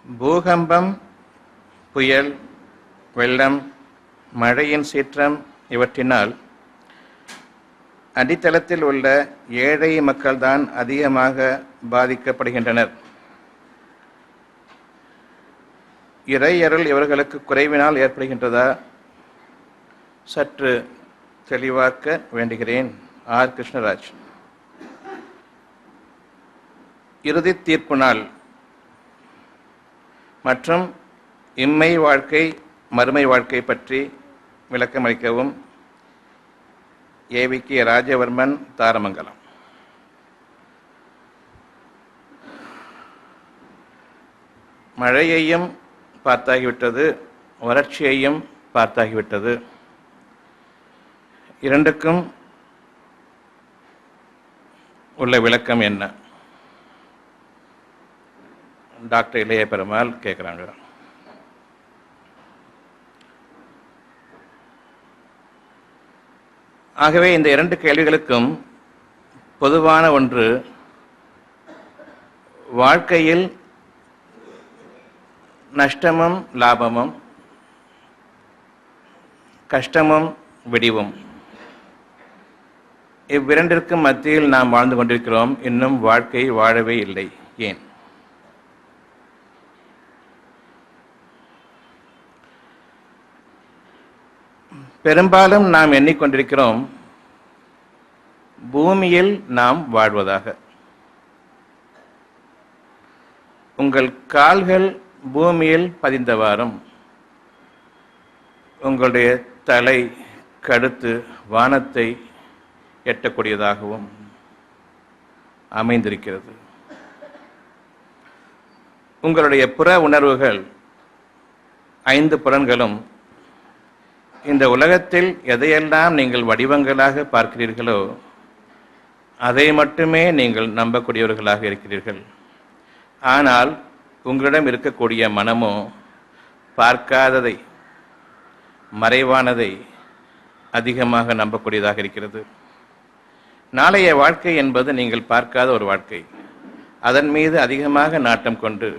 பூகம்பம், புயல், வெள்ளம், மழையின் சீற்றம் இவற்றினால் அடித்தளத்தில் உள்ள ஏழை மக்கள்தான் அதிகமாக பாதிக்கப்படுகின்றனர். இறையருள் இவர்களுக்கு குறைவினால் ஏற்படுகின்றதா? சற்று தெளிவாக்க வேண்டுகிறேன். ஆர். கிருஷ்ணராஜ். இறுதி தீர்ப்பு நாள் மற்றும் இம்மை வாழ்க்கை மறுமை வாழ்க்கை பற்றி விளக்கமளிக்கவும். ஏ.வி.கே. ராஜவர்மன், தாரமங்கலம். மழையையும் பார்த்தாகிவிட்டது, வறட்சியையும் பார்த்தாகிவிட்டது. இரண்டுக்கும் உள்ள விளக்கம் என்ன? டாக்டர் இளைய பெருமாள் கேட்குறாங்க. ஆகவே இந்த இரண்டு கேள்விகளுக்கும் பொதுவான ஒன்று, வாழ்க்கையில் நஷ்டமும் லாபமும், கஷ்டமும் விடிவும், இவ்விரண்டிற்கும் மத்தியில் நாம் வாழ்ந்து கொண்டிருக்கிறோம். இன்னும் வாழ்க்கை வாழவே இல்லை. ஏன்? பெரும்பாலும் நாம் எண்ணிக்கொண்டிருக்கிறோம் பூமியில் நாம் வாழ்வதாக. உங்கள் கால்கள் பூமியில் பதிந்தவாறும், உங்களுடைய தலை கடுத்து வானத்தை எட்டக்கூடியதாகவும் அமைந்திருக்கிறது. உங்களுடைய புற உணர்வுகள், 5 புலன்களும் இந்த உலகத்தில் எதையெல்லாம் நீங்கள் வடிவங்களாக பார்க்கிறீர்களோ அதை மட்டுமே நீங்கள் நம்பக்கூடியவர்களாக இருக்கிறீர்கள். ஆனால் உங்களிடம் இருக்கக்கூடிய மனமோ பார்க்காததை, மறைவானதை அதிகமாக நம்பக்கூடியதாக இருக்கிறது. நாளைய வாழ்க்கை என்பது நீங்கள் பார்க்காத ஒரு வாழ்க்கை. அதன் மீது அதிகமாக நாட்டம் கொண்டு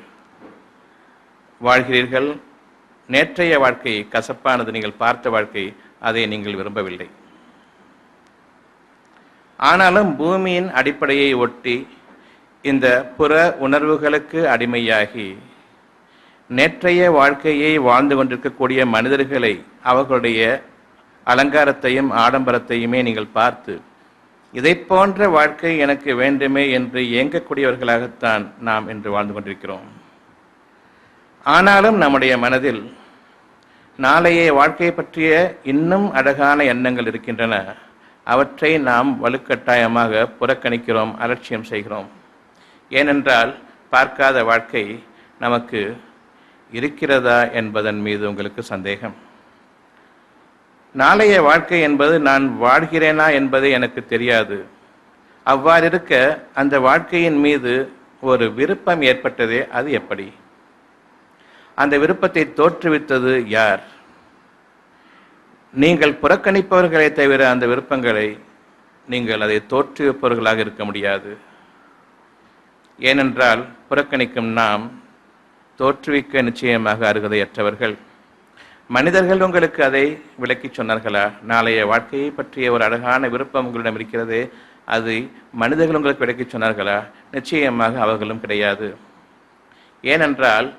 வாழ்கிறீர்கள். நேற்றைய வாழ்க்கை கசப்பானது, நீங்கள் பார்த்த வாழ்க்கை, அதை நீங்கள் விரும்பவில்லை. ஆனாலும் பூமியின் அடிப்படையை ஒட்டி இந்த புற உணர்வுகளுக்கு அடிமையாகி நேற்றைய வாழ்க்கையை வாழ்ந்து கொண்டிருக்கக்கூடிய மனிதர்களை, அவர்களுடைய அலங்காரத்தையும் ஆடம்பரத்தையுமே நீங்கள் பார்த்து இதை போன்ற வாழ்க்கை எனக்கு வேண்டுமே என்று ஏங்கக்கூடியவர்களாகத்தான் நாம் இன்று வாழ்ந்து கொண்டிருக்கிறோம். ஆனாலும் நம்முடைய மனதில் நாளைய வாழ்க்கை பற்றிய இன்னும் அழகான எண்ணங்கள் இருக்கின்றன. அவற்றை நாம் வலுக்கட்டாயமாக புறக்கணிக்கிறோம், அலட்சியம் செய்கிறோம். ஏனென்றால் பார்க்காத வாழ்க்கை நமக்கு இருக்கிறதா என்பதன் மீது உங்களுக்கு சந்தேகம். நாளைய வாழ்க்கை என்பது நான் வாழ்கிறேனா என்பதை எனக்கு தெரியாது. அவ்வாறு இருக்க அந்த வாழ்க்கையின் மீது ஒரு விருப்பம் ஏற்பட்டதே, அது எப்படி? அந்த விருப்பத்தை தோற்றுவித்தது யார்? நீங்கள் புறக்கணிப்பவர்களை தவிர அந்த விருப்பங்களை நீங்கள் அதை தோற்றுவிப்பவர்களாக இருக்க முடியாது. ஏனென்றால் புறக்கணிக்கும் நாம் தோற்றுவிக்க நிச்சயமாக அருகதையற்றவர்கள். மனிதர்கள் உங்களுக்கு அதை விளக்கி சொன்னார்களா? நாளைய வாழ்க்கையை பற்றிய ஒரு அழகான விருப்பம் உங்களிடம் இருக்கிறதே, அது மனிதர்கள் உங்களுக்கு விளக்கி சொன்னார்களா? நிச்சயமாக அவர்களும் கிடையாது. ஏனென்றால்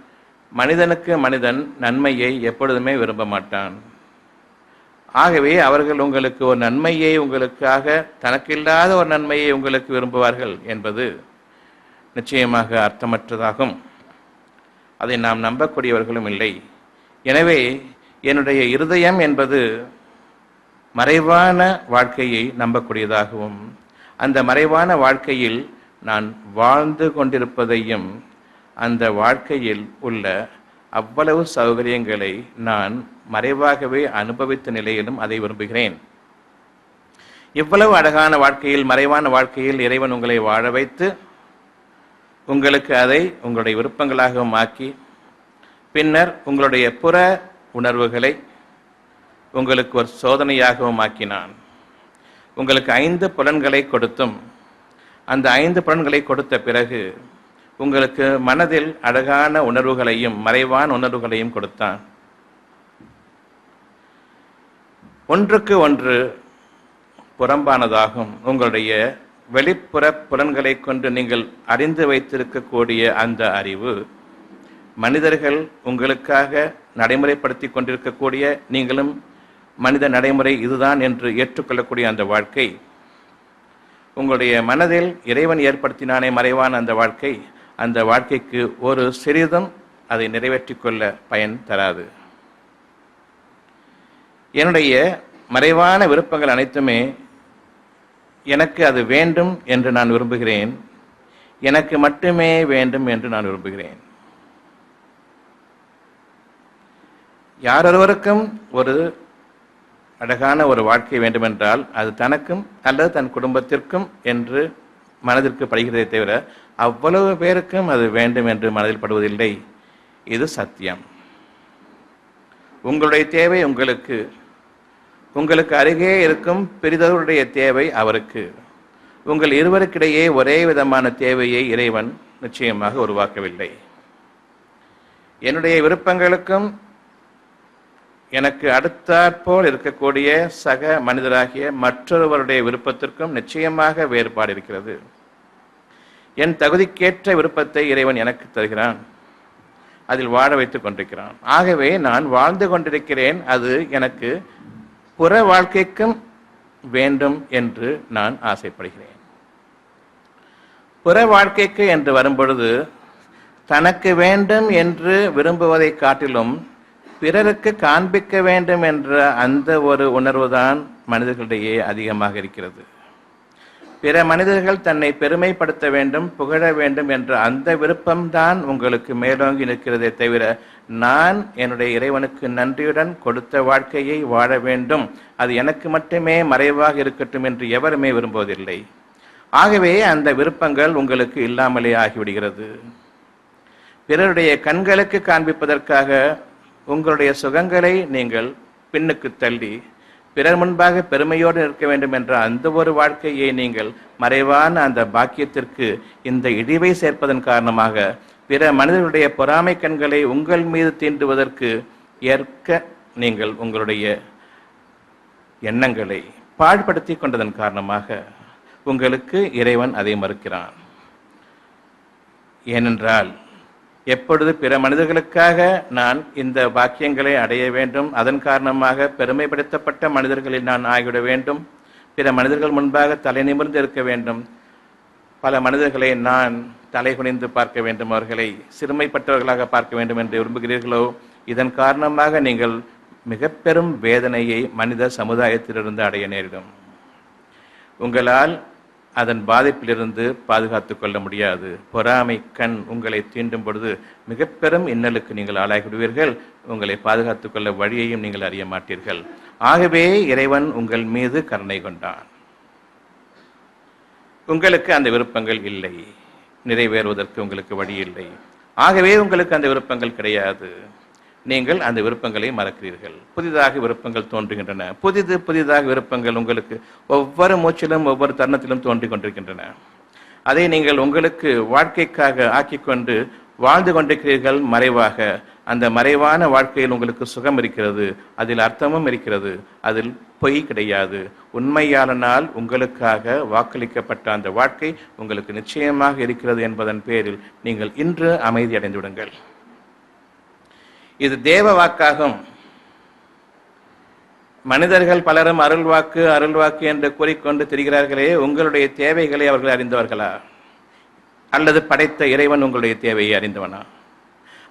மனிதனுக்கு மனிதன் நன்மையை எப்பொழுதுமே விரும்ப மாட்டான். ஆகவே அவர்கள் உங்களுக்கு ஒரு நன்மையை, உங்களுக்காக தனக்கில்லாத ஒரு நன்மையை உங்களுக்கு விரும்புவார்கள் என்பது நிச்சயமாக அர்த்தமற்றதாகும். அதை நாம் நம்பக்கூடியவர்களும் இல்லை. எனவே என்னுடைய இருதயம் என்பது மறைவான வாழ்க்கையை நம்பக்கூடியதாகவும், அந்த மறைவான வாழ்க்கையில் நான் வாழ்ந்து கொண்டிருப்பதையும், அந்த வாழ்க்கையில் உள்ள அவ்வளவு சௌகரியங்களை நான் மறைவாகவே அனுபவித்த நிலையிலும் அதை விரும்புகிறேன். இவ்வளவு அழகான வாழ்க்கையில், மறைவான வாழ்க்கையில் இறைவன் உங்களை வாழ வைத்து உங்களுக்கு அதை உங்களுடைய விருப்பங்களாகவும் ஆக்கி, பின்னர் உங்களுடைய புற உணர்வுகளை உங்களுக்கு ஒரு சோதனையாகவும் ஆக்கினான். உங்களுக்கு 5 புலன்களை கொடுத்தும், அந்த 5 புலன்களை கொடுத்த பிறகு உங்களுக்கு மனதில் அழகான உணர்வுகளையும் மறைவான உணர்வுகளையும் கொடுத்தான். ஒன்றுக்கு ஒன்று புறம்பானதாகும் உங்களுடைய வெளிப்புற புலன்களை கொண்டு நீங்கள் அறிந்து வைத்திருக்கக்கூடிய அந்த அறிவு, மனிதர்கள் உங்களுக்காக நடைமுறைப்படுத்தி கொண்டிருக்கக்கூடிய, நீங்களும் மனித நடைமுறை இதுதான் என்று ஏற்றுக்கொள்ளக்கூடிய அந்த வாழ்க்கை, உங்களுடைய மனதில் இறைவன் ஏற்படுத்தினானே மறைவான அந்த வாழ்க்கை, அந்த வாழ்க்கைக்கு ஒரு சிறிதும் அதை நிறைவேற்றிக் கொள்ள பயன் தராது. என்னுடைய மறைவான விருப்பங்கள் அனைத்துமே எனக்கு அது வேண்டும் என்று நான் விரும்புகிறேன், எனக்கு மட்டுமே வேண்டும் என்று நான் விரும்புகிறேன். யாரொருவருக்கும் ஒரு அழகான ஒரு வாழ்க்கை வேண்டுமென்றால் அது தனக்கும் அல்லது தன் குடும்பத்திற்கும் என்று மனதிற்கு படுகிறதே தவிர அவ்வளவு பேருக்கும் அது வேண்டும் என்று மனதில் படுவதில்லை. இது சத்தியம். உங்களுடைய தேவை உங்களுக்கு, உங்களுக்கு அருகே இருக்கும் பெரிதவருடைய தேவை அவருக்கு. உங்கள் இருவருக்கிடையே ஒரே விதமான தேவையை இறைவன் நிச்சயமாக உருவாக்கவில்லை. என்னுடைய விருப்பங்களுக்கும் எனக்கு அடுத்தாற்போல் இருக்கக்கூடிய சக மனிதராகிய மற்றொருவருடைய விருப்பத்திற்கும் நிச்சயமாக வேறுபாடு இருக்கிறது. என் தகுதிக்கேற்ற விருப்பத்தை இறைவன் எனக்கு தருகிறான், அதில் வாழ வைத்துக் கொண்டிருக்கிறான். ஆகவே நான் வாழ்ந்து கொண்டிருக்கிறேன், அது எனக்கு புற வாழ்க்கைக்கும் வேண்டும் என்று நான் ஆசைப்படுகிறேன். புற வாழ்க்கைக்கு என்று வரும்பொழுது தனக்கு வேண்டும் என்று விரும்புவதை காட்டிலும் பிறருக்கு காண்பிக்க வேண்டும் என்ற அந்த ஒரு உணர்வுதான் மனிதர்களிடையே அதிகமாக இருக்கிறது. பிற மனிதர்கள் தன்னை பெருமைப்படுத்த வேண்டும், புகழ வேண்டும் என்ற அந்த விருப்பம்தான் உங்களுக்கு மேலோங்கி நிற்கிறதே தவிர நான் என்னுடைய இறைவனுக்கு நன்றியுடன் கொடுத்த வாழ்க்கையை வாழ வேண்டும், அது எனக்கு மட்டுமே மறைவாக இருக்கட்டும் என்று எவருமே விரும்புவதில்லை. ஆகவே அந்த விருப்பங்கள் உங்களுக்கு இல்லாமலே ஆகிவிடுகிறது. பிறருடைய கண்களுக்கு காண்பிப்பதற்காக உங்களுடைய சுகங்களை நீங்கள் பின்னுக்கு தள்ளி பிறர் முன்பாக பெருமையோடு இருக்க வேண்டும் என்ற அந்த ஒரு வாழ்க்கையை நீங்கள் மறைவான அந்த பாக்கியத்திற்கு இந்த இழிவை சேர்ப்பதன் காரணமாக பிற மனிதர்களுடைய பொறாமை கண்களை உங்கள் மீது தீண்டுவதற்கு ஏற்க நீங்கள் உங்களுடைய எண்ணங்களை பாழ்படுத்தி கொண்டதன் காரணமாக உங்களுக்கு இறைவன் அதை மறுக்கிறான். ஏனென்றால் எப்பொழுது பிற மனிதர்களுக்காக நான் இந்த பாக்கியங்களை அடைய வேண்டும், அதன் காரணமாக பெருமைப்படுத்தப்பட்ட மனிதர்களில் நான் ஆகிவிட வேண்டும், பிற மனிதர்கள் முன்பாக தலை நிமிர்ந்து இருக்க வேண்டும், பல மனிதர்களை நான் தலை குனிந்து பார்க்க வேண்டும், அவர்களை சிறுமைப்பட்டவர்களாக பார்க்க வேண்டும் என்று விரும்புகிறீர்களோ, இதன் காரணமாக நீங்கள் மிக பெரும் வேதனையை மனித சமுதாயத்திலிருந்து அடைய நேரிடும். உங்களால் அதன் பாதிப்பிலிருந்து பாதுகாத்து கொள்ள முடியாது. பொறாமை கண் உங்களை தீண்டும் பொழுது மிக பெரும் இன்னலுக்கு நீங்கள் ஆளாகிவிடுவீர்கள். உங்களை பாதுகாத்து கொள்ள வழியையும் நீங்கள் அறிய மாட்டீர்கள். ஆகவே இறைவன் உங்கள் மீது கருணை கொண்டான். உங்களுக்கு அந்த விருப்பங்கள் இல்லை, நிறைவேறுவதற்கு உங்களுக்கு வழி இல்லை. ஆகவே உங்களுக்கு அந்த விருப்பங்கள் கிடையாது. நீங்கள் அந்த விருப்பங்களை மறக்கிறீர்கள். புதிதாக விருப்பங்கள் தோன்றுகின்றன. புதிதாக விருப்பங்கள் உங்களுக்கு ஒவ்வொரு மூச்சிலும் ஒவ்வொரு தருணத்திலும் தோன்றிக் கொண்டிருக்கின்றன. அதை நீங்கள் உங்களுக்கு வாழ்க்கைக்காக ஆக்கிக்கொண்டு வாழ்ந்து கொண்டிருக்கிறீர்கள் மறைவாக. அந்த மறைவான வாழ்க்கையில் உங்களுக்கு சுகம் இருக்கிறது, அதில் அர்த்தமும் இருக்கிறது, அதில் பொய் கிடையாது. உண்மையாளனால் உங்களுக்காக வாக்களிக்கப்பட்ட அந்த வாழ்க்கை உங்களுக்கு நிச்சயமாக இருக்கிறது என்பதன் பேரில் நீங்கள் இன்று அமைதி அடைந்து விடுங்கள். இது தேவ வாக்காகும். மனிதர்கள் பலரும் அருள்வாக்கு என்று கூறிக்கொண்டு திரிகிறார்களே, உங்களுடைய தேவைகளை அவர்கள் அறிந்தவர்களா? அல்லது படைத்த இறைவன் உங்களுடைய தேவையை அறிந்தவனா?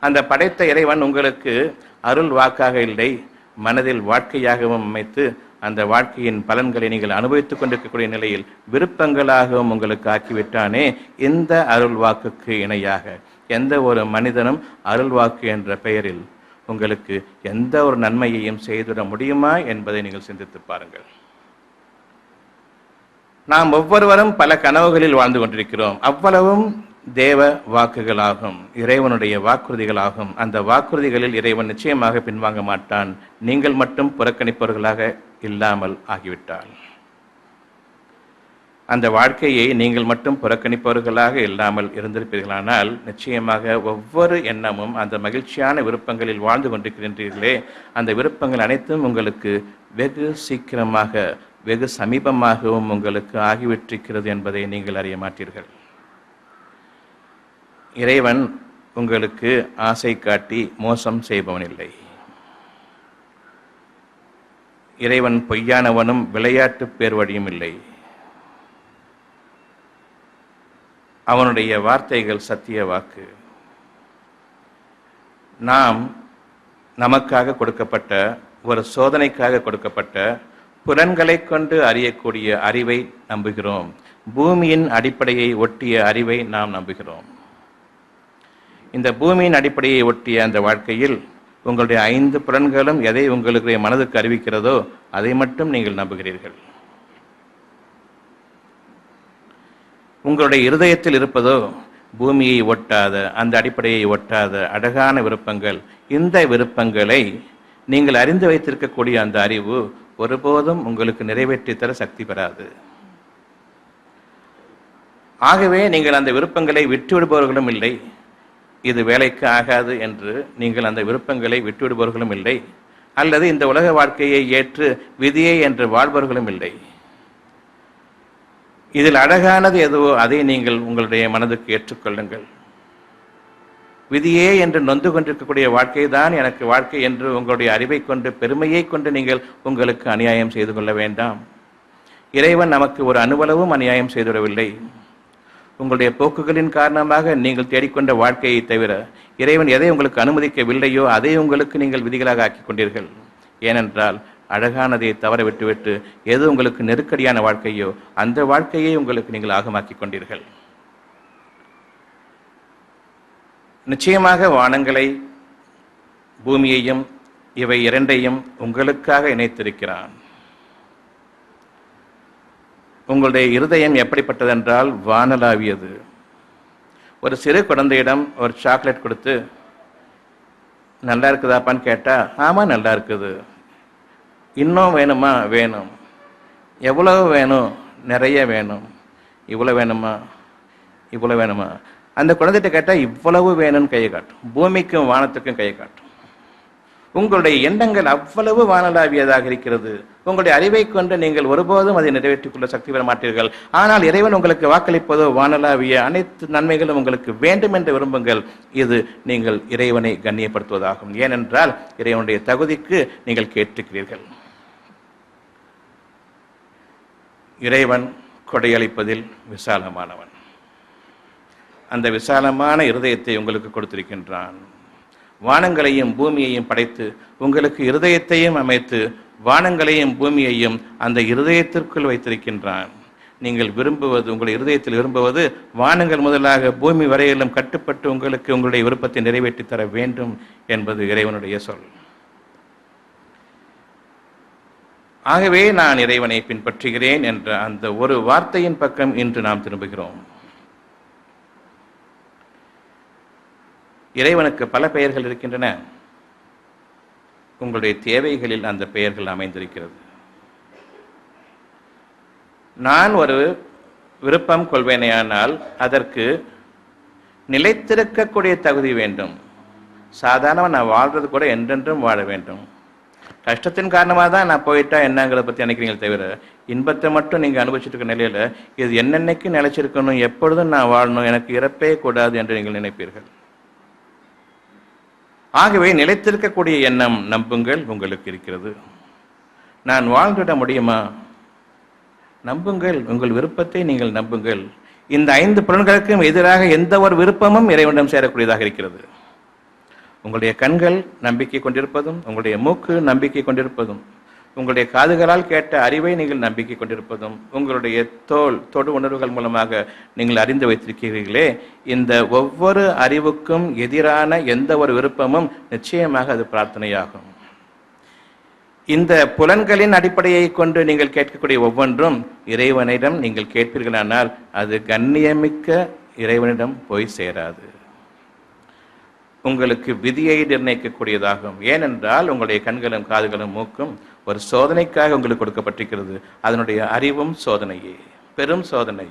அந்த படைத்த இறைவன் உங்களுக்கு அருள் வாக்காக இல்லை, மனதில் வாழ்க்கையாகவும் அமைத்து அந்த வாழ்க்கையின் பலன்களை நீங்கள் அனுபவித்துக் கொண்டிருக்கக்கூடிய நிலையில் விருப்பங்களாகவும் உங்களுக்கு ஆக்கிவிட்டானே. இந்த அருள் வாக்குக்கு இணையாக எந்த ஒரு மனிதனும் அருள் வாக்கு என்ற பெயரில் உங்களுக்கு எந்த ஒரு நன்மையையும் செய்துவிட முடியுமா என்பதை நீங்கள் சிந்தித்து பாருங்கள். நாம் ஒவ்வொருவரும் பல கனவுகளில் வாழ்ந்து கொண்டிருக்கிறோம். அவ்வளவும் தேவ வாக்குகளாகும், இறைவனுடைய வாக்குறுதிகளாகும். அந்த வாக்குறுதிகளில் இறைவன் நிச்சயமாக பின்வாங்க மாட்டான், நீங்கள் மட்டும் புறக்கணிப்பவர்களாக இல்லாமல் ஆகிவிட்டால். அந்த வாழ்க்கையை நீங்கள் மட்டும் புறக்கணிப்பவர்களாக இல்லாமல் இருந்திருப்பீர்களானால் நிச்சயமாக ஒவ்வொரு எண்ணமும் அந்த மகிழ்ச்சியான விருப்பங்களில் வாழ்ந்து கொண்டிருக்கின்றீர்களே, அந்த விருப்பங்கள் அனைத்தும் உங்களுக்கு வெகு சீக்கிரமாக வெகு சமீபமாகவும் உங்களுக்கு ஆகிவிட்டிருக்கிறது என்பதை நீங்கள் அறிய மாட்டீர்கள். இறைவன் உங்களுக்கு ஆசை காட்டி மோசம் செய்பவன் இல்லை. இறைவன் பொய்யானவனும் விளையாட்டு பேர் வழியும் இல்லை. அவனுடைய வார்த்தைகள் சத்திய வாக்கு. நாம் நமக்காக கொடுக்கப்பட்ட ஒரு சோதனைக்காக கொடுக்கப்பட்ட புலன்களை கொண்டு அறியக்கூடிய அறிவை நம்புகிறோம். பூமியின் அடிப்படையை ஒட்டிய அறிவை நாம் நம்புகிறோம். இந்த பூமியின் அடிப்படையை ஒட்டிய அந்த வாழ்க்கையில் உங்களுடைய 5 புலன்களும் எதை உங்களுடைய மனதுக்கு அறிவிக்கிறதோ அதை மட்டும் நீங்கள் நம்புகிறீர்கள். உங்களுடைய இருதயத்தில் இருப்பதோ பூமியை ஒட்டாத, அந்த அடிப்படையை ஒட்டாத அழகான விருப்பங்கள். இந்த விருப்பங்களை நீங்கள் அறிந்து வைத்திருக்கக்கூடிய அந்த அறிவு ஒருபோதும் உங்களுக்கு நிறைவேற்றி தர சக்தி பெறாது. ஆகவே நீங்கள் அந்த விருப்பங்களை விட்டுவிடுபவர்களும் இல்லை. இது வேலைக்கு ஆகாது என்று நீங்கள் அந்த விருப்பங்களை விட்டுவிடுபவர்களும் இல்லை. அல்லது இந்த உலக வாழ்க்கையை ஏற்று விதியை என்று வாழ்பவர்களும் இல்லை. இதில் அழகானது எதுவோ அதை நீங்கள் உங்களுடைய மனதுக்கு ஏற்றுக்கொள்ளுங்கள். விதியே என்று நொந்து கொண்டிருக்கக்கூடிய வாழ்க்கை தான் எனக்கு வாழ்க்கை என்று உங்களுடைய அறிவை கொண்டு பெருமையை கொண்டு நீங்கள் உங்களுக்கு அநியாயம் செய்து கொள்ள வேண்டாம். இறைவன் நமக்கு ஒரு அணுவளவும் அநியாயம் செய்துவிடவில்லை. உங்களுடைய போக்குகளின் காரணமாக நீங்கள் தேடிக்கொண்ட வாழ்க்கையை தவிர இறைவன் எதை உங்களுக்கு அனுமதிக்கவில்லையோ அதை உங்களுக்கு நீங்கள் விதிகளாக ஆக்கிக் கொண்டீர்கள். ஏனென்றால் அழகானதை தவற விட்டுவிட்டு எது உங்களுக்கு நெருக்கடியான வாழ்க்கையோ அந்த வாழ்க்கையை உங்களுக்கு நீங்கள் ஆகமாக்கிக் கொண்டீர்கள். நிச்சயமாக வானங்களை பூமியையும் இவை இரண்டையும் உங்களுக்காக இணைத்திருக்கிறான். உங்களுடைய இருதயம் எப்படிப்பட்டதென்றால் வானலாவியது. ஒரு சிறு குழந்தையிடம் ஒரு சாக்லேட் கொடுத்து நல்லா இருக்குதாப்பான்னு கேட்டா, ஆமா நல்லா இருக்குது. இன்னும் வேணுமா? வேணும். எவ்வளவு வேணும்? நிறைய வேணும். இவ்வளோ வேணுமா? இவ்வளோ வேணுமா? அந்த குழந்தைகிட்ட கேட்டால் இவ்வளவு வேணும்னு கையை காட்டும். பூமிக்கும் வானத்துக்கும் கையை காட்டும். உங்களுடைய எண்ணங்கள் அவ்வளவு வானலாவியதாக இருக்கிறது. உங்களுடைய அறிவை கொண்டு நீங்கள் ஒருபோதும் அதை நிறைவேற்றிக் கொள்ள சக்தி பெற மாட்டீர்கள். ஆனால் இறைவன் உங்களுக்கு வாக்களிப்பதோ வானலாவிய அனைத்து நன்மைகளும் உங்களுக்கு வேண்டும் என்று விரும்புங்கள். இது நீங்கள் இறைவனை கண்ணியப்படுத்துவதாகும். ஏனென்றால் இறைவனுடைய தகுதிக்கு நீங்கள் கேட்டிருக்கிறீர்கள். இறைவன் கொடையளிப்பதில் விசாலமானவன். அந்த விசாலமான இருதயத்தை உங்களுக்கு கொடுத்திருக்கின்றான். வானங்களையும் பூமியையும் படைத்து உங்களுக்கு இருதயத்தையும் அமைத்து வானங்களையும் பூமியையும் அந்த இருதயத்திற்குள் வைத்திருக்கின்றான். நீங்கள் விரும்புவது, உங்களுடைய இருதயத்தில் விரும்புவது வானங்கள் முதலாக பூமி வரையிலும் கட்டுப்பட்டு உங்களுக்கு உங்களுடைய விருப்பத்தை நிறைவேற்றி தர வேண்டும் என்பது இறைவனுடைய சொல். ஆகவே நான் இறைவனை பின்பற்றுகிறேன் என்ற அந்த ஒரு வார்த்தையின் பக்கம் இன்று நாம் திரும்புகிறோம். இறைவனுக்கு பல பெயர்கள் இருக்கின்றன. உங்களுடைய தேவைகளில் அந்த பெயர்கள் அமைந்திருக்கிறது. நான் ஒரு விருப்பம் கொள்வேனேயானால் அதற்கு நிலைத்திருக்கக்கூடிய தகுதி வேண்டும். சாதாரணமாக நான் வாழ்றது கூட என்றென்றும் வாழ வேண்டும். கஷ்டத்தின் காரணமாக தான் நான் போயிட்டா என்னங்கிறத பற்றி நினைக்கிறீங்களே தவிர இன்பத்தை மட்டும் நீங்கள் அனுபவிச்சுட்டு இருக்க நிலையில் இது என்னென்னைக்கு நிலைச்சிருக்கணும், எப்பொழுதும் நான் வாழணும், எனக்கு இறப்பே கூடாது என்று நீங்கள் நினைப்பீர்கள். ஆகவே நிலைத்திருக்கக்கூடிய எண்ணம் நம்புங்கள் உங்களுக்கு இருக்கிறது. நான் வாழ்ந்துவிட முடியுமா? நம்புங்கள். உங்கள் விருப்பத்தை நீங்கள் நம்புங்கள். இந்த 5 புலன்களுக்கும் எதிராக எந்த ஒரு விருப்பமும் இறைவனிடம் சேரக்கூடியதாக இருக்கிறது. உங்களுடைய கண்கள் நம்பிக்கை கொண்டிருப்பதும், உங்களுடைய மூக்கு நம்பிக்கை கொண்டிருப்பதும், உங்களுடைய காதுகளால் கேட்ட அறிவை நீங்கள் நம்பிக்கை கொண்டிருப்பதும், உங்களுடைய தொடு உணர்வுகள் மூலமாக நீங்கள் அறிந்து வைத்திருக்கிறீர்களே, இந்த ஒவ்வொரு அறிவுக்கும் எதிரான எந்த ஒரு விருப்பமும் நிச்சயமாக அது பிரார்த்தனையாகும். இந்த புலன்களின் அடிப்படையை கொண்டு நீங்கள் கேட்கக்கூடிய ஒவ்வொன்றும் இறைவனிடம் நீங்கள் கேட்பீர்களானால் அது கண்ணியமிக்க இறைவனிடம் போய் சேராது. உங்களுக்கு விதியை நிர்ணயிக்கக்கூடியதாகும். ஏனென்றால் உங்களுடைய கண்களும் காதுகளும் மூக்கும் ஒரு சோதனைக்காக உங்களுக்கு கொடுக்கப்பட்டிருக்கிறது. அதனுடைய அறிவும் சோதனையே. பெரும் சோதனை.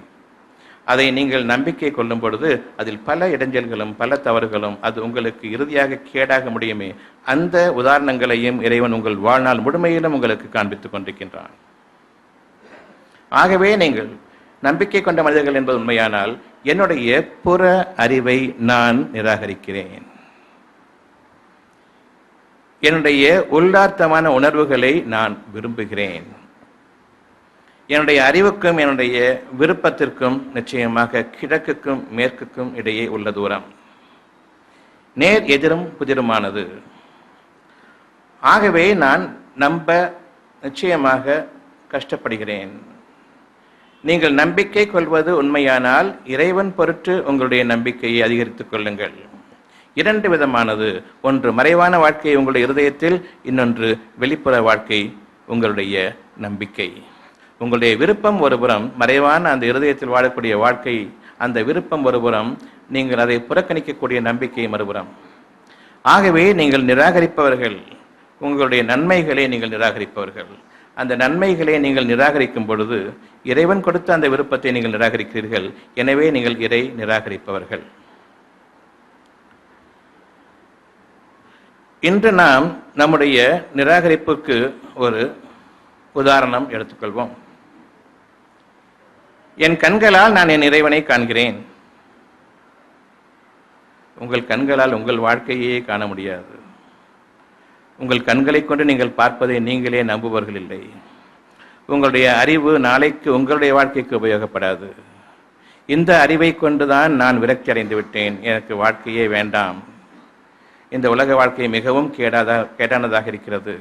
அதை நீங்கள் நம்பிக்கை கொள்ளும் பொழுது அதில் பல இடைஞ்சல்களும் பல தவறுகளும் அது உங்களுக்கு இறுதியாக கேடாக முடியுமே, அந்த உதாரணங்களையும் இறைவன் உங்கள் வாழ்நாள் முழுமையிலும் உங்களுக்கு காண்பித்துக் கொண்டிருக்கின்றான். ஆகவே நீங்கள் நம்பிக்கை கொண்ட மனிதர்கள் என்பது உண்மையானால் என்னுடைய புற அறிவை நான் நிராகரிக்கிறேன். என்னுடைய உள்ளார்த்தமான உணர்வுகளை நான் விரும்புகிறேன். என்னுடைய அறிவுக்கும் என்னுடைய விருப்பத்திற்கும் நிச்சயமாக கிழக்குக்கும் மேற்குக்கும் இடையே உள்ள தூரம் நேர் எதிரும் புதிருமானது. ஆகவே நான் நம்ப நிச்சயமாக கஷ்டப்படுகிறேன். நீங்கள் நம்பிக்கை கொள்வது உண்மையானால் இறைவன் பொருட்டு உங்களுடைய நம்பிக்கையை அதிகரித்துக் கொள்ளுங்கள். இரண்டு விதமானது, ஒன்று மறைவான வாழ்க்கை உங்களுடைய இருதயத்தில், இன்னொன்று வெளிப்புற வாழ்க்கை உங்களுடைய நம்பிக்கை. உங்களுடைய விருப்பம் ஒருபுறம், மறைவான அந்த இருதயத்தில் வாழக்கூடிய வாழ்க்கை அந்த விருப்பம் ஒருபுறம், நீங்கள் அதை புறக்கணிக்கக்கூடிய நம்பிக்கை மறுபுறம். ஆகவே நீங்கள் நிராகரிப்பவர்கள், உங்களுடைய நன்மைகளை நீங்கள் நிராகரிப்பவர்கள். அந்த நன்மைகளை நீங்கள் நிராகரிக்கும் பொழுது இறைவன் கொடுத்த அந்த விருப்பத்தை நீங்கள் நிராகரிக்கிறீர்கள். எனவே நீங்கள் இறை நிராகரிப்பவர்கள். இன்று நாம் நம்முடைய நிராகரிப்புக்கு ஒரு உதாரணம் எடுத்துக்கொள்வோம். என் கண்களால் நான் என் இறைவனை காண்கிறேன். உங்கள் கண்களால் உங்கள் வாழ்க்கையே காண முடியாது. உங்கள் கண்களை கொண்டு நீங்கள் பார்ப்பதை நீங்களே நம்புபவர்கள் இல்லை. உங்களுடைய அறிவு நாளைக்கு உங்களுடைய வாழ்க்கைக்கு உபயோகப்படாது. இந்த அறிவை கொண்டுதான் நான் விரக்தி அடைந்து விட்டேன், எனக்கு வாழ்க்கையே வேண்டாம், இந்த உலக வாழ்க்கை மிகவும் கேடானதாக இருக்கிறது.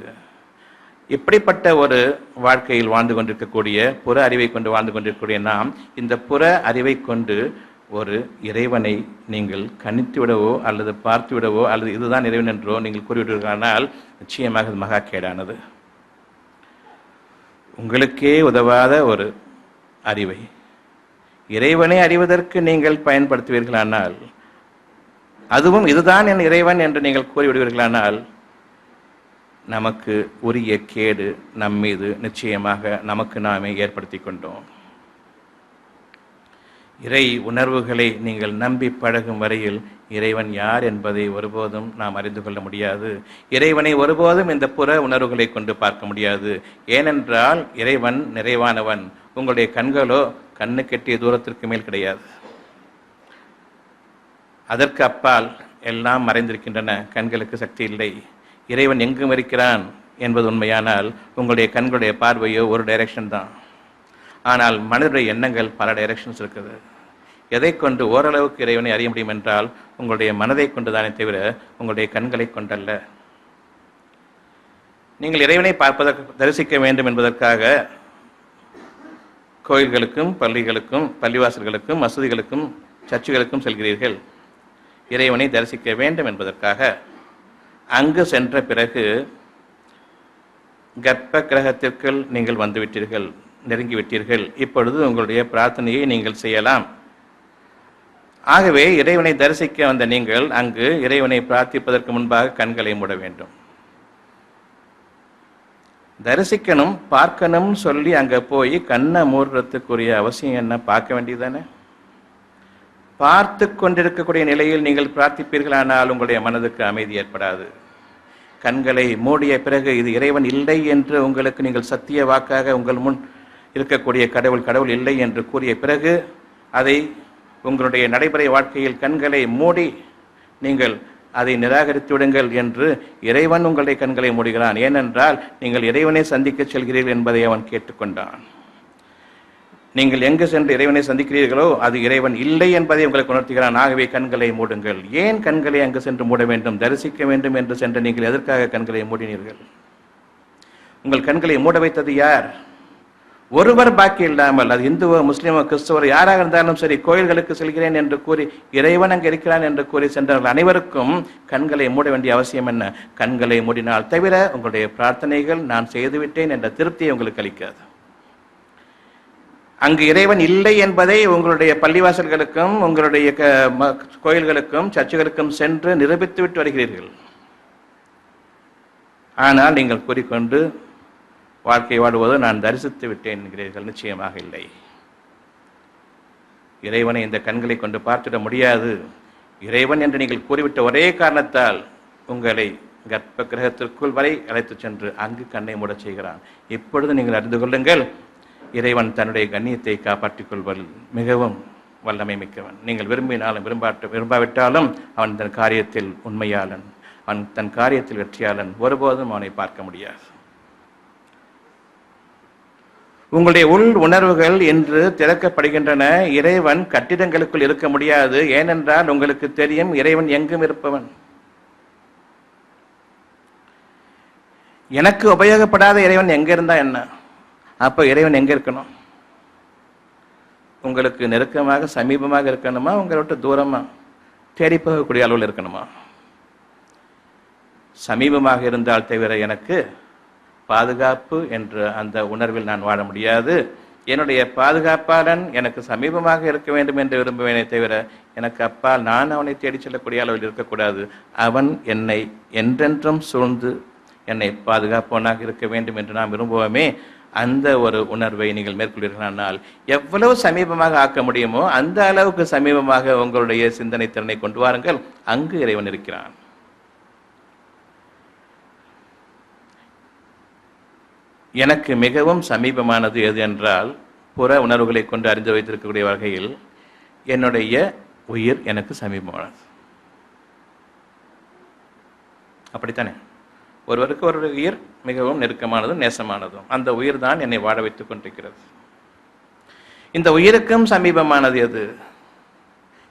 இப்படிப்பட்ட ஒரு வாழ்க்கையில் வாழ்ந்து கொண்டிருக்கக்கூடிய, புற அறிவை கொண்டு வாழ்ந்து கொண்டிருக்கக்கூடிய நாம் இந்த புற அறிவை கொண்டு ஒரு இறைவனை நீங்கள் கணித்து விடவோ அல்லது பார்த்து விடவோ அல்லது இதுதான் இறைவன் என்றோ நீங்கள் கூறிவிடுவீர்களானால் நிச்சயமாக அது மகா கேடானது. உங்களுக்கே உதவாத ஒரு அறிவை இறைவனை அறிவதற்கு நீங்கள் பயன்படுத்துவீர்களானால், அதுவும் இதுதான் என் இறைவன் என்று நீங்கள் கூறிவிடுவீர்களானால் நமக்கு உரிய கேடு நம் மீது நிச்சயமாக நமக்கு நாமே ஏற்படுத்தி கொண்டோம். இறை உணர்வுகளை நீங்கள் நம்பி பழகும் வரையில் இறைவன் யார் என்பதை ஒருபோதும் நாம் அறிந்து கொள்ள முடியாது. இறைவனை ஒருபோதும் இந்த புற உணர்வுகளை கொண்டு பார்க்க முடியாது. ஏனென்றால் இறைவன் நிறைவானவன். உங்களுடைய கண்களோ கண்ணு கெட்டிய தூரத்திற்கு மேல் கிடையாது. அதற்கு அப்பால் எல்லாம் மறைந்திருக்கின்றன. கண்களுக்கு சக்தி இல்லை. இறைவன் எங்கும் இருக்கிறான் என்பது உண்மையானால் உங்களுடைய கண்களுடைய பார்வையோ ஒரு டைரக்ஷன் தான். ஆனால் மனிதனுடைய எண்ணங்கள் பல டைரக்ஷன்ஸ் இருக்குது. எதை கொண்டு ஓரளவுக்கு இறைவனை அறிய முடியும் என்றால் உங்களுடைய மனதை கொண்டுதானே தவிர உங்களுடைய கண்களை கொண்டல்ல. நீங்கள் இறைவனை பார்ப்பதற்கு தரிசிக்க வேண்டும் என்பதற்காக கோயில்களுக்கும் பள்ளிகளுக்கும் பள்ளிவாசல்களுக்கும் மசூதிகளுக்கும் சர்ச்சுகளுக்கும் செல்கிறீர்கள். இறைவனை தரிசிக்க வேண்டும் என்பதற்காக அங்கு சென்ற பிறகு கர்ப்ப கிரகத்திற்குள் நீங்கள் வந்துவிட்டீர்கள், நெருங்கிவிட்டீர்கள். இப்பொழுது உங்களுடைய பிரார்த்தனையை நீங்கள் செய்யலாம். ஆகவே இறைவனை தரிசிக்க வந்த நீங்கள் அங்கு இறைவனை பிரார்த்திப்பதற்கு முன்பாக கண்களை மூட வேண்டும். தரிசிக்கணும், பார்க்கணும் சொல்லி அங்கே போய் கண்ணை மூடுறதுக்குரிய அவசியம் என்ன? பார்க்க வேண்டியதானே. பார்த்து கொண்டிருக்கக்கூடிய நிலையில் நீங்கள் பிரார்த்திப்பீர்களானால் உங்களுடைய மனதுக்கு அமைதி ஏற்படாது. கண்களை மூடிய பிறகு இது இறைவன் இல்லை என்று உங்களுக்கு நீங்கள் சத்திய வாக்காக உங்கள் முன் இருக்கக்கூடிய கடவுள் இல்லை என்று கூறிய பிறகு அதை உங்களுடைய நடைமுறை வாழ்க்கையில் கண்களை மூடி நீங்கள் அதை நிராகரித்து விடுங்கள் என்று இறைவன் உங்களுடைய கண்களை மூடுகிறான். ஏனென்றால் நீங்கள் இறைவனை சந்திக்க செல்கிறீர்கள் என்பதை அவன் கேட்டுக்கொண்டான். நீங்கள் எங்கு சென்று இறைவனை சந்திக்கிறீர்களோ அது இறைவன் இல்லை என்பதை உங்களுக்கு உணர்த்துகிறான். ஆகவே கண்களை மூடுங்கள். ஏன் கண்களை அங்கு சென்று மூட வேண்டும்? தரிசிக்க வேண்டும் என்று சென்று நீங்கள் எதற்காக கண்களை மூடினீர்கள்? உங்கள் கண்களை மூட வைத்தது யார்? ஒருவர் பாக்கி இல்லாமல், அது இந்துவோ முஸ்லிமோ கிறிஸ்தவோ யாராக இருந்தாலும் சரி, கோயில்களுக்கு செல்கிறேன் என்று கூறி இறைவன் அங்கு இருக்கிறான் என்று கூறி சென்றவர்கள் அனைவருக்கும் கண்களை மூட வேண்டிய அவசியம் என்ன? கண்களை மூடினால் தவிர உங்களுடைய பிரார்த்தனைகள் நான் செய்துவிட்டேன் என்ற திருப்தியை உங்களுக்கு அளிக்காது. அங்கு இறைவன் இல்லை என்பதை உங்களுடைய பள்ளிவாசல்களுக்கும் உங்களுடைய கோயில்களுக்கும் சர்ச்சுகளுக்கும் சென்று நிரூபித்து விட்டு வருகிறீர்கள். ஆனால் நீங்கள் கூறிக்கொண்டு வாழ்க்கை வாடுவதோ நான் தரிசித்து விட்டேன் என்கிறீர்கள். நிச்சயமாக இல்லை. இறைவனை இந்த கண்களை கொண்டு பார்த்துட முடியாது. இறைவன் என்று நீங்கள் கூறிவிட்ட ஒரே காரணத்தால் உங்களை கர்ப்ப கிரகத்திற்குள் வரை அழைத்து சென்று அங்கு கண்ணை மூடச் செய்கிறான். இப்பொழுது நீங்கள் அறிந்து கொள்ளுங்கள், இறைவன் தன்னுடைய கண்ணியத்தை காப்பாற்றிக் கொள்வதில் மிகவும் வல்லமை மிக்கவன். நீங்கள் விரும்பினாலும் விரும்பாவிட்டாலும் அவன் தன் காரியத்தில் உண்மையாளன், அவன் தன் காரியத்தில் வெற்றியாளன். ஒருபோதும் அவனை பார்க்க முடியாது. உங்களுடைய உள் உணர்வுகள் என்று திறக்கப்படுகின்றன. இறைவன் கட்டிடங்களுக்குள் இருக்க முடியாது. ஏனென்றால் உங்களுக்கு தெரியும், இறைவன் எங்கும் இருப்பவன். எனக்கு உபயோகப்படாத இறைவன் எங்க இருந்தா என்ன? அப்போ இறைவன் எங்க இருக்கணும்? உங்களுக்கு நெருக்கமாக சமீபமாக இருக்கணுமா, உங்களை விட்டு தூரமா தேடி போகக்கூடிய அளவில் இருக்கணுமா? சமீபமாக இருந்தால் தவிர எனக்கு பாதுகாப்பு என்ற அந்த உணர்வில் நான் வாழ முடியாது. என்னுடைய பாதுகாப்பாளன் எனக்கு சமீபமாக இருக்க வேண்டும் என்று விரும்புவேனே தவிர எனக்கு அப்பால் நான் அவனை தேடி செல்லக்கூடிய அளவில் இருக்கக்கூடாது. அவன் என்னை என்றென்றும் சூழ்ந்து என்னை பாதுகாப்பவனாக இருக்க வேண்டும் என்று நாம் விரும்புவோமே. அந்த ஒரு உணர்வை நீங்கள் மேற்கொள்வீர்களானால் எவ்வளவு சமீபமாக ஆக்க முடியுமோ அந்த அளவுக்கு சமீபமாக உங்களுடைய சிந்தனை திறனை கொண்டு வாருங்கள். அங்கு இறைவன் இருக்கிறான். எனக்கு மிகவும் சமீபமானது எது என்றால், புற உணர்வுகளை கொண்டு அறிந்து வைத்திருக்கக்கூடிய வகையில் என்னுடைய உயிர் எனக்கு சமீபமானது. அப்படித்தானே? ஒருவருக்கு ஒரு உயிர் மிகவும் நெருக்கமானதும் நேசமானதும். அந்த உயிர் தான் என்னை வாழ வைத்துக் கொண்டிருக்கிறது. இந்த உயிருக்கும் சமீபமானது எது?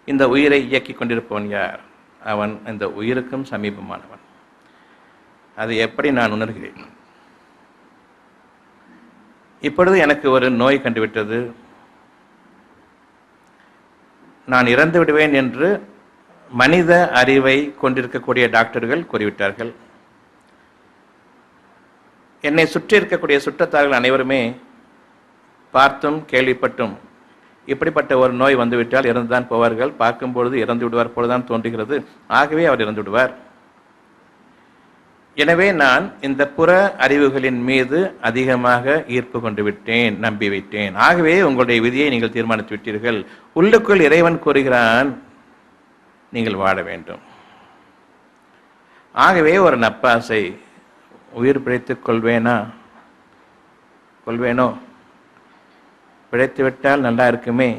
இந்த உயிரை இயக்கி கொண்டிருப்பவன் யார்? அவன் இந்த உயிருக்கும் சமீபமானவன். அதை எப்படி நான் உணர்கிறேன்? இப்பொழுது எனக்கு ஒரு நோய் கண்டுவிட்டது. நான் இறந்து விடுவேன் என்று மனித அறிவை கொண்டிருக்கக்கூடிய டாக்டர்கள் கூறிவிட்டார்கள். என்னை சுற்றி இருக்கக்கூடிய சுற்றத்தார்கள் அனைவருமே பார்த்தும் கேள்விப்பட்டும் இப்படிப்பட்ட ஒரு நோய் வந்துவிட்டால் இறந்துதான் போவார்கள், பார்க்கும்பொழுது இறந்து விடுவார் போலதான் தோன்றுகிறது, ஆகவே அவர் இறந்து விடுவார். எனவே நான் இந்த புற அறிவுகளின் மீது அதிகமாக ஈர்ப்பு கொண்டு விட்டேன், நம்பி விட்டேன். ஆகவே உங்களுடைய விதியை நீங்கள் தீர்மானித்து விட்டீர்கள். உள்ளுக்குள் இறைவன் கூறுகிறான், நீங்கள் வாழ வேண்டும். ஆகவே ஒரு நப்பாசை, உயிர் பிழைத்துக் கொள்வேனோ, பிழைத்து விட்டால் நல்லா இருக்குமே,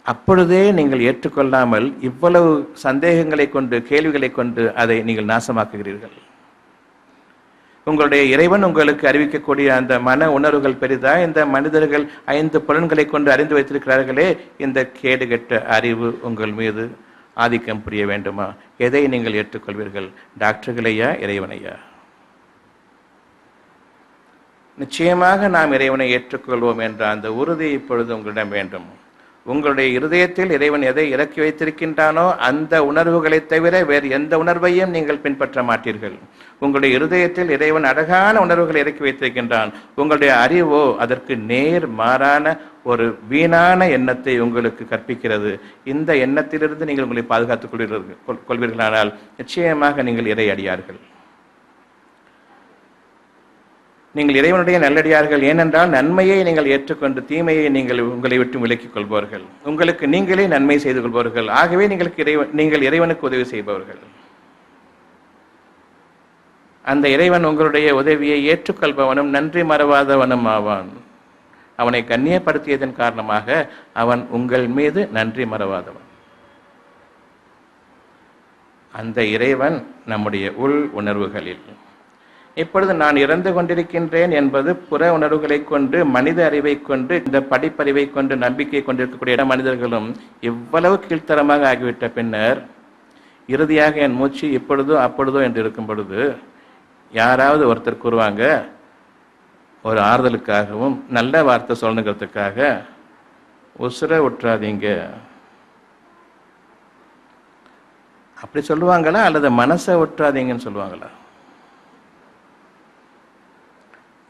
அப்பொழுதே நீங்கள் ஏற்றுக்கொள்ளாமல் இவ்வளவு சந்தேகங்களை கொண்டு கேள்விகளை கொண்டு அதை நீங்கள் நாசமாக்குகிறீர்கள். உங்களுடைய இறைவன் உங்களுக்கு அறிவிக்கக்கூடிய அந்த மன உணர்வுகள் பெரிதா? இந்த மனிதர்கள் 5 புலன்களை கொண்டு அறிந்து வைத்திருக்கிறார்களே, இந்த கேடுகெட்ட அறிவு உங்கள் மீது ஆதிக்கம் புரிய வேண்டுமா? எதை நீங்கள் ஏற்றுக்கொள்வீர்கள்? டாக்டர்களையா, இறைவனையா? நிச்சயமாக நாம் இறைவனை ஏற்றுக்கொள்வோம் என்ற அந்த உறுதி இப்பொழுது உங்களிடம் வேண்டும். உங்களுடைய இருதயத்தில் இறைவன் எதை இறக்கி வைத்திருக்கின்றானோ அந்த உணர்வுகளை தவிர வேறு எந்த உணர்வையும் நீங்கள் பின்பற்ற மாட்டீர்கள். உங்களுடைய இருதயத்தில் இறைவன் அழகான உணர்வுகளை இறக்கி வைத்திருக்கின்றான். உங்களுடைய அறிவோ அதற்கு நேர் மாறான ஒரு வீணான எண்ணத்தை உங்களுக்கு கற்பிக்கிறது. இந்த எண்ணத்திலிருந்து நீங்கள் உங்களை பாதுகாத்துக் கொள்வீர்களானால் நிச்சயமாக நீங்கள் இறை அடியார்கள். நீங்கள் இறைவனுடைய நல்லடியார்கள். ஏனென்றால் நன்மையை நீங்கள் ஏற்றுக்கொண்டு தீமையை நீங்கள் உங்களை விட்டு விலக்கிக் கொள்பவர்கள். உங்களுக்கு நீங்களே நன்மை செய்து கொள்பவர்கள். ஆகவே நீங்கள் இறைவனுக்கு உதவி செய்பவர்கள். அந்த இறைவன் உங்களுடைய உதவியை ஏற்றுக்கொள்பவனும் நன்றி மறவாதவனும் ஆவான். அவனை கண்ணியப்படுத்தியதன் காரணமாக அவன் உங்கள் மீது நன்றி மறவாதவன். அந்த இறைவன் நம்முடைய உள் உணர்வுகளில் இப்பொழுது நான் இறந்து கொண்டிருக்கின்றேன் என்பது புற உணர்வுகளை கொண்டு, மனித அறிவை கொண்டு, இந்த படிப்பறிவை கொண்டு நம்பிக்கை கொண்டிருக்கக்கூடிய மனிதர்களும் இவ்வளவு கீழ்த்தரமாக ஆகிவிட்ட பின்னர் இறுதியாக என் மூச்சு இப்பொழுதோ அப்பொழுதோ என்று இருக்கும் பொழுது யாராவது ஒருத்தர் கூறுவாங்க, ஒரு ஆறுதலுக்காகவும் நல்ல வார்த்தை சொல்லணுங்கிறதுக்காக, உசுரை விட்டுறாதீங்க அப்படி சொல்லுவாங்களா, அல்லது மனசை விட்டுறாதீங்கன்னு சொல்லுவாங்களா?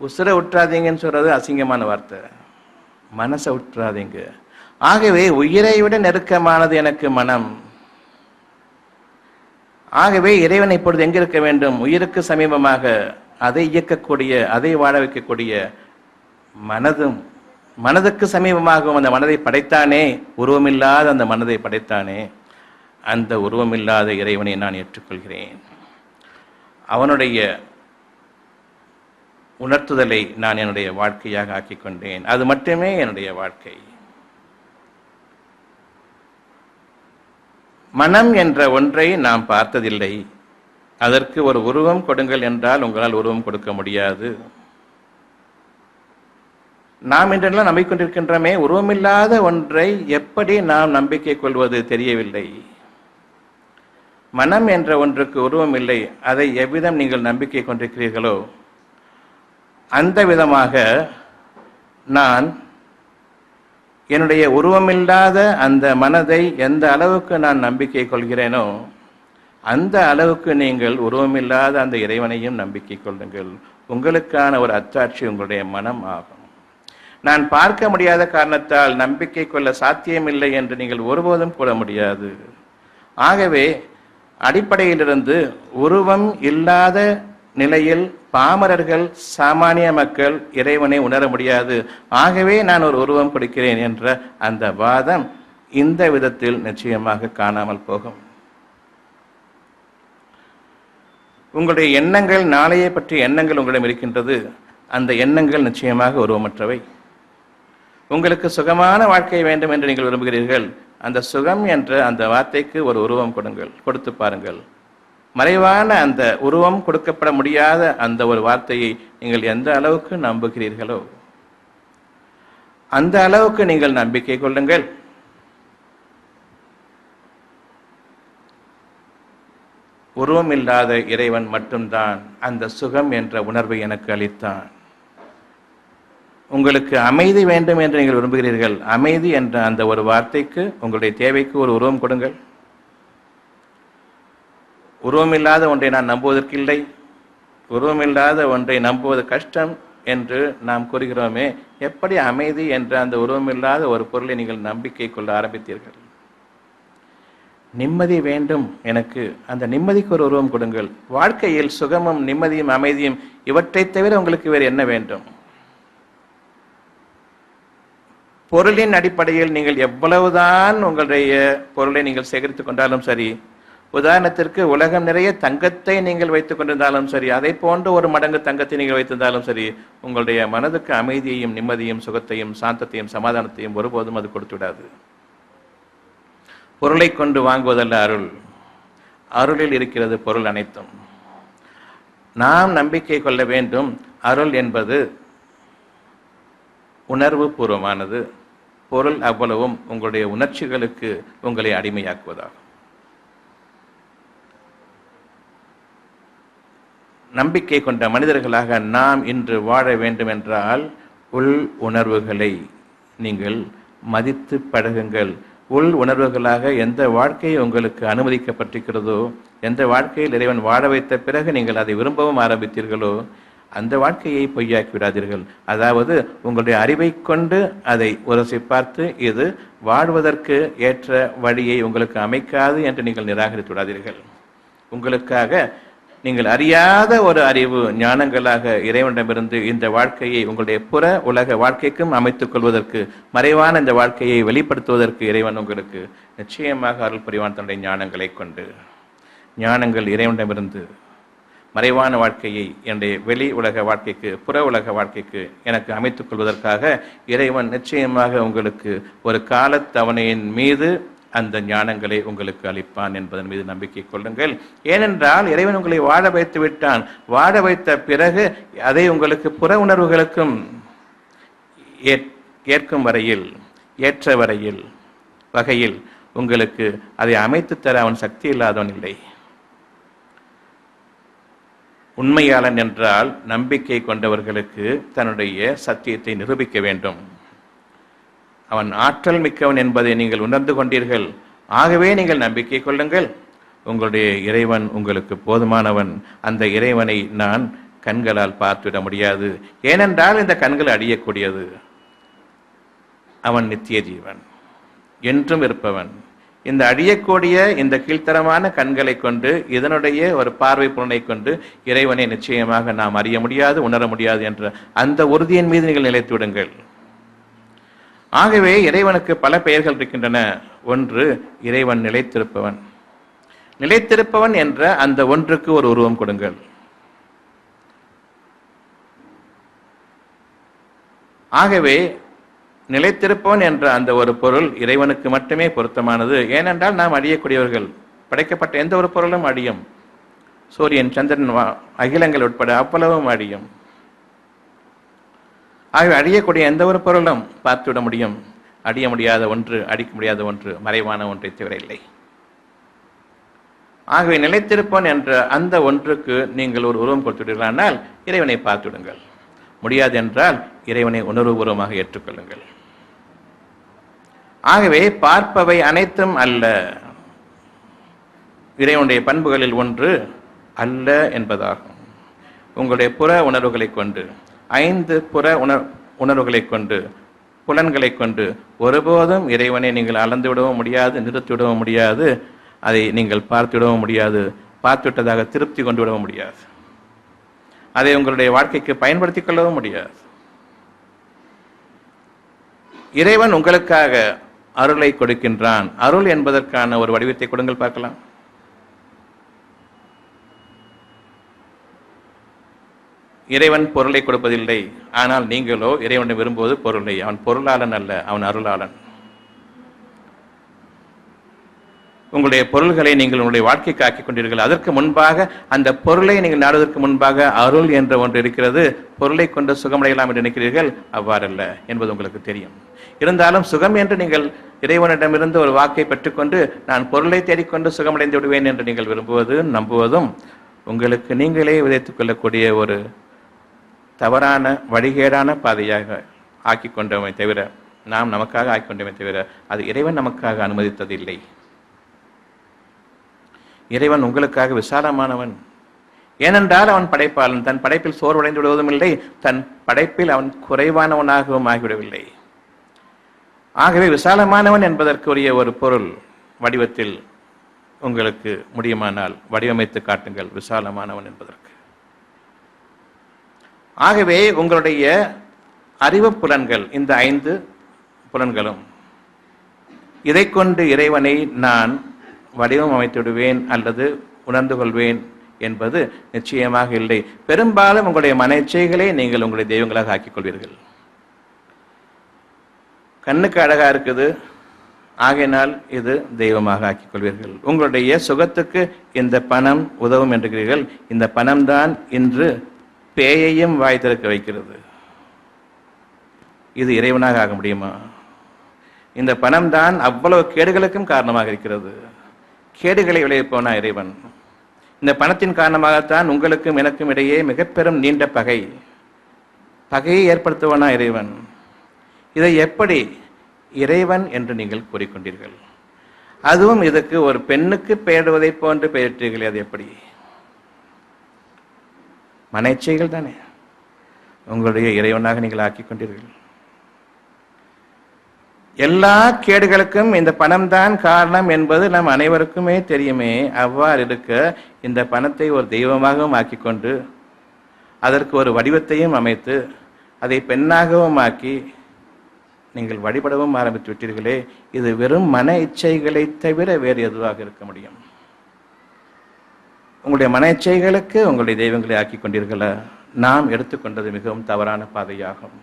உசுரை விட்டுறாதீங்கன்னு சொல்றது அசிங்கமான வார்த்தை. மனசை விட்டுறாதீங்க. ஆகவே உயிரை விட நெருக்கமானது எனக்கு மனம். ஆகவே இறைவன் இப்பொழுது எங்க இருக்க வேண்டும்? உயிருக்கு சமீபமாக, அதை இயக்கக்கூடிய, அதை வாழ வைக்கக்கூடிய மனதும் மனதுக்கு சமீபமாகவும் அந்த மனதை படைத்தானே, உருவமில்லாத அந்த மனதை படைத்தானே, அந்த உருவமில்லாத இறைவனை நான் ஏற்றுக்கொள்கிறேன். அவனுடைய உணர்த்துதலை நான் என்னுடைய வாழ்க்கையாக ஆக்கிக் கொண்டேன். அது மட்டுமே என்னுடைய வாழ்க்கை. மனம் என்ற ஒன்றை நாம் பார்த்ததில்லை. அதற்கு ஒரு உருவம் கொடுங்கள் என்றால் உங்களால் உருவம் கொடுக்க முடியாது. நாம் என்றெல்லாம் நம்பிக்கொண்டிருக்கின்றமே, உருவமில்லாத ஒன்றை எப்படி நாம் நம்பிக்கை கொள்வது தெரியவில்லை. மனம் என்ற ஒன்றுக்கு உருவம் இல்லை. அதை எவ்விதம் நீங்கள் நம்பிக்கை கொண்டிருக்கிறீர்களோ அந்த விதமாக நான் என்னுடைய உருவமில்லாத அந்த மனதை எந்த அளவுக்கு நான் நம்பிக்கை கொள்கிறேனோ அந்த அளவுக்கு நீங்கள் உருவமில்லாத அந்த இறைவனையும் நம்பிக்கை கொள்ளுங்கள். உங்களுக்கான ஒரு அத்தாட்சி உங்களுடைய மனம் ஆகும். நான் பார்க்க முடியாத காரணத்தால் நம்பிக்கை கொள்ள சாத்தியமில்லை என்று நீங்கள் ஒருபோதும் கூற முடியாது. ஆகவே அடிப்படையிலிருந்து உருவம் இல்லாத நிலையில் பாமரர்கள், சாமானிய மக்கள் இறைவனை உணர முடியாது. ஆகவே நான் ஒரு உருவம் கொடுக்கிறேன் என்ற அந்த வாதம் இந்த விதத்தில் நிச்சயமாக காணாமல் போகும். உங்களுடைய எண்ணங்கள், நாளையை பற்றிய எண்ணங்கள் உங்களிடம் இருக்கின்றது. அந்த எண்ணங்கள் நிச்சயமாக உருவமற்றவை. உங்களுக்கு சுகமான வாழ்க்கை வேண்டும் என்று நீங்கள் விரும்புகிறீர்கள். அந்த சுகம் என்ற அந்த வார்த்தைக்கு ஒரு உருவம் கொடுங்கள், கொடுத்து பாருங்கள். மறைவான அந்த உருவம் கொடுக்கப்பட முடியாத அந்த ஒரு வார்த்தையை நீங்கள் எந்த அளவுக்கு நம்புகிறீர்களோ அந்த அளவுக்கு நீங்கள் நம்பிக்கை கொள்ளுங்கள். உருவம் இல்லாத இறைவன் மட்டும்தான் அந்த சுகம் என்ற உணர்வை எனக்கு அளித்தான். உங்களுக்கு அமைதி வேண்டும் என்று நீங்கள் விரும்புகிறீர்கள். அமைதி என்ற அந்த ஒரு வார்த்தைக்கு, உங்களுடைய தேவைக்கு ஒரு உருவம் கொடுங்கள். உருவமில்லாத ஒன்றை நான் நம்புவதற்கு இல்லை, உருவமில்லாத ஒன்றை நம்புவது கஷ்டம் என்று நாம் கூறுகிறோமே, எப்படி அமைதி என்ற அந்த உருவமில்லாத ஒரு பொருளை நீங்கள் நம்பிக்கை கொள்ள ஆரம்பித்தீர்கள்? நிம்மதி வேண்டும் எனக்கு, அந்த நிம்மதிக்கு ஒரு உருவம் கொடுங்கள். வாழ்க்கையில் சுகமும் நிம்மதியும் அமைதியும் இவற்றை தவிர உங்களுக்கு வேறு என்ன வேண்டும்? பொருளின் அடிப்படையில் நீங்கள் எவ்வளவுதான் உங்களுடைய பொருளை நீங்கள் சேகரித்துக் கொண்டாலும் சரி, உதாரணத்திற்கு உலகம் நிறைய தங்கத்தை நீங்கள் வைத்துக் கொண்டிருந்தாலும் சரி, அதை போன்ற ஒரு மடங்கு தங்கத்தை நீங்கள் வைத்திருந்தாலும் சரி, உங்களுடைய மனதுக்கு அமைதியையும் நிம்மதியும் சுகத்தையும் சாந்தத்தையும் சமாதானத்தையும் ஒருபோதும் அது கொடுத்துவிடாது. பொருளை கொண்டு வாங்குவதல்ல அருள், அருளில் இருக்கிறது பொருள் அனைத்தும். நாம் நம்பிக்கை கொள்ள வேண்டும். அருள் என்பது உணர்வு பூர்வமானது. பொருள் அவ்வளவும் உங்களுடைய உணர்ச்சிகளுக்கு உங்களை அடிமையாக்குவதாகும். நம்பிக்கை கொண்ட மனிதர்களாக நாம் இன்று வாழ வேண்டும் என்றால் உள் உணர்வுகளை நீங்கள் மதித்து பழகுங்கள். உள் உணர்வுகளாக எந்த வாழ்க்கை உங்களுக்கு அனுமதிக்கப்பட்டிருக்கிறதோ, எந்த வாழ்க்கையில் இறைவன் வாழ வைத்த பிறகு நீங்கள் அதை விரும்பவும் ஆரம்பித்தீர்களோ அந்த வாழ்க்கையை பொய்யாக்கி விடாதீர்கள். அதாவது உங்களுடைய அறிவை கொண்டு அதை உரசி பார்த்து இது வாழ்வதற்கு ஏற்ற வழியை உங்களுக்கு அமைக்காது என்று நீங்கள் நிராகரித்து விடாதீர்கள். உங்களுக்காக நீங்கள் அறியாத ஒரு அறிவு ஞானங்களாக இறைவனிடமிருந்து இந்த வாழ்க்கையை உங்களுடைய புற உலக வாழ்க்கைக்கும் அமைத்துக் கொள்வதற்கு, மறைவான இந்த வாழ்க்கையை வெளிப்படுத்துவதற்கு இறைவன் உங்களுக்கு நிச்சயமாக அருள் புரிவான் தன்னுடைய ஞானங்களை கொண்டு. ஞானங்கள் இறைவனிடமிருந்து மறைவான வாழ்க்கையை என்னுடைய வெளி உலக வாழ்க்கைக்கு, புற உலக வாழ்க்கைக்கு எனக்கு அமைத்துக் கொள்வதற்காக இறைவன் நிச்சயமாக உங்களுக்கு ஒரு காலத்தவணையின் மீது அந்த ஞானங்களை உங்களுக்கு அளிப்பான் என்பதன் மீது நம்பிக்கை கொள்ளுங்கள். ஏனென்றால் இறைவன் உங்களை வாழ வைத்து விட்டான். வாழ வைத்த பிறகு அதை உங்களுக்கு புற உணர்வுகளுக்கும் ஏற்கும் வரையில், ஏற்ற வரையில் வகையில் உங்களுக்கு அதை அமைத்து தர அவன் சக்தி இல்லாதவன் இல்லை. உண்மையாளன் என்றால் நம்பிக்கை கொண்டவர்களுக்கு தன்னுடைய சத்தியத்தை நிரூபிக்க வேண்டும். அவன் ஆற்றல் மிக்கவன் என்பதை நீங்கள் உணர்ந்து கொண்டீர்கள். ஆகவே நீங்கள் நம்பிக்கை கொள்ளுங்கள். உங்களுடைய இறைவன் உங்களுக்கு போதுமானவன். அந்த இறைவனை நான் கண்களால் பார்த்துவிட முடியாது. ஏனென்றால் இந்த கண்கள் அழியக்கூடியது. அவன் நித்திய ஜீவன், என்றும் இருப்பவன். இந்த அழியக்கூடிய இந்த கீழ்த்தரமான கண்களை கொண்டு, இதனுடைய ஒரு பார்வை புலனை கொண்டு இறைவனை நிச்சயமாக நாம் அறிய முடியாது, உணர முடியாது என்ற அந்த உறுதியின் மீது நீங்கள் நிலைத்து விடுங்கள். ஆகவே இறைவனுக்கு பல பெயர்கள் இருக்கின்றன. ஒன்று, இறைவன் நிலைத்திருப்பவன். நிலைத்திருப்பவன் என்ற அந்த ஒன்றுக்கு ஒரு உருவம் கொடுங்கள். ஆகவே நிலைத்திருப்பவன் என்ற அந்த ஒரு பொருள் இறைவனுக்கு மட்டுமே பொருத்தமானது. ஏனென்றால் நாம் அழியக்கூடியவர்கள். படைக்கப்பட்ட எந்த ஒரு பொருளும் அழியும். சூரியன், சந்திரன், அகிலங்கள் உட்பட அவ்வளவும் அழியும். ஆகவே அழியக்கூடிய எந்த ஒரு பொருளும் பார்த்துவிட முடியும். அழிய முடியாத ஒன்று, அழிக்க முடியாத ஒன்று, மறைவான ஒன்றை தவிர இல்லை. ஆகவே நிலைத்திருப்பவன் என்ற அந்த ஒன்றுக்கு நீங்கள் ஒரு உருவம் கொடுத்துவிட்டீர்களானால் இறைவனை பார்த்துவிடுங்கள். முடியாது என்றால் இறைவனை உணர்வுபூர்வமாக ஏற்றுக்கொள்ளுங்கள். ஆகவே பார்ப்பவை அனைத்தும் அல்ல. இறைவனுடைய பண்புகளில் ஒன்று அல்ல என்பதாகும். உங்களுடைய புற உணர்வுகளை கொண்டு, 5 புற உணர்வுகளை கொண்டு, புலன்களை கொண்டு ஒருபோதும் இறைவனை நீங்கள் அளந்து விடவும் முடியாது, நிறுத்திவிடவும் முடியாது, அதை நீங்கள் பார்த்துவிடவும் முடியாது, பார்த்துவிட்டதாக திருப்தி கொண்டு விடவும் முடியாது, அதை உங்களுடைய வாழ்க்கைக்கு பயன்படுத்திக் கொள்ளவும் முடியாது. இறைவன் உங்களுக்காக அருளை கொடுக்கின்றான். அருள் என்பதற்கான ஒரு வடிவத்தை கொடுங்கள் பார்க்கலாம். இறைவன் பொருளை கொடுப்பதில்லை. ஆனால் நீங்களோ இறைவனை விரும்புவது பொருளை. அவன் பொருளாளன் அல்ல, அவன் அருளாளன். உங்களுடைய பொருள்களை நீங்கள் உங்களுடைய வாழ்க்கைக்கு ஆக்கிக் கொண்டீர்கள். அதற்கு முன்பாக அந்த பொருளை நீங்கள் நாடுவதற்கு முன்பாக அருள் என்ற ஒன்று இருக்கிறது. பொருளை கொண்டு சுகமடையலாம் என்று நினைக்கிறீர்கள். அவ்வாறல்ல என்பது உங்களுக்கு தெரியும். இருந்தாலும் சுகம் என்று நீங்கள் இறைவனிடமிருந்து ஒரு வாக்கை பெற்றுக்கொண்டு நான் பொருளை தேடிக்கொண்டு சுகமடைந்து விடுவேன் என்று நீங்கள் விரும்புவது, நம்புவதும் உங்களுக்கு நீங்களே விதைத்துக் கொள்ளக்கூடிய ஒரு தவறான வழிகேடான பாதையாக ஆக்கிக் கொண்டோமே தவிர, நாம் நமக்காக ஆக்கிக் கொண்டோமே தவிர, அது இறைவன் நமக்காக அனுமதித்தது இல்லை. இறைவன் உங்களுக்காக விசாலமானவன். ஏனென்றால் அவன் படைப்பாளன். தன் படைப்பில் சோர்வடைந்து விடுவதும் இல்லை, தன் படைப்பில் அவன் குறைவானவனாகவும் ஆகிவிடவில்லை. ஆகவே விசாலமானவன் என்பதற்குரிய ஒரு பொருள் வடிவத்தில் உங்களுக்கு முடியுமானால் வடிவமைத்து காட்டுங்கள் விசாலமானவன் என்பதற்கு. ஆகவே உங்களுடைய அறிவு புலன்கள், இந்த 5 புலன்களும், இதை கொண்டு இறைவனை நான் வடிவம் அமைத்து விடுவேன் அல்லது உணர்ந்து கொள்வேன் என்பது நிச்சயமாக இல்லை. பெரும்பாலும் உங்களுடைய மன இச்சைகளை நீங்கள் உங்களுடைய தெய்வங்களாக ஆக்கிக் கொள்வீர்கள். கண்ணுக்கு அழகா இருக்குது, ஆகையினால் இது தெய்வமாக ஆக்கிக் கொள்வீர்கள். உங்களுடைய சுகத்துக்கு இந்த பணம் உதவும் என்கிறீர்கள். இந்த பணம்தான் இன்று பேயையும் வாய் திறக்க வைக்கிறது. இது இறைவனாக ஆக முடியுமா? இந்த பணம் தான் அவ்வளவு கேடுகளுக்கும் காரணமாக இருக்கிறது. கேடுகளை விளைவிப்பவனா இறைவன். இந்த பணத்தின் காரணமாகத்தான் உங்களுக்கும் எனக்கும் இடையே மிக பெரும் நீண்ட பகையை ஏற்படுத்துவனா இறைவன். இதை எப்படி இறைவன் என்று நீங்கள் கூறிக்கொண்டீர்கள்? அதுவும் இதுக்கு ஒரு பெண்ணுக்கு பெயரிடுவதை போன்று பெயரிட்டீர்கள். அது எப்படி? மன இச்சைகள் தானே உங்களுடைய இறைவனாக நீங்கள் ஆக்கிக் கொண்டீர்கள். எல்லா கேடுகளுக்கும் இந்த பணம்தான் காரணம் என்பது நம் அனைவருக்குமே தெரியுமே. அவ்வாறு இருக்க இந்த பணத்தை ஒரு தெய்வமாகவும் ஆக்கிக்கொண்டு அதற்கு ஒரு வடிவத்தையும் அமைத்து அதை பெண்ணாகவும் ஆக்கி நீங்கள் வழிபடவும் ஆரம்பித்து விட்டீர்களே. இது வெறும் மன இச்சைகளை தவிர வேறு எதுவாக இருக்க முடியும்? உங்களுடைய மன இச்சைகளுக்கு உங்களுடைய தெய்வங்களை ஆக்கிக் கொண்டீர்களா? நாம் எடுத்துக்கொண்டது மிகவும் தவறான பாதையாகும்.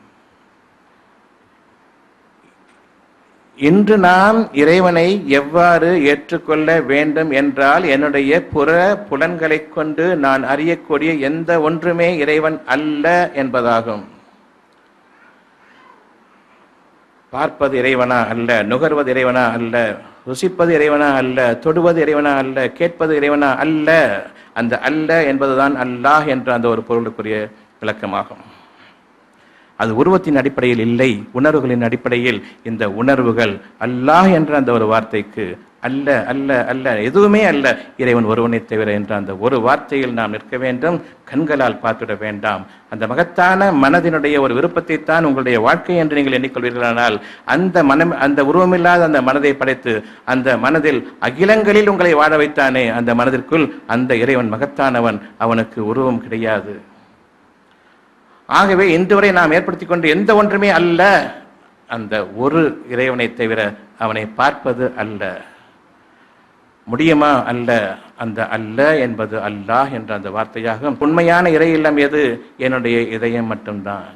இன்று நாம் இறைவனை எவ்வாறு ஏற்றுக்கொள்ள வேண்டும் என்றால், என்னுடைய புற புலன்களை கொண்டு நான் அறியக்கூடிய எந்த ஒன்றுமே இறைவன் அல்ல என்பதாகும். பார்ப்பது இறைவனா அல்ல, நுகர்வது இறைவனா அல்ல, ருசிப்பது இறைவனா அல்ல, தொடுவது இறைவனா அல்ல, கேட்பது இறைவனா அல்ல. அந்த அல்ல என்பதுதான் அல்லாஹ் என்ற அந்த ஒரு பொருளுக்குரிய விளக்கமாகும். அது உருவத்தின் அடிப்படையில் இல்லை, உணர்வுகளின் அடிப்படையில். இந்த உணர்வுகள் அல்லாஹ் என்ற அந்த ஒரு வார்த்தைக்கு அல்ல அல்ல அல்ல, எதுவுமே அல்ல, இறைவன் ஒருவனை தவிர என்ற அந்த ஒரு வார்த்தையில் நாம் நிற்க வேண்டும். கண்களால் பார்த்துவிட வேண்டாம். அந்த மகத்தான மனதினுடைய ஒரு விருப்பத்தை தான் உங்களுடைய வாழ்க்கை என்று நீங்கள் எண்ணிக்கொள்வீர்களானால், அந்த மனம், அந்த உருவமில்லாத அந்த மனதை படைத்து அந்த மனதில் அகிலங்களில் உங்களை வாழ வைத்தானே, அந்த மனதிற்குள் அந்த இறைவன் மகத்தானவன். அவனுக்கு உருவம் கிடையாது. ஆகவே இன்று வரை நாம் ஏற்படுத்திக் கொண்டு எந்த ஒன்றுமே அல்ல, அந்த ஒரு இறைவனை தவிர அவனை பார்ப்பது அல்ல. முடியுமா? அல்ல. அந்த அல்ல என்பது அல்லாஹ் என்ற அந்த வார்த்தையாகும். உண்மையான இறை இல்லம் எது? என்னுடைய இதயம் மட்டும்தான்.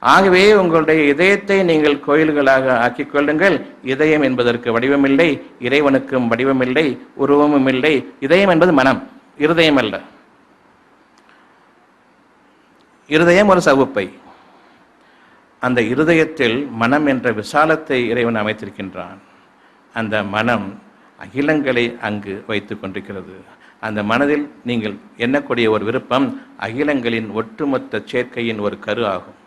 ஆகவே உங்களுடைய இதயத்தை நீங்கள் கோயில்களாக ஆக்கிக் கொள்ளுங்கள். இதயம் என்பதற்கு வடிவமில்லை, இறைவனுக்கும் வடிவமில்லை, உருவமும் இல்லை. இதயம் என்பது மனம், இருதயம் அல்ல. இருதயம் ஒரு சவுப்பை. அந்த இருதயத்தில் மனம் என்ற விசாலத்தை இறைவன் அமைத்திருக்கின்றான். அந்த மனம் அகிலங்களை அங்கு வைத்துக் கொண்டிருக்கிறது. அந்த மனதில் நீங்கள் எண்ணக்கூடிய ஒரு விருப்பம் அகிலங்களின் ஒட்டுமொத்த சேர்க்கையின் ஒரு கரு ஆகும்.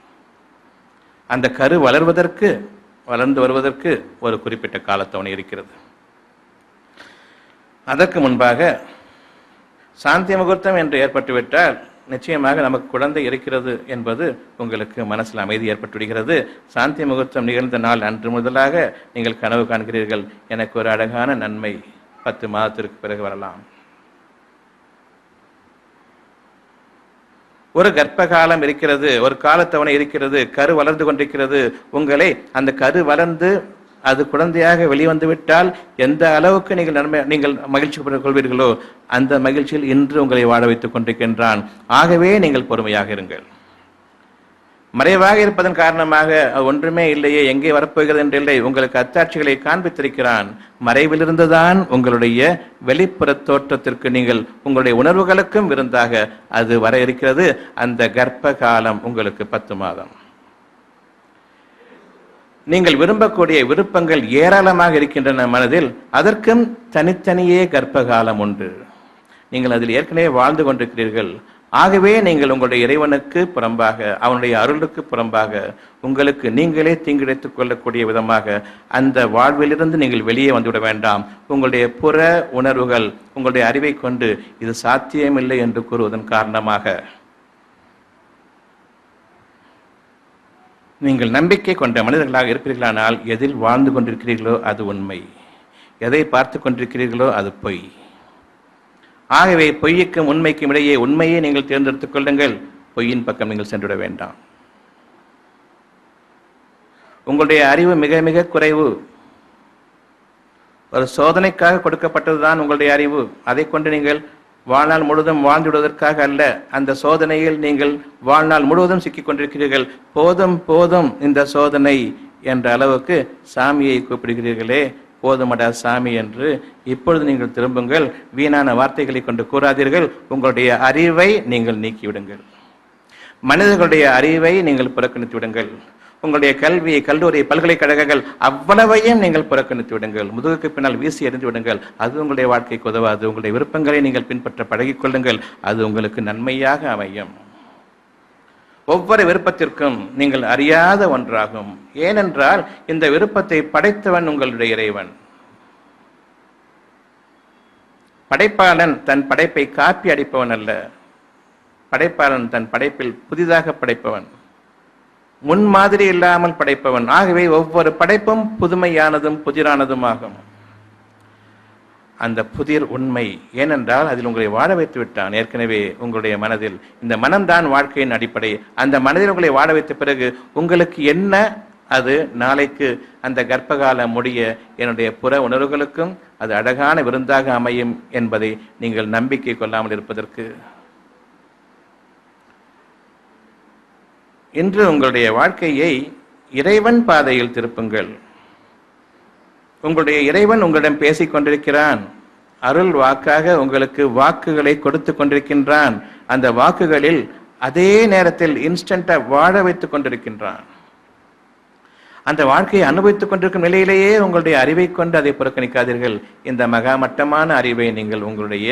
அந்த கரு வளர்ந்து வருவதற்கு ஒரு குறிப்பிட்ட காலத்தவணை இருக்கிறது. அதற்கு முன்பாக சாந்தி முகூர்த்தம் என்று ஏற்பட்டுவிட்டால் நிச்சயமாக நமக்கு குழந்தை இருக்கிறது என்பது உங்களுக்கு மனசில் அமைதி ஏற்பட்டுவிடுகிறது. சாந்தி முகூர்த்தம் நிகழ்ந்த நாள் அன்று முதலாக நீங்கள் கனவு காண்கிறீர்கள், எனக்கு ஒரு அழகான நன்மை 10 மாதத்திற்கு பிறகு வரலாம். ஒரு கர்ப்ப காலம் இருக்கிறது, ஒரு காலத்தவணை இருக்கிறது, கரு வளர்ந்து கொண்டிருக்கிறது. உங்களை அந்த கரு வளர்ந்து அது குழந்தையாக வெளிவந்து விட்டால் எந்த அளவுக்கு நீங்கள் மகிழ்ச்சி கொள்வீர்களோ அந்த மகிழ்ச்சியில் இன்று உங்களை வாழ வைத்துக் கொண்டிருக்கின்றான். ஆகவே நீங்கள் பொறுமையாக இருங்கள். மறைவாக இருப்பதன் காரணமாக ஒன்றுமே இல்லையே, எங்கே வரப்போகிறது என்று இல்லை, உங்களுக்கு அத்தாட்சிகளை காண்பித்திருக்கிறான். மறைவிலிருந்துதான் உங்களுடைய வெளிப்புற தோற்றத்திற்கு நீங்கள் உங்களுடைய உணர்வுகளுக்கும் விருந்தாக அது வர இருக்கிறது. அந்த கர்ப்ப காலம் உங்களுக்கு 10 மாதம். நீங்கள் விரும்பக்கூடிய விருப்பங்கள் ஏராளமாக இருக்கின்றன மனதில். அதற்கும் தனித்தனியே கர்ப்ப காலம் உண்டு. நீங்கள் அதில் ஏற்கனவே வாழ்ந்து கொண்டிருக்கிறீர்கள். ஆகவே நீங்கள் உங்களுடைய இறைவனுக்கு புறம்பாக, அவனுடைய அருளுக்கு புறம்பாக உங்களுக்கு நீங்களே தீங்கிழைத்துக் கொள்ளக்கூடிய விதமாக அந்த வாழ்விலிருந்து நீங்கள் வெளியே வந்துவிட வேண்டாம். உங்களுடைய புற உணர்வுகள் உங்களுடைய அறிவை கொண்டு இது சாத்தியமில்லை என்று கூறுவதன் காரணமாக நீங்கள் நம்பிக்கை கொண்ட மனிதர்களாக இருப்பீர்களானால் எதில் வாழ்ந்து கொண்டிருக்கிறீர்களோ அது உண்மை, எதை பார்த்து கொண்டிருக்கிறீர்களோ அது பொய். ஆகவே பொய்யுக்கும் உண்மைக்கும் இடையே உண்மையை நீங்கள் தேர்ந்தெடுத்துக் கொள்ளுங்கள். பொய்யின் பக்கம் நீங்கள் சென்றுவிட வேண்டாம். உங்களுடைய அறிவு மிக மிக குறைவு. ஒரு சோதனைக்காக கொடுக்கப்பட்டதுதான் உங்களுடைய அறிவு. அதை கொண்டு நீங்கள் வாழ்நாள் முழுவதும் வாழ்ந்துவிடுவதற்காக அல்ல. அந்த சோதனையில் நீங்கள் வாழ்நாள் முழுவதும் சிக்கிக் கொண்டிருக்கிறீர்கள். போதும் போதும் இந்த சோதனை என்ற அளவுக்கு சாமியை கூப்பிடுகிறீர்களே, போதுமடா சாமி என்று. இப்பொழுது நீங்கள் திரும்புங்கள். வீணான வார்த்தைகளை கொண்டு கூறாதீர்கள். உங்களுடைய அறிவை நீங்கள் நீக்கிவிடுங்கள். மனிதர்களுடைய அறிவை நீங்கள் புறக்கணித்து விடுங்கள். உங்களுடைய கல்வி, கல்லூரி, பல்கலைக்கழகங்கள் அவ்வளவையும் நீங்கள் புறக்கணித்து விடுங்கள். முதுகுக்கு பின்னால் வீசி எறிந்து விடுங்கள். அது உங்களுடைய வாழ்க்கைக்கு உதவாது. உங்களுடைய விருப்பங்களை நீங்கள் பின்பற்ற பழகிக்கொள்ளுங்கள். அது உங்களுக்கு நன்மையாக அமையும். ஒவ்வொரு விருப்பத்திற்கும் நீங்கள் அறியாத ஒன்றாகும். ஏனென்றால் இந்த விருப்பத்தை படைத்தவன் உங்களுடைய இறைவன். படைப்பாளன் தன் படைப்பை காப்பி அடிப்பவன் அல்ல. படைப்பாளன் தன் படைப்பில் புதிதாக படைப்பவன், முன்மாதிரி இல்லாமல் படைப்பவன். ஆகவே ஒவ்வொரு படைப்பும் புதுமையானதும் புதிரானதும் ஆகும். அந்த புதிர் உண்மை. ஏனென்றால் அதில் உங்களை வாழ வைத்து விட்டான் ஏற்கனவே உங்களுடைய மனதில். இந்த மனம்தான் வாழ்க்கையின் அடிப்படை. அந்த மனதில் உங்களை வாழ வைத்த பிறகு உங்களுக்கு என்ன அது நாளைக்கு அந்த கர்ப்பகாலம் முடிய என்னுடைய புற உணர்வுகளுக்கும் அது அழகான விருந்தாக அமையும் என்பதை நீங்கள் நம்பிக்கை கொள்ளாமல் இருப்பதற்கு. இன்று உங்களுடைய வாழ்க்கையை இறைவன் பாதையில் திருப்புங்கள். உங்களுடைய இறைவன் உங்களிடம் பேசிக் கொண்டிருக்கிறான். அருள் வாக்காக உங்களுக்கு வாக்குகளை கொடுத்து கொண்டிருக்கின்றான். அந்த வாக்குகளில் அதே நேரத்தில் இன்ஸ்டன்டா வாழ வைத்துக் கொண்டிருக்கின்றான். அந்த வாழ்க்கையை அனுபவித்துக் கொண்டிருக்கும் நிலையிலேயே உங்களுடைய அறிவை கொண்டு அதை புறக்கணிக்காதீர்கள். இந்த மகாமட்டமான அறிவை நீங்கள் உங்களுடைய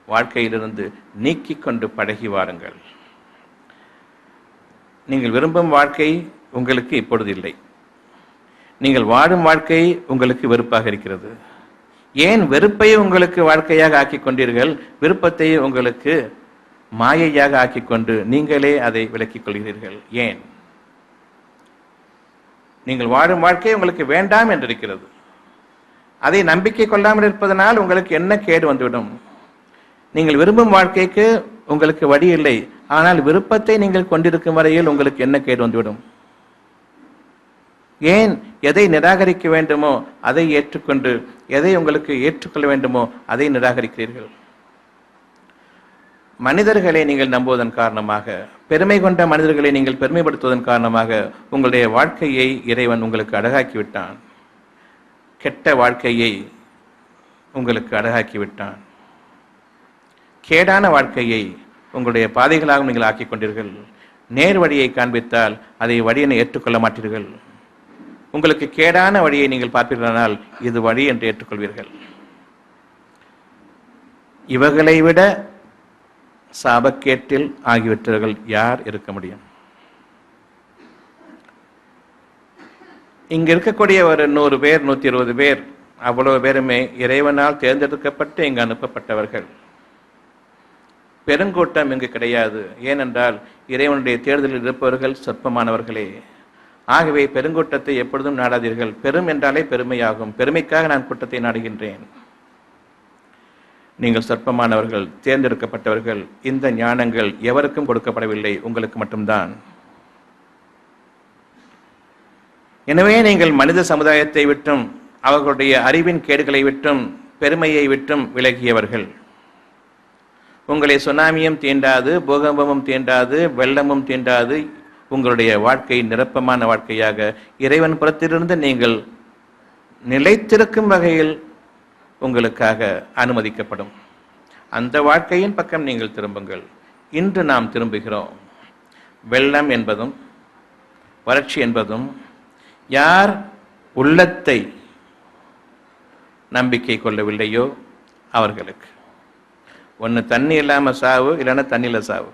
வாழ்க்கையிலிருந்து நீக்கி கொண்டு பழகி வாருங்கள். நீங்கள் விரும்பும் வாழ்க்கை உங்களுக்கு இப்பொழுது இல்லை. நீங்கள் வாழும் வாழ்க்கை உங்களுக்கு வெறுப்பாக இருக்கிறது. ஏன் வெறுப்பை உங்களுக்கு வாழ்க்கையாக ஆக்கிக் கொண்டீர்கள்? விருப்பத்தை உங்களுக்கு மாயையாக ஆக்கிக்கொண்டு நீங்களே அதை விலக்கிக் கொள்கிறீர்கள். ஏன்? நீங்கள் வாழும் வாழ்க்கை உங்களுக்கு வேண்டாம் என்று இருக்கிறது. அதை நம்பிக்கை கொள்ளாமல் இருப்பதனால் உங்களுக்கு என்ன கேடு வந்துவிடும்? நீங்கள் விரும்பும் வாழ்க்கைக்கு உங்களுக்கு வழி இல்லை. ஆனால் விருப்பத்தை நீங்கள் கொண்டிருக்கும் வரையில் உங்களுக்கு என்ன கேடு வந்துவிடும்? ஏன் எதை நிராகரிக்க வேண்டுமோ அதை ஏற்றுக்கொண்டு எதை உங்களுக்கு ஏற்றுக்கொள்ள வேண்டுமோ அதை நிராகரிக்கிறீர்கள்? மனிதர்களை நீங்கள் நம்புவதன் காரணமாக, பெருமை கொண்ட மனிதர்களை நீங்கள் பெருமைப்படுத்துவதன் காரணமாக உங்களுடைய வாழ்க்கையை இறைவன் உங்களுக்கு அழகாக்கிவிட்டான். கெட்ட வாழ்க்கையை உங்களுக்கு அழகாக்கிவிட்டான். கேடான வாழ்க்கையை உங்களுடைய பாதைகளாக நீங்கள் ஆக்கிக் கொண்டீர்கள். நேர் வழியை காண்பித்தால் அதை வழியென ஏற்றுக்கொள்ள மாட்டீர்கள். உங்களுக்கு கேடான வழியை நீங்கள் பார்ப்பீர்களானால் இது வழி என்று ஏற்றுக்கொள்வீர்கள். இவர்களை விட சாபக்கேட்டில் ஆகிவிட்டவர்கள் யார் இருக்க முடியும்? இங்கு இருக்கக்கூடிய ஒரு 100 பேர் 120 பேர், அவ்வளவு பேருமே இறைவனால் தேர்ந்தெடுக்கப்பட்டு இங்கு அனுப்பப்பட்டவர்கள். பெருங்கூட்டம் இங்கு கிடையாது. ஏனென்றால் இறைவனுடைய தேர்தலில் இருப்பவர்கள் சொற்பமானவர்களே. ஆகவே பெருங்கூட்டத்தை எப்பொழுதும் நாடாதீர்கள். பெரும் என்றாலே பெருமையாகும். பெருமைக்காக நான் கூட்டத்தை நாடுகின்றேன். நீங்கள் சொற்பமானவர்கள், தேர்ந்தெடுக்கப்பட்டவர்கள். இந்த ஞானங்கள் எவருக்கும் கொடுக்கப்படவில்லை, உங்களுக்கு மட்டும்தான். எனவே நீங்கள் மனித சமுதாயத்தை விட்டும் அவர்களுடைய அறிவின் கேடுகளை விட்டும் பெருமையை விட்டும் விலகியவர்கள். உங்களை சுனாமியும் தீண்டாது, பூகம்பமும் தீண்டாது, வெள்ளமும் தீண்டாது. உங்களுடைய வாழ்க்கை நிரப்பமான வாழ்க்கையாக இறைவன் புறத்திலிருந்து நீங்கள் நிலைத்திருக்கும் வகையில் உங்களுக்காக அனுமதிக்கப்படும். அந்த வாழ்க்கையின் பக்கம் நீங்கள் திரும்புங்கள். இன்று நாம் திரும்புகிறோம். வெள்ளம் என்பதும் வறட்சி என்பதும் யார் உள்ளத்தை நம்பிக்கை கொள்ளவில்லையோ அவர்களுக்கு. ஒன்று தண்ணி இல்லாமல் சாவு, இல்லைன்னா தண்ணியில் சாவு.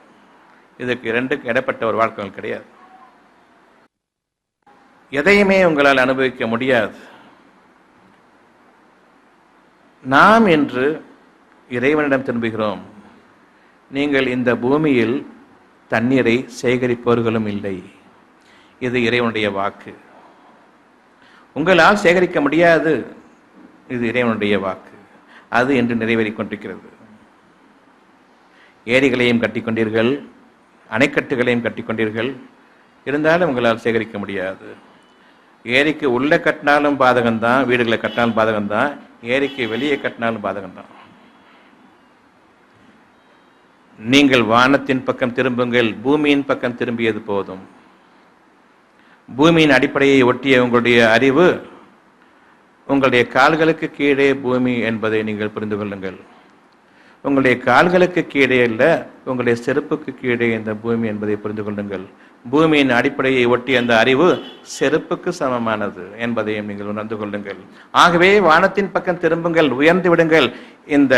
இதுக்கு இரண்டுக்கு இடப்பட்ட ஒரு வாழ்க்கைகள் கிடையாது. எதையுமே உங்களால் அனுபவிக்க முடியாது. நாம் இன்று இறைவனிடம் திரும்புகிறோம். நீங்கள் இந்த பூமியில் தண்ணீரை சேகரிப்பவர்களும் இல்லை. இது இறைவனுடைய வாக்கு. உங்களால் சேகரிக்க முடியாது. இது இறைவனுடைய வாக்கு. அது என்று நிறைவேறிக் கொண்டிருக்கிறது. ஏரிகளையும் கட்டிக்கொண்டீர்கள், அணைக்கட்டுகளையும் கட்டிக்கொண்டீர்கள். இருந்தாலும் உங்களால் சேகரிக்க முடியாது. ஏரிக்கு உள்ளே கட்டினாலும் பாதகம்தான், வீடுகளை கட்டினாலும் பாதகம்தான், ஏரிக்கு வெளியே கட்டினாலும் பாதகம்தான். நீங்கள் வானத்தின் பக்கம் திரும்புங்கள். பூமியின் பக்கம் திரும்பியது போதும். பூமியின் அடிப்படையை ஒட்டிய உங்களுடைய அறிவு உங்களுடைய கால்களுக்கு கீழே பூமி என்பதை நீங்கள் புரிந்து கொள்ளுங்கள். உங்களுடைய கால்களுக்கு கீழே அல்ல, உங்களுடைய செருப்புக்கு கீழே இந்த பூமி என்பதை புரிந்து கொள்ளுங்கள். பூமியின் அடிப்படையை ஒட்டிய அந்த அறிவு செருப்புக்கு சமமானது என்பதையும் நீங்கள் உணர்ந்து கொள்ளுங்கள். ஆகவே வானத்தின் பக்கம் திரும்புங்கள், உயர்ந்து விடுங்கள். இந்த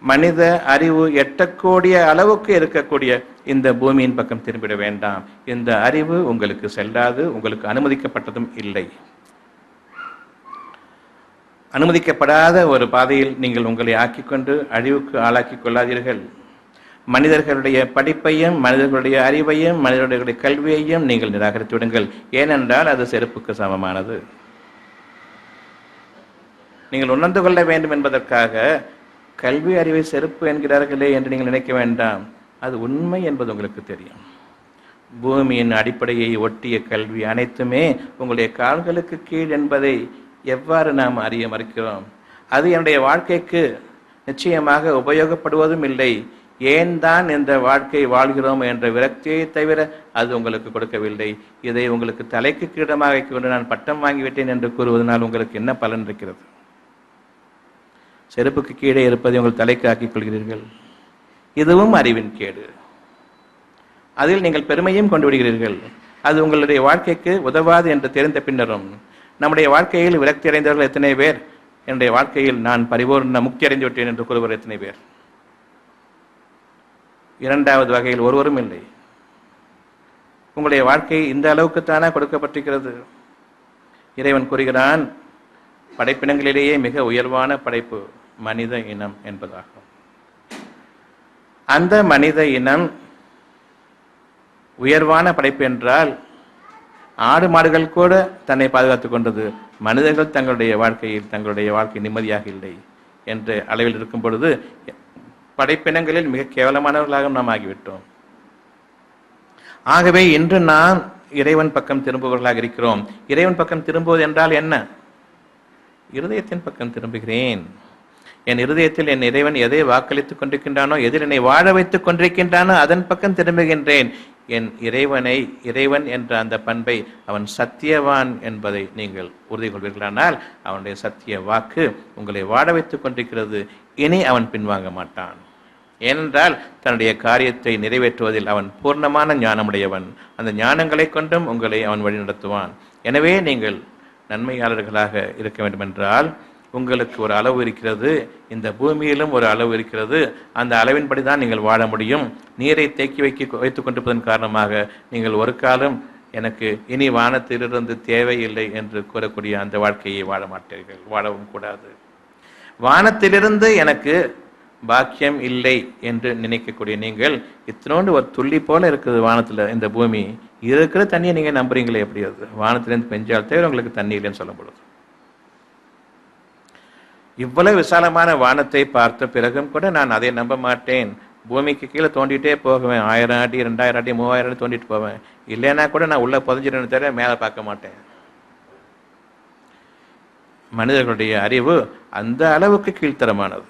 மனித அறிவு எட்டக்கூடிய அளவுக்கு இருக்கக்கூடிய இந்த பூமியின் பக்கம் திரும்பிட வேண்டாம். இந்த அறிவு உங்களுக்கு செல்லாது, உங்களுக்கு அனுமதிக்கப்பட்டதும் இல்லை. அனுமதிக்கப்படாத ஒரு பாதையில் நீங்கள் உங்களை ஆக்கிக்கொண்டு அழிவுக்கு ஆளாக்கிக் கொள்ளாதீர்கள். மனிதர்களுடைய படிப்பையும் மனிதர்களுடைய அறிவையும் மனிதர்களுடைய கல்வியையும் நீங்கள் நிராகரித்து விடுங்கள். ஏனென்றால் அது செருப்புக்கு சமமானது. நீங்கள் உணர்ந்து கொள்ள வேண்டும் என்பதற்காக கல்வி அறிவை செருப்பு என்கிறார்களே என்று நீங்கள் நினைக்க வேண்டாம். அது உண்மை என்பது உங்களுக்கு தெரியும். பூமியின் அடிப்படையை ஒட்டிய கல்வி அனைத்துமே உங்களுடைய கால்களுக்கு கீழ் என்பதை எவ்வாறு நாம் அறிய மறுக்கிறோம்? அது என்னுடைய வாழ்க்கைக்கு நிச்சயமாக உபயோகப்படுவதும் இல்லை. ஏன் தான் இந்த வாழ்க்கை வாழ்கிறோம் என்ற விரக்தியை தவிர அது உங்களுக்கு கொடுக்கவில்லை. இதை உங்களுக்கு தலைக்கு கீழமாக கொண்டு நான் பட்டம் வாங்கிவிட்டேன் என்று கூறுவதனால் உங்களுக்கு என்ன பலன் இருக்கிறது? செருப்புக்கு கீழே இருப்பதை உங்கள் தலைக்கு ஆக்கிக் கொள்கிறீர்கள். இதுவும் அறிவின் கேடு. அதில் நீங்கள் பெருமையும் கொண்டு விடுகிறீர்கள். அது உங்களுடைய வாழ்க்கைக்கு உதவாது என்று தெரிந்த பின்னரும் நம்முடைய வாழ்க்கையில் விரக்தி அடைந்தவர்கள் எத்தனை பேர்? என்னுடைய வாழ்க்கையில் நான் பரிபூர்ண முக்தி அடைந்து விட்டேன் என்று கூறுவர் எத்தனை பேர்? இரண்டாவது வகையில் ஒருவரும் இல்லை. உங்களுடைய வாழ்க்கை இந்த அளவுக்குத்தானே கொடுக்கப்பட்டிருக்கிறது? இறைவன் கூறுகிறான், படைப்பினங்களிலேயே மிக உயர்வான படைப்பு மனித இனம் என்பதாகும். அந்த மனித இனம் உயர்வான படைப்பு என்றால் ஆடு மாடுகள் கூட தன்னை பாதுகாத்துக் கொண்டது. மனிதர்கள் தங்களுடைய வாழ்க்கை நிம்மதியாக இல்லை என்ற அளவில் இருக்கும் பொழுது படைப்பினங்களில் மிக கேவலமானவர்களாக நாம் ஆகிவிட்டோம். ஆகவே இன்று நாம் இறைவன் பக்கம் திரும்புவர்களாக இருக்கிறோம். இறைவன் பக்கம் திரும்புவது என்றால் என்ன? இருதயத்தின் பக்கம் திரும்புகிறேன். என் இருதயத்தில் என் இறைவன் எதை வாக்களித்துக் கொண்டிருக்கின்றானோ, எதில் என்னை வாழ வைத்துக் கொண்டிருக்கின்றானோ அதன் பக்கம் திரும்புகின்றேன். என் இறைவன் என்ற அந்த பண்பை, அவன் சத்தியவான் என்பதை நீங்கள் உறுதி கொள்வீர்களானால் அவனுடைய சத்திய வாக்கு உங்களை வாழ வைத்துக் கொண்டிருக்கிறது. இனி அவன் பின்வாங்க மாட்டான். ஏனென்றால் தன்னுடைய காரியத்தை நிறைவேற்றுவதில் அவன் பூர்ணமான ஞானமுடையவன். அந்த ஞானங்களை கொண்டும் உங்களை அவன் வழிநடத்துவான். எனவே நீங்கள் நன்மையாளர்களாக இருக்க வேண்டுமென்றால் உங்களுக்கு ஒரு அளவு இருக்கிறது, இந்த பூமியிலும் ஒரு அளவு இருக்கிறது. அந்த அளவின்படி தான் நீங்கள் வாழ முடியும். நீரை தேக்கி வைத்துக் கொண்டிருப்பதன் காரணமாக நீங்கள் ஒரு காலம் எனக்கு இனி வானத்திலிருந்து தேவையில்லை என்று கூறக்கூடிய அந்த வாழ்க்கையை வாழ மாட்டீர்கள், வாழவும் கூடாது. வானத்திலிருந்து எனக்கு பாக்கியம் இல்லை என்று நினைக்கக்கூடிய நீங்கள், இத்தனோண்டு ஒரு துள்ளி போல இருக்குது வானத்தில் இந்த பூமி, இருக்கிற தண்ணியை நீங்கள் நம்புறீங்களே எப்படி? அது வானத்திலிருந்து பெஞ்சால் தவிர உங்களுக்கு தண்ணி இல்லைன்னு சொல்லப்படுது. இவ்வளவு விசாலமான வானத்தை பார்த்த பிறகும் கூட நான் அதை நம்ப மாட்டேன். பூமிக்கு கீழே தோண்டிகிட்டே போகுவேன். 1000 அடி 2000 அடி 3000 அடி தோண்டிட்டு போவேன். இல்லைன்னா கூட நான் உள்ள புதஞ்சிடணும் தவிர மேலே பார்க்க மாட்டேன். மனிதர்களுடைய அறிவு அந்த அளவுக்கு கீழ்த்தரமானது.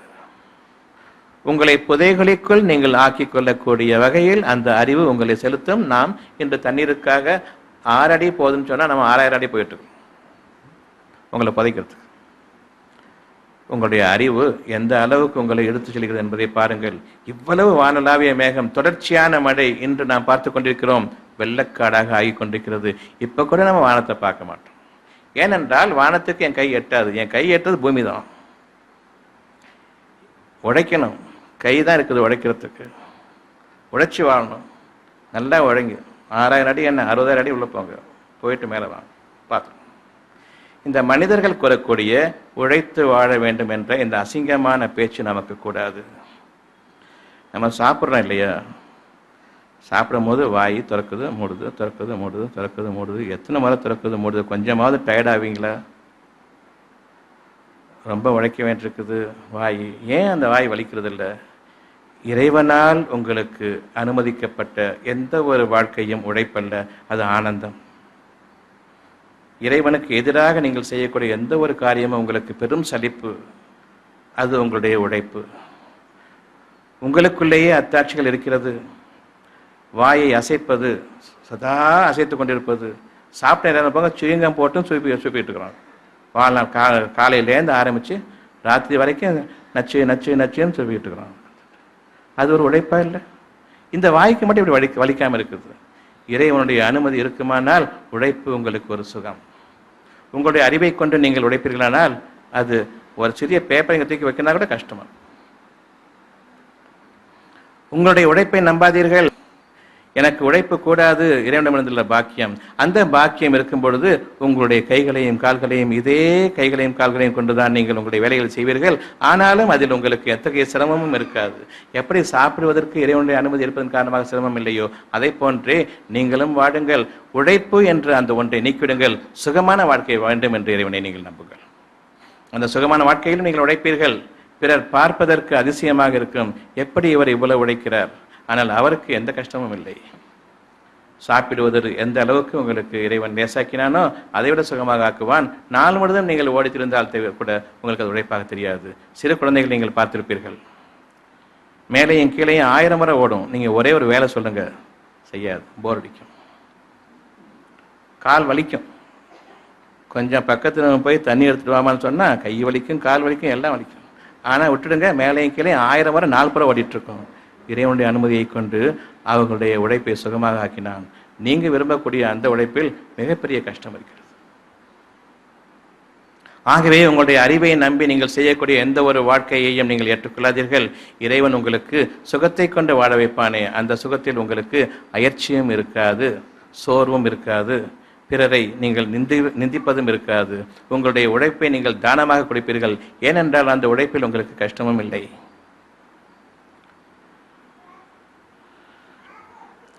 உங்களை புதைகளுக்குள் நீங்கள் ஆக்கிக் கொள்ளக்கூடிய வகையில் அந்த அறிவு உங்களை செலுத்தும். நாம் இன்று தண்ணீருக்காக 6 அடி போதுன்னு சொன்னால் நம்ம 6000 அடி போயிட்டு இருக்கோம் உங்களை புதைக்கிறதுக்கு. உங்களுடைய அறிவு எந்த அளவுக்கு உங்களை எடுத்துச் செல்கிறது என்பதை பாருங்கள். இவ்வளவு வானளாவிய மேகம், தொடர்ச்சியான மழை இன்று நாம் பார்த்து கொண்டிருக்கிறோம், வெள்ளக்காடாக ஆகி கொண்டிருக்கிறது. இப்போ கூட நம்ம வானத்தை பார்க்க மாட்டோம். ஏனென்றால் வானத்துக்கு என் கை எட்டாது. என் கை எட்டுறது பூமி தான். உழைக்கணும், கை தான் இருக்குது உழைக்கிறதுக்கு. உழைச்சி வாழணும், நல்லா உழைங்க. 6000 அடி என்ன 60000 அடி உள்ள போங்க, போயிட்டு மேலே வாங்க பார்த்து. இந்த மனிதர்கள் கூறக்கூடிய உழைத்து வாழ வேண்டும் என்ற இந்த அசிங்கமான பேச்சு நமக்கு கூடாது. நம்ம சாப்பிட்றோம் இல்லையா, சாப்பிடும் போது வாய் திறக்குது மூடுது, திறக்குது மூடுது, திறக்குது மூடுது. எத்தனை முறை திறக்குது மூடுது? கொஞ்சமாவது டயர்ட் ஆவீங்களா? ரொம்ப உழைக்க வேண்டியிருக்குது வாய். ஏன் அந்த வாய் வலிக்கிறது இல்லை? இறைவனால் உங்களுக்கு அனுமதிக்கப்பட்ட எந்த ஒரு வாழ்க்கையும் உழைப்பல்ல, அது ஆனந்தம். இறைவனுக்கு எதிராக நீங்கள் செய்யக்கூடிய எந்த ஒரு காரியமும் உங்களுக்கு பெரும் சலிப்பு, அது உங்களுடைய உழைப்பு. உங்களுக்குள்ளேயே அத்தாட்சிகள் இருக்கிறது. வாயை அசைப்பது, சதா அசைத்து கொண்டிருப்பது. சாப்பிட்ட நேரம் போக சுயங்கம் போட்டும் சுப்பிட்டு இருக்கிறோம். வாழ்நாள் காலையிலேருந்து ஆரம்பித்து ராத்திரி வரைக்கும் நச்சு நச்சு நச்சுன்னு சுப்பிட்டு இருக்கிறோம். அது ஒரு உழைப்பா இல்லை? இந்த வாய்க்கு மட்டும் இப்படி வலிக்காமல் இருக்குது. இறைவனுடைய அனுமதி இருக்குமானால் உழைப்பு உங்களுக்கு ஒரு சுகம். உங்களுடைய அறிவை கொண்டு நீங்கள் உழைப்பீர்களானால் அது ஒரு சிறிய பேப்பரை இங்கே தூக்கி வைக்கினா கூட கஷ்டமா. உங்களுடைய உழைப்பை நம்பாதீர்கள். எனக்கு உழைப்பு கூடாது, இறைவனிடமிருந்துள்ள பாக்கியம். அந்த பாக்கியம் இருக்கும் பொழுது உங்களுடைய கைகளையும் கால்களையும், இதே கைகளையும் கால்களையும் கொண்டுதான் நீங்கள் உங்களுடைய வேலைகளை செய்வீர்கள். ஆனாலும் அதில் உங்களுக்கு எத்தகைய சிரமமும் இருக்காது. எப்படி சாப்பிடுவதற்கு இறைவனுடைய அனுமதி இருப்பதன் காரணமாக சிரமம் இல்லையோ, அதை போன்றே நீங்களும் வாடுங்கள். உழைப்பு என்று அந்த ஒன்றை நீக்கிவிடுங்கள். சுகமான வாழ்க்கை வேண்டும் என்று இறைவனை நீங்கள் நம்புங்கள். அந்த சுகமான வாழ்க்கையிலும் நீங்கள் உழைப்பீர்கள். பிறர் பார்ப்பதற்கு அதிசயமாக இருக்கும், எப்படி இவர் இவ்வளவு உழைக்கிறார், ஆனால் அவருக்கு எந்த கஷ்டமும் இல்லை. சாப்பிடுவதற்கு எந்த அளவுக்கு உங்களுக்கு இறைவன் லேசாக்கினானோ அதை விட சுகமாக ஆக்குவான். நாள் முழுதும் நீங்கள் ஓடித்திருந்தால் கூட உங்களுக்கு அது உழைப்பாக தெரியாது. சிறு குழந்தைகள் நீங்கள் பார்த்திருப்பீர்கள், மேலேயும் கீழேயும் 1000 முறை ஓடும். நீங்கள் ஒரே ஒரு வேலை சொல்லுங்க, செய்யாது, போர் அடிக்கும், கால் வலிக்கும். கொஞ்சம் பக்கத்தில் போய் தண்ணி எடுத்துட்டு வாமான்னு சொன்னால் கை வலிக்கும், கால் வலிக்கும், எல்லாம் வலிக்கும். ஆனால் விட்டுடுங்க, மேலேயும் கீழேயும் 1000 முறை 4 புறம் ஓடிட்டுருக்கோம். இறைவனுடைய அனுமதியை கொண்டு அவர்களுடைய உழைப்பை சுகமாக ஆக்கினான். நீங்கள் விரும்பக்கூடிய அந்த உழைப்பில் மிகப்பெரிய கஷ்டம் இருக்கிறது. ஆகவே உங்களுடைய அறிவை நம்பி நீங்கள் செய்யக்கூடிய எந்த ஒரு வாழ்க்கையையும் நீங்கள் ஏற்றுக்கொள்ளாதீர்கள். இறைவன் உங்களுக்கு சுகத்தை கொண்டு வாழ வைப்பானே, அந்த சுகத்தில் உங்களுக்கு அயற்சியும் இருக்காது, சோர்வும் இருக்காது, பிறரை நீங்கள் நிந்திப்பதும் இருக்காது. உங்களுடைய உழைப்பை நீங்கள் தானமாக கொடுப்பீர்கள். ஏனென்றால் அந்த உழைப்பில் உங்களுக்கு கஷ்டமும் இல்லை.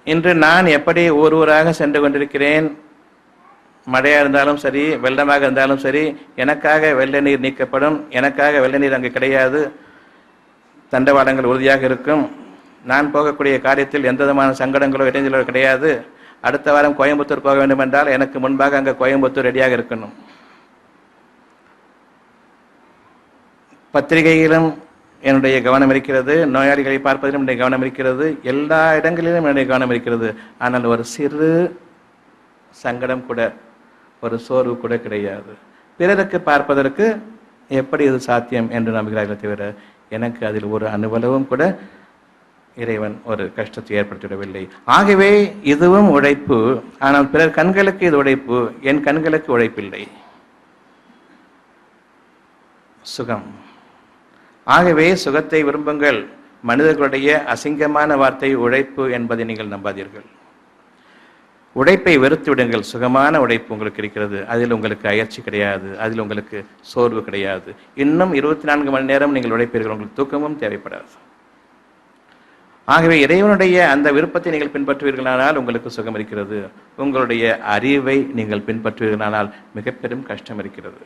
இன்று நான் எப்படி ஊர் ஊராக சென்று கொண்டிருக்கிறேன், மழையாக இருந்தாலும் சரி, வெள்ளமாக இருந்தாலும் சரி, எனக்காக வெள்ள நீர் நீக்கப்படும், எனக்காக வெள்ள நீர் அங்கு கிடையாது, தண்டவாளங்கள் உறுதியாக இருக்கும், நான் போகக்கூடிய காரியத்தில் எந்த விதமான சங்கடங்களோ இடைஞ்சலோ கிடையாது. அடுத்த வாரம் கோயம்புத்தூர் போக வேண்டும் என்றால் எனக்கு முன்பாக அங்கே கோயம்புத்தூர் ரெடியாக இருக்கணும். பத்திரிகையிலும் என்னுடைய கவனம் இருக்கிறது, நோயாளிகளை பார்ப்பதிலும் என்னுடைய கவனம் இருக்கிறது, எல்லா இடங்களிலும் என்னுடைய கவனம் இருக்கிறது. ஆனால் ஒரு சிறு சங்கடம் கூட, ஒரு சோர்வு கூட கிடையாது. பிறருக்கு பார்ப்பதற்கு எப்படி இது சாத்தியம் என்று நம்புகிறார்கள் தவிர எனக்கு அதில் ஒரு அனுபவமும் கூட இறைவன் ஒரு கஷ்டத்தை ஏற்படுத்திவிடவில்லை. ஆகவே இதுவும் உழைப்பு. ஆனால் பிறர் கண்களுக்கு இது உழைப்பு, என் கண்களுக்கு உழைப்பில்லை, சுகம். ஆகவே சுகத்தை விரும்புங்கள். மனிதர்களுடைய அசிங்கமான வார்த்தை உழைப்பு என்பதை நீங்கள் நம்பாதீர்கள். உழைப்பை வெறுத்து விடுங்கள். சுகமான உழைப்பு உங்களுக்கு இருக்கிறது, அதில் உங்களுக்கு அயற்சி கிடையாது, அதில் உங்களுக்கு சோர்வு கிடையாது. இன்னும் 24 மணி நேரம் நீங்கள் உழைப்பீர்கள், உங்களுக்கு தூக்கமும் தேவைப்படாது. ஆகவே இறைவனுடைய அந்த விருப்பத்தை நீங்கள் பின்பற்றுவீர்களானால் உங்களுக்கு சுகம் இருக்கிறது. உங்களுடைய அறிவை நீங்கள் பின்பற்றுவீர்களானால் மிக பெரும் கஷ்டம் இருக்கிறது.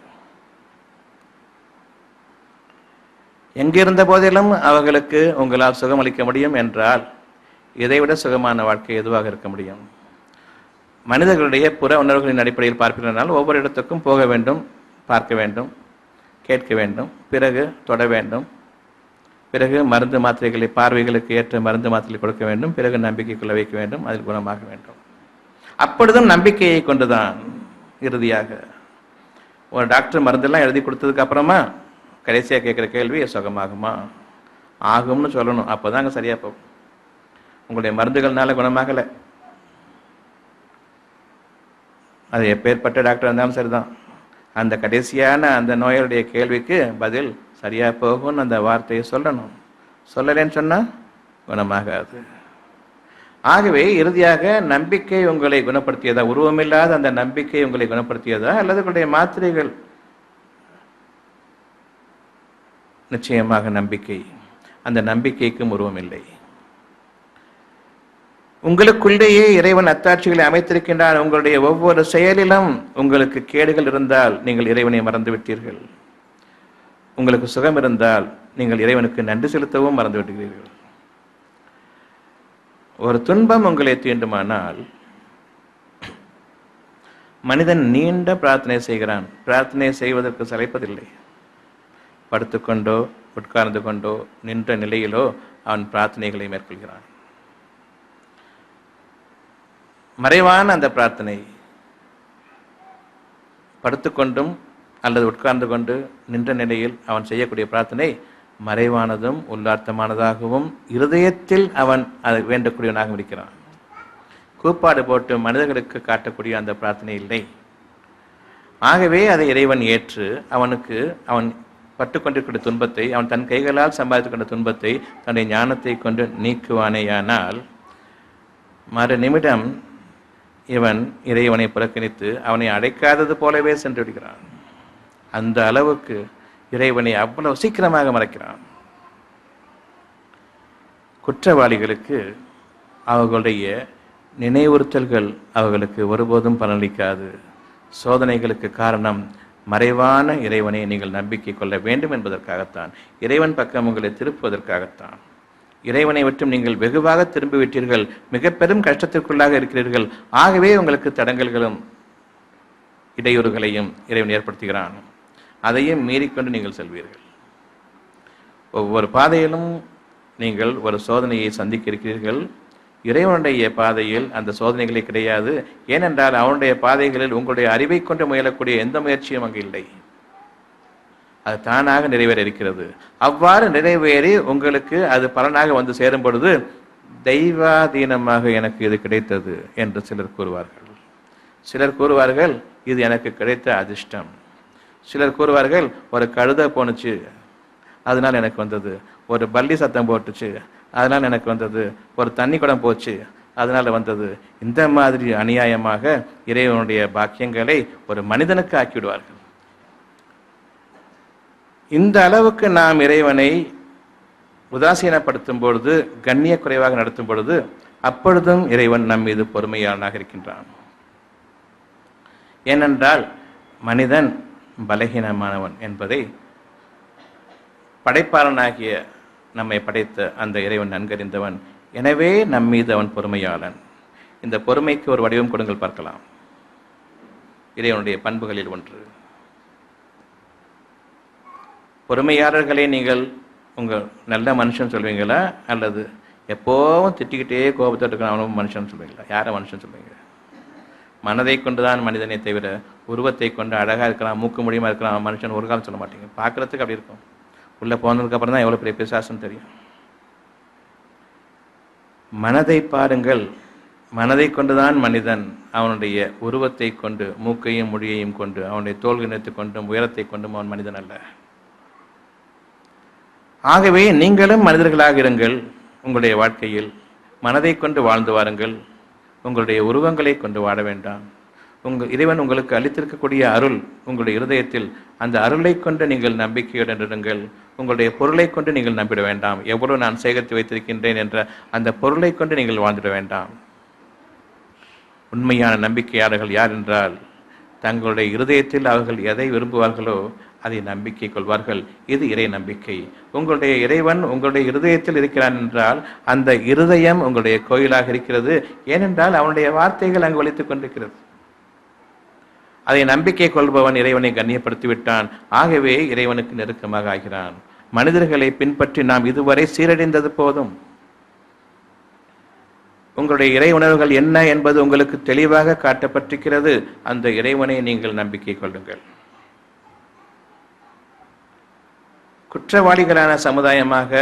எங்கிருந்த போதிலும் அவர்களுக்கு உங்களால் சுகம் அளிக்க முடியும் என்றால் இதைவிட சுகமான வாழ்க்கை எதுவாக இருக்க முடியும்? மனிதர்களுடைய புற உணர்வுகளின் அடிப்படையில் பார்ப்பீர்களானால் ஒவ்வொரு இடத்துக்கும் போக வேண்டும், பார்க்க வேண்டும், கேட்க வேண்டும், பிறகு தொட வேண்டும், பிறகு மருந்து மாத்திரைகளை, பார்வைகளுக்கு ஏற்ற மருந்து மாத்திரை கொடுக்க வேண்டும், பிறகு நம்பிக்கை கொள்ள வைக்க வேண்டும், அதில் குணமாக வேண்டும். அப்பொழுதும் நம்பிக்கையை கொண்டுதான் இறுதியாக ஒரு டாக்டர் மருந்தெல்லாம் எழுதி கொடுத்ததுக்கு அப்புறமா கடைசியாக கேட்குற கேள்வி சுகமாகுமா? ஆகும்னு சொல்லணும், அப்போ தான் அங்கே சரியாக போகும். உங்களுடைய மருந்துகள்னால குணமாகலை, அது எப்பேற்பட்ட டாக்டர் இருந்தாலும் சரிதான், அந்த கடைசியான அந்த நோயாளுடைய கேள்விக்கு பதில் சரியாக போகும்னு அந்த வார்த்தையை சொல்லணும். சொல்லலேன்னு சொன்னால் குணமாகாது. ஆகவே இறுதியாக நம்பிக்கை உங்களை குணப்படுத்தியதா? உருவமில்லாத அந்த நம்பிக்கை உங்களை குணப்படுத்தியதா, அல்லது உங்களுடைய மாத்திரைகள்? நிச்சயமாக நம்பிக்கை. அந்த நம்பிக்கைக்கும் உருவம் இல்லை. உங்களுக்குள்ளேயே இறைவன் அத்தாட்சிகளை அமைத்திருக்கின்றான். உங்களுடைய ஒவ்வொரு செயலிலும் உங்களுக்கு கேடுகள் இருந்தால் நீங்கள் இறைவனை மறந்து விட்டீர்கள். உங்களுக்கு சுகம் இருந்தால் நீங்கள் இறைவனுக்கு நன்றி செலுத்தவும் மறந்து விடுகிறீர்கள். ஒரு துன்பம் உங்களை தீண்டுமானால் மனிதன் நீண்ட பிரார்த்தனை செய்கிறான். பிரார்த்தனை செய்வதற்கு சளைப்பதில்லை. படுத்துக்கொண்டோ உட்கார்ந்து கொண்டோ நின்ற நிலையிலோ அவன் பிரார்த்தனைகளை மேற்கொள்கிறான். மறைவான அந்த பிரார்த்தனை படுத்துக்கொண்டும் அல்லது உட்கார்ந்து கொண்டு நின்ற நிலையில் அவன் செய்யக்கூடிய பிரார்த்தனை மறைவானதும் உள்ளார்த்தமானதாகவும் இருதயத்தில் அவன் அதை வேண்டக்கூடியவனாக இருக்கிறான். கூப்பாடு போட்டு மனிதர்களுக்கு காட்டக்கூடிய அந்த பிரார்த்தனை இல்லை. ஆகவே அதை இறைவன் ஏற்று அவனுக்கு அவன் பட்டுக்கொண்டிருக்கிற துன்பத்தை, அவன் தன் கைகளால் சம்பாதித்துக் கொண்ட துன்பத்தை தன்னுடைய ஞானத்தை கொண்டு நீக்குவானேயானால் மறு நிமிடம் இவன் இறைவனை புறக்கணித்து அவனை அடைக்காதது போலவே சென்று விடுகிறான். அந்த அளவுக்கு இறைவனை அவ்வளவு சீக்கிரமாக மறைக்கிறான். குற்றவாளிகளுக்கு அவர்களுடைய நினைவுறுத்தல்கள் அவர்களுக்கு ஒருபோதும் பலனளிக்காது. சோதனைகளுக்கு காரணம் மறைவான இறைவனை நீங்கள் நம்பிக்கை கொள்ள வேண்டும் என்பதற்காகத்தான், இறைவன் பக்கம் உங்களை திருப்புவதற்காகத்தான். இறைவனை விட்டும் நீங்கள் வெகுவாக திரும்பிவிட்டீர்கள், மிக பெரும் கஷ்டத்திற்குள்ளாக இருக்கிறீர்கள். ஆகவே உங்களுக்கு தடங்கல்களும் இடையூறுகளையும் இறைவன் ஏற்படுத்துகிறான். அதையும் மீறிக்கொண்டு நீங்கள் செல்வீர்கள். ஒவ்வொரு பாதையிலும் நீங்கள் ஒரு சோதனையை சந்திக்க இருக்கிறீர்கள். இறைவனுடைய பாதையில் அந்த சோதனைகளே கிடையாது. ஏனென்றால் அவனுடைய பாதைகளில் உங்களுடைய அறிவை கொண்டு முயலக்கூடிய எந்த முயற்சியும் அங்கு இல்லை. அது தானாக நிறைவேற இருக்கிறது. அவ்வாறு நிறைவேறி உங்களுக்கு அது பலனாக வந்து சேரும் பொழுது தெய்வாதீனமாக எனக்கு இது கிடைத்தது என்று சிலர் கூறுவார்கள். சிலர் கூறுவார்கள் இது எனக்கு கிடைத்த அதிர்ஷ்டம். சிலர் கூறுவார்கள் ஒரு கழுதை போணுச்சு அதனால் எனக்கு வந்தது, ஒரு பள்ளி சத்தம் போட்டுச்சு அதனால் எனக்கு வந்தது, ஒரு தண்ணி குடம் போச்சு அதனால் வந்தது. இந்த மாதிரி அநியாயமாக இறைவனுடைய பாக்கியங்களை ஒரு மனிதனுக்கு ஆக்கிவிடுவார்கள். இந்த அளவுக்கு நாம் இறைவனை உதாசீனப்படுத்தும் பொழுது, கண்ணிய குறைவாக நடத்தும் பொழுது, அப்பொழுதும் இறைவன் நம் மீது பொறுமையாளனாக இருக்கின்றான். ஏனென்றால் மனிதன் பலகீனமானவன் என்பதை படைப்பாளனாகிய நம்மை படைத்த அந்த இறைவன் நன்கறிந்தவன். எனவே நம்மீது அவன் பொறுமையாளன். இந்த பொறுமைக்கு ஒரு வடிவம் கொடுங்கள் பார்க்கலாம். இறைவனுடைய பண்புகளில் ஒன்று. பொறுமையாளர்களை நீங்கள் உங்கள் நல்ல மனுஷன் சொல்வீங்களா, அல்லது எப்போவும் திட்டிக்கிட்டே கோபத்தோடு இருக்கிற அவனும் மனுஷன் சொல்வீங்களா? யாரை மனுஷன் சொல்வீங்க? மனதை கொண்டு தான் மனிதனை தவிர உருவத்தை கொண்டு அழகாக இருக்கலாம், மூக்கு முடியுமா இருக்கலாம் மனுஷன் ஒரு காலம் சொல்ல மாட்டீங்க. பார்க்குறதுக்கு அப்படி இருக்கும், உள்ளே போனதுக்கப்புறம் தான் எவ்வளோ பெரிய பிசாசுன்னு தெரியும். மனதை பாருங்கள். மனதை கொண்டுதான் மனிதன் அவனுடைய உருவத்தை கொண்டு, மூக்கையும் முடியையும் கொண்டு, அவனுடைய தோள்கிணத்தை கொண்டும் உயரத்தை கொண்டும் அவன் மனிதன் அல்ல. ஆகவே நீங்களும் மனிதர்களாக இருங்கள். உங்களுடைய வாழ்க்கையில் மனதை கொண்டு வாழ்ந்து வாருங்கள். உங்களுடைய உருவங்களை கொண்டு வாழ வேண்டாம். இறைவன் உங்களுக்கு அளித்திருக்கக்கூடிய அருள் உங்களுடைய இருதயத்தில், அந்த அருளை கொண்டு நீங்கள் நம்பிக்கையுடன் இருங்கள். உங்களுடைய பொருளை கொண்டு நீங்கள் நம்பிட வேண்டாம். எவ்வளவு நான் சேகரித்து வைத்திருக்கின்றேன் என்ற அந்த பொருளை கொண்டு நீங்கள் வாழ்ந்துட வேண்டாம். உண்மையான நம்பிக்கையாளர்கள் யார் என்றால், தங்களுடைய இருதயத்தில் அவர்கள் எதை விரும்புவார்களோ அதை நம்பிக்கை கொள்வார்கள். இது இறை நம்பிக்கை. உங்களுடைய இறைவன் உங்களுடைய இருதயத்தில் இருக்கிறான் என்றால் அந்த இருதயம் உங்களுடைய கோயிலாக இருக்கிறது. ஏனென்றால் அவனுடைய வார்த்தைகள் அங்கு ஒலித்துக் கொண்டிருக்கிறது. அதை நம்பிக்கை கொள்பவன் இறைவனை கண்ணியப்படுத்திவிட்டான். ஆகவே இறைவனுக்கு நெருக்கமாக ஆகிறான். மனிதர்களை பின்பற்றி நாம் இதுவரை சீரடைந்தது போதும். உங்களுடைய இறை உணர்வுகள் என்ன என்பது உங்களுக்கு தெளிவாக காட்டப்பட்டிருக்கிறது. அந்த இறைவனை நீங்கள் நம்பிக்கை கொள்ளுங்கள். குற்றவாளிகளான சமுதாயமாக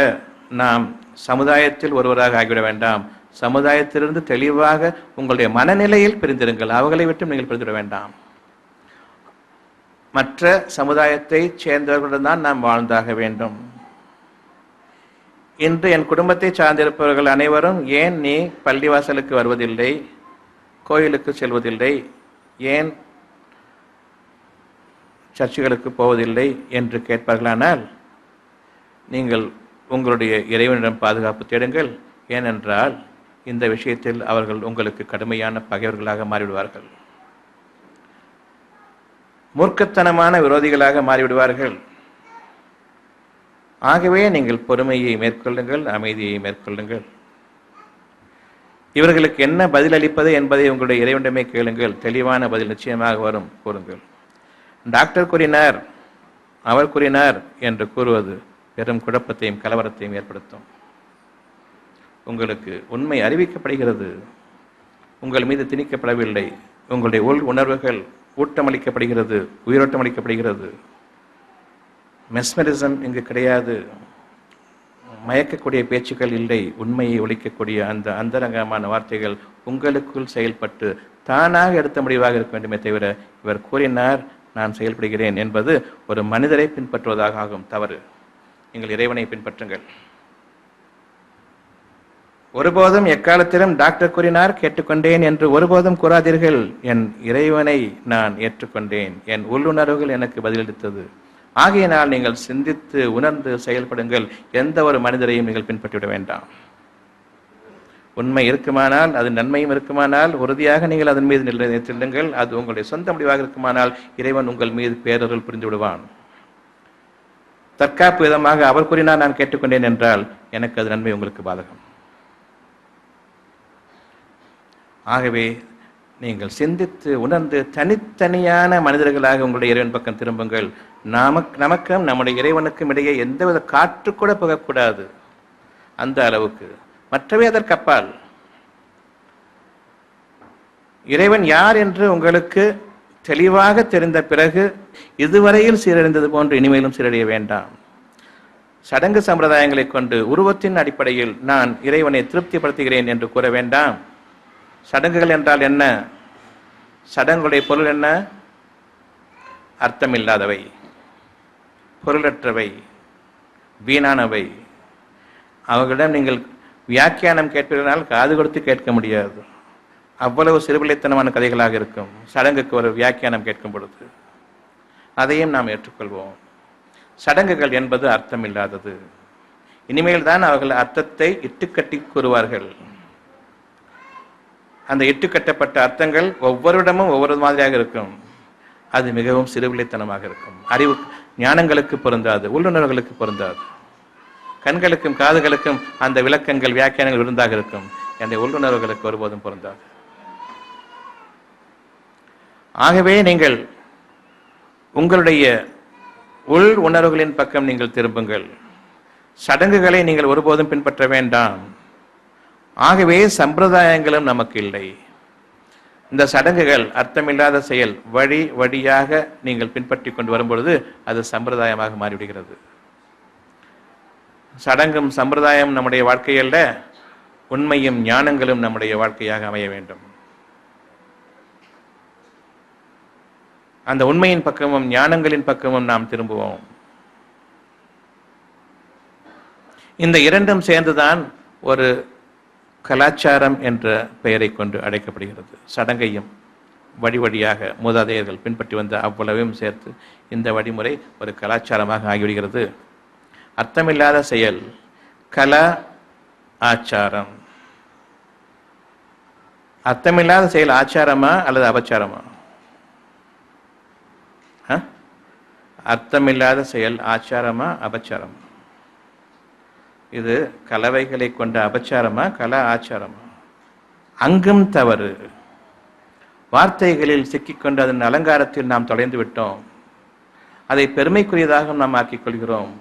நாம் சமுதாயத்தில் ஒருவராக ஆகிவிட வேண்டாம். சமுதாயத்திலிருந்து தெளிவாக உங்களுடைய மனநிலையில் பிரிந்திருங்கள். அவர்களை விட்டு நீங்கள் பிரிந்துவிட வேண்டாம். மற்ற சமுதாயத்தை சேர்ந்தவர்களுடன் தான் நாம் வாழ்ந்தாக வேண்டும். இன்று என் குடும்பத்தை சார்ந்திருப்பவர்கள் அனைவரும், ஏன் நீ பள்ளிவாசலுக்கு வருவதில்லை, கோயிலுக்கு செல்வதில்லை, ஏன் சர்ச்சுகளுக்கு போவதில்லை என்று கேட்பார்களானால், நீங்கள் உங்களுடைய இறைவனிடம் பாதுகாப்பு தேடுங்கள். ஏனென்றால் இந்த விஷயத்தில் அவர்கள் உங்களுக்கு கடுமையான பகைவர்களாக மாறிவிடுவார்கள், மூர்க்கத்தனமான விரோதிகளாக மாறிவிடுவார்கள். ஆகவே நீங்கள் பொறுமையை மேற்கொள்ளுங்கள், அமைதியை மேற்கொள்ளுங்கள். இவர்களுக்கு என்ன பதில் அளிப்பது என்பதை உங்களுடைய இறைவனிடமே கேளுங்கள். தெளிவான பதில் நிச்சயமாக வரும். கூறுங்கள். டாக்டர் கூறினார், அவர் கூறினார் என்று கூறுவது பெரும் குழப்பத்தையும் கலவரத்தையும் ஏற்படுத்தும். உங்களுக்கு உண்மை அறிவிக்கப்படுகிறது, உங்கள் மீது திணிக்கப்படவில்லை. உங்களுடைய உள் உணர்வுகள் ஊட்டமளிக்கப்படுகிறது, உயிரோட்டம் அளிக்கப்படுகிறது. மெஸ்மரிசம் இங்கு கிடையாது. மயக்கக்கூடிய பேச்சுக்கள் இல்லை. உண்மையை ஒழிக்கக்கூடிய அந்த அந்தரங்கமான வார்த்தைகள் உங்களுக்குள் செயல்பட்டு தானாக எடுத்த முடிவாக இருக்க வேண்டுமே தவிர, இவர் கூறினார் நான் செயல்படுகிறேன் என்பது ஒரு மனிதரை பின்பற்றுவதாக ஆகும். தவறு. நீங்கள் இறைவனை பின்பற்றுங்கள். ஒருபோதும் எக்காலத்திலும் டாக்டர் கூறினார் கேட்டுக்கொண்டேன் என்று ஒருபோதும் கூறாதீர்கள். என் இறைவனை நான் ஏற்றுக்கொண்டேன், என் உள்ளுணர்வுகள் எனக்கு பதிலளித்தது. ஆகையினால் நீங்கள் சிந்தித்து உணர்ந்து செயல்படுங்கள். எந்த ஒரு மனிதரையும் நீங்கள் பின்பற்றிவிட வேண்டாம். உண்மை இருக்குமானால், அது நன்மையும் இருக்குமானால் உறுதியாக நீங்கள் அதன் மீது நிலைத்திருங்கள். அது உங்களுடைய சொந்த முடிவாக இருக்குமானால் இறைவன் உங்கள் மீது பேரருள் புரிந்து விடுவான். தற்காப்பு விதமாக அவர் கூறினார் நான் கேட்டுக்கொண்டேன் என்றால் எனக்கு அது நன்மை, உங்களுக்கு பாதகம். ஆகவே நீங்கள் சிந்தித்து உணர்ந்து தனித்தனியான மனிதர்களாக உங்களுடைய இறைவன் பக்கம் திரும்புங்கள். நமக்கும் நம்முடைய இறைவனுக்கும் இடையே எந்தவித காற்று கூட போகக்கூடாது. அந்த அளவுக்கு. மற்றவை அதற்கு அப்பால். இறைவன் யார் என்று உங்களுக்கு தெளிவாக தெரிந்த பிறகு இதுவரையில் சீரழிந்தது போன்று இனிமேலும் சீரழிய வேண்டாம். சடங்கு சம்பிரதாயங்களை கொண்டு உருவத்தின் அடிப்படையில் நான் இறைவனை திருப்திப்படுத்துகிறேன் என்று கூற வேண்டாம். சடங்குகள் என்றால் என்ன? சடங்குடைய பொருள் என்ன? அர்த்தமில்லாதவை, பொருளற்றவை, வீணானவை. அவர்களிடம் நீங்கள் வியாக்கியானம் கேட்பதனால் காது கொடுத்து கேட்க முடியாது. அவ்வளவு சிறுபிள்ளைத்தனமான கதைகளாக இருக்கும் சடங்குக்கு ஒரு வியாக்கியானம் கேட்கும் பொழுது. அதையும் நாம் ஏற்றுக்கொள்வோம். சடங்குகள் என்பது அர்த்தமில்லாதது. இனிமேல் தான் அவர்கள் அர்த்தத்தை இட்டுக்கட்டி கூறுவார்கள். அந்த இட்டுக்கட்டப்பட்ட அர்த்தங்கள் ஒவ்வொருடமும் ஒவ்வொரு மாதிரியாக இருக்கும். அது மிகவும் சிறுபிள்ளைத்தனமாக இருக்கும். அறிவு ஞானங்களுக்கு பொருந்தாது, உள்ளுணர்வுகளுக்கு பொருந்தாது. கண்களுக்கும் காதுகளுக்கும் அந்த விளக்கங்கள் வியாக்கியானங்கள் விருந்தாக இருக்கும். என்ற உள்ளுணர்வுகளுக்கு ஒருபோதும் பொருந்தாது. ஆகவே நீங்கள் உங்களுடைய உள் உணர்வுகளின் பக்கம் நீங்கள் திரும்புங்கள். சடங்குகளை நீங்கள் ஒருபோதும் பின்பற்ற வேண்டாம். ஆகவே சம்பிரதாயங்களும் நமக்கு இல்லை. இந்த சடங்குகள் அர்த்தமில்லாத செயல் வழி வழியாக நீங்கள் பின்பற்றி கொண்டு வரும்பொழுது அது சம்பிரதாயமாக மாறிவிடுகிறது. சடங்கும் சம்பிரதாயம் நம்முடைய வாழ்க்கையல்ல, உண்மையும் ஞானங்களும் நம்முடைய வாழ்க்கையாக அமைய வேண்டும். அந்த உண்மையின் பக்கமும் ஞானங்களின் பக்கமும் நாம் திரும்புவோம். இந்த இரண்டும் சேர்ந்துதான் ஒரு கலாச்சாரம் என்ற பெயரை கொண்டு அழைக்கப்படுகிறது. சடங்கையும் வழி வழியாக மூதாதையர்கள் பின்பற்றி வந்த அவ்வளவையும் சேர்த்து இந்த வழிமுறை ஒரு கலாச்சாரமாக ஆகிவிடுகிறது. அர்த்தமில்லாத செயல் கலா ஆச்சாரம். அர்த்தமில்லாத செயல் ஆச்சாரமா அல்லது அபச்சாரமா? அர்த்தமில்லாத செயல் ஆச்சாரமா அபச்சாரமா? இது கலவைகளை கொண்ட அபச்சாரமா கலா ஆச்சாரமா? அங்கும் தவறு. வார்த்தைகளில் சிக்கிக்கொண்டு அதன் அலங்காரத்தில் நாம் தொலைந்து விட்டோம். அதை பெருமைக்குரியதாக நாம் ஆக்கிக் கொள்கிறோம்.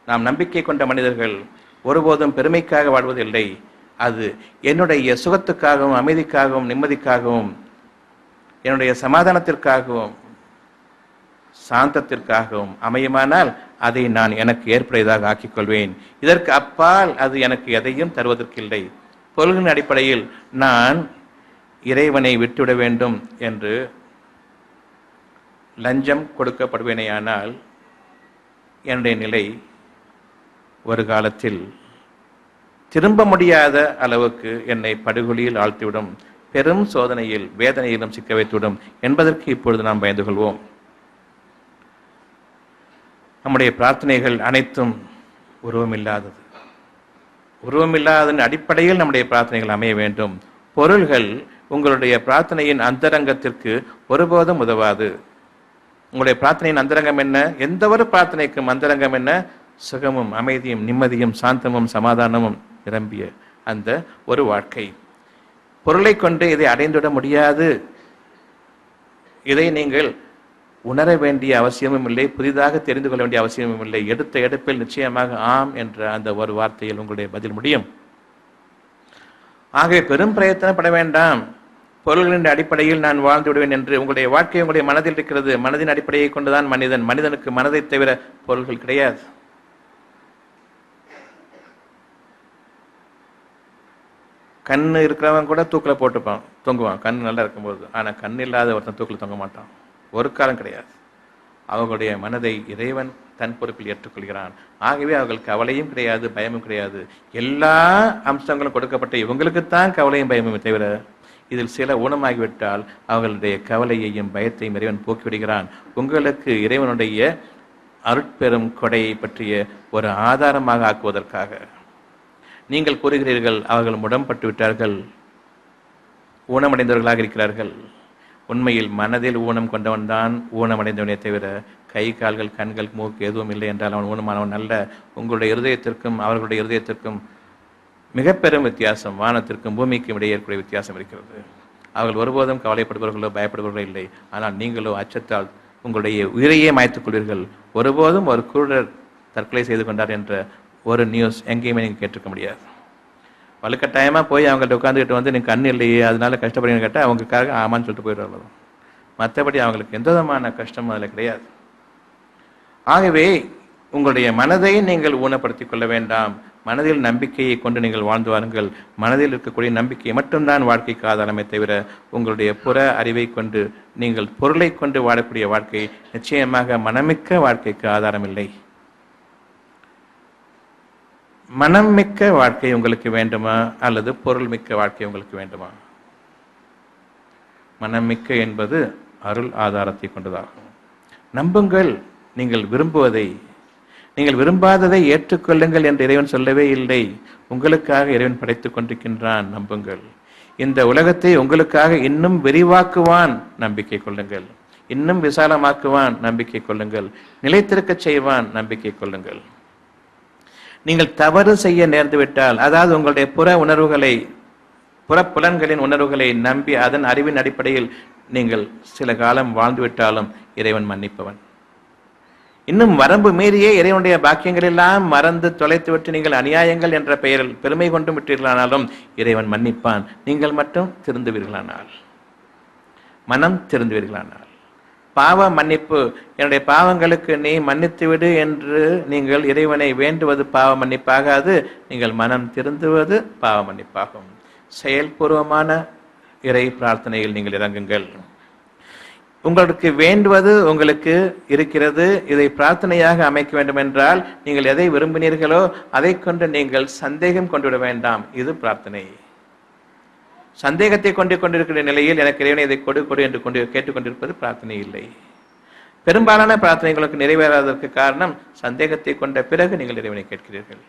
நாம் நம்பிக்கை கொண்ட மனிதர்கள் ஒருபோதும் பெருமைக்காக வாழ்வதில்லை. அது என்னுடைய சுகத்துக்காகவும் அமைதிக்காகவும் நிம்மதிக்காகவும் என்னுடைய சமாதானத்திற்காகவும் சாந்தத்திற்காகவும் அமையுமானால் அதை நான் எனக்கு ஏற்புடையதாக ஆக்கிக் கொள்வேன். இதற்கு அப்பால் அது எனக்கு எதையும் தருவதற்கில்லை. பொருளின் அடிப்படையில் நான் இறைவனை விட்டுவிட வேண்டும் என்று லஞ்சம் கொடுக்கப்படுவேனேயானால் என்னுடைய நிலை ஒரு காலத்தில் திரும்ப முடியாத அளவுக்கு என்னை படுகொலியில் ஆழ்த்திவிடும், பெரும் சோதனையில் வேதனையிலும் சிக்க வைத்துவிடும் என்பதற்கு இப்பொழுது நாம் பயந்து கொள்வோம். நம்முடைய பிரார்த்தனைகள் அனைத்தும் உருவமில்லாதது. உருவமில்லாததன் அடிப்படையில் நம்முடைய பிரார்த்தனைகள் அமைய வேண்டும். பொருள்கள் உங்களுடைய பிரார்த்தனையின் அந்தரங்கத்திற்கு ஒருபோதும் உதவாது. உங்களுடைய பிரார்த்தனையின் அந்தரங்கம் என்ன? எந்த ஒரு பிரார்த்தனைக்கும் அந்தரங்கம் என்ன? சுகமும் அமைதியும் நிம்மதியும் சாந்தமும் சமாதானமும் நிரம்பிய அந்த ஒரு வாழ்க்கை. பொருளை கொண்டு இதை அடைந்துவிட முடியாது. இதை நீங்கள் உணர வேண்டிய அவசியமும் இல்லை, புதிதாக தெரிந்து கொள்ள வேண்டிய அவசியமும் இல்லை. எடுத்த எடுப்பில் நிச்சயமாக ஆம் என்ற அந்த ஒரு வார்த்தையில் உங்களுடைய பதில் முடியும். ஆகவே பெரும் பிரயத்தனப்பட வேண்டாம். பொருள்களின் அடிப்படையில் நான் வாழ்ந்து விடுவேன் என்று உங்களுடைய வாழ்க்கை உங்களுடைய மனதில் இருக்கிறது. மனதின் அடிப்படையை கொண்டுதான் மனிதன். மனிதனுக்கு மனதை தவிர பொருள்கள் கிடையாது. கண்ணு இருக்கிறவன் கூட தூக்கில் போட்டுப்பான், தொங்குவான் கண் நல்லா இருக்கும்போது. ஆனால் கண் இல்லாத ஒருத்தன் தூக்கில் தொங்க மாட்டான், ஒரு காலம் கிடையாது. அவர்களுடைய மனதை இறைவன் தன் பொறுப்பில் ஏற்றுக்கொள்கிறான். ஆகவே அவர்கள் கவலையும் கிடையாது, பயமும் கிடையாது. எல்லா அம்சங்களும் கொடுக்கப்பட்ட இவங்களுக்குத்தான் கவலையும் பயமும் தவிர இதில் சில ஊனமாகிவிட்டால் அவர்களுடைய கவலையையும் பயத்தையும் இறைவன் போக்கிவிடுகிறான். உங்களுக்கு இறைவனுடைய அருட்பெரும் கொடையை பற்றிய ஒரு ஆதாரமாக ஆக்குவதற்காக. நீங்கள் கூறுகிறீர்கள் அவர்கள் முடம்பட்டு விட்டார்கள், ஊனமடைந்தவர்களாக இருக்கிறார்கள். உண்மையில் மனதில் ஊனம் கொண்டவன் தான் ஊனமடைந்தவனே தவிர கை கால்கள் கண்கள் மூக்கு எதுவும் இல்லை என்றால் அவன் ஊனமானவன் அல்ல. உங்களுடைய இருதயத்திற்கும் அவர்களுடைய இருதயத்திற்கும் மிக பெரும் வித்தியாசம், வானத்திற்கும் பூமிக்கும் இடையே ஏற்படைய வித்தியாசம் இருக்கிறது. அவர்கள் ஒருபோதும் கவலைப்படுபவர்களோ பயப்படுபவர்களோ இல்லை. ஆனால் நீங்களோ அச்சத்தால் உங்களுடைய உயிரையே மாய்த்துக் கொள்வீர்கள். ஒருபோதும் ஒரு குருடர் தற்கொலை செய்து கொண்டார் என்ற ஒரு நியூஸ் எங்கேயுமே நீங்கள் கேட்டிருக்க முடியாது. வலுக்கட்டாயமாக போய் அவங்கள்ட்ட உட்காந்துக்கிட்டு வந்து நீங்கள் கண் இல்லையே அதனால கஷ்டப்படுறீங்கன்னு கேட்டால் அவங்களுக்காக ஆமான்னு சொல்லிட்டு போயிடுவாங்க. மற்றபடி அவங்களுக்கு எந்த விதமான கஷ்டமும் அதில் கிடையாது. ஆகவே உங்களுடைய மனதை நீங்கள் ஊனப்படுத்திக் கொள்ள வேண்டாம். மனதில் நம்பிக்கையை கொண்டு நீங்கள் வாழ்ந்து வாருங்கள். மனதில் இருக்கக்கூடிய நம்பிக்கை மட்டும்தான் வாழ்க்கைக்கு ஆதாரமே தவிர உங்களுடைய புற அறிவை கொண்டு நீங்கள் பொருளை கொண்டு வாழக்கூடிய வாழ்க்கை நிச்சயமாக மனமிக்க வாழ்க்கைக்கு ஆதாரம் இல்லை. மனம் மிக்க வாழ்க்கை உங்களுக்கு வேண்டுமா அல்லது பொருள் மிக்க வாழ்க்கை உங்களுக்கு வேண்டுமா? மனம் மிக்க என்பது அருள் ஆதாரத்தை கொண்டதாகும். நம்புங்கள். நீங்கள் விரும்புவதை, நீங்கள் விரும்பாததை ஏற்றுக்கொள்ளுங்கள் என்று இறைவன் சொல்லவே இல்லை. உங்களுக்காக இறைவன் படைத்துக் கொண்டிருக்கின்றான். நம்புங்கள். இந்த உலகத்தை உங்களுக்காக இன்னும் விரிவாக்குவான். நம்பிக்கை கொள்ளுங்கள். இன்னும் விசாலமாக்குவான். நம்பிக்கை கொள்ளுங்கள். நிலைத்திருக்க செய்வான். நம்பிக்கை கொள்ளுங்கள். நீங்கள் தவறு செய்ய நேர்ந்து விட்டால், அதாவது உங்களுடைய புற உணர்வுகளை, புறப்புலன்களின் உணர்வுகளை நம்பி அதன் அறிவின் அடிப்படையில் நீங்கள் சில காலம் வாழ்ந்துவிட்டாலும் இறைவன் மன்னிப்பவன். இன்னும் வரம்பு மீறியே இறைவனுடைய பாக்கியங்கள் எல்லாம் மறந்து தொலைத்துவிட்டு நீங்கள் அநியாயங்கள் என்ற பெயரில் பெருமை கொண்டு விட்டீர்களானாலும் இறைவன் மன்னிப்பான். நீங்கள் மட்டும் திருந்துவீர்களானால், மனம் திருந்துவீர்களானால். பாவ மன்னிப்பு, என்னுடைய பாவங்களுக்கு நீ மன்னித்து விடு என்று நீங்கள் இறைவனை வேண்டுவது பாவ மன்னிப்பாகாது. நீங்கள் மனம் திருந்துவது பாவ மன்னிப்பாகும். செயல்பூர்வமான இறை பிரார்த்தனையில் நீங்கள் இறங்குங்கள். உங்களுக்கு வேண்டுவது உங்களுக்கு இருக்கிறது. இதை பிரார்த்தனையாக அமைக்க வேண்டும் என்றால் நீங்கள் எதை விரும்பினீர்களோ அதை கொண்டு நீங்கள் சந்தேகம் கொண்டுவிட வேண்டாம். இது பிரார்த்தனை. சந்தேகத்தை கொண்டிருக்கிற நிலையில் எனக்கு இறைவனை இதை கொடு என்று கேட்டுக்கொண்டிருப்பது பிரார்த்தனை இல்லை. பெரும்பாலான பிரார்த்தனைகளுக்கு நிறைவேறாததற்கு காரணம் சந்தேகத்தை கொண்ட பிறகு நீங்கள் இறைவனை கேட்கிறீர்கள்.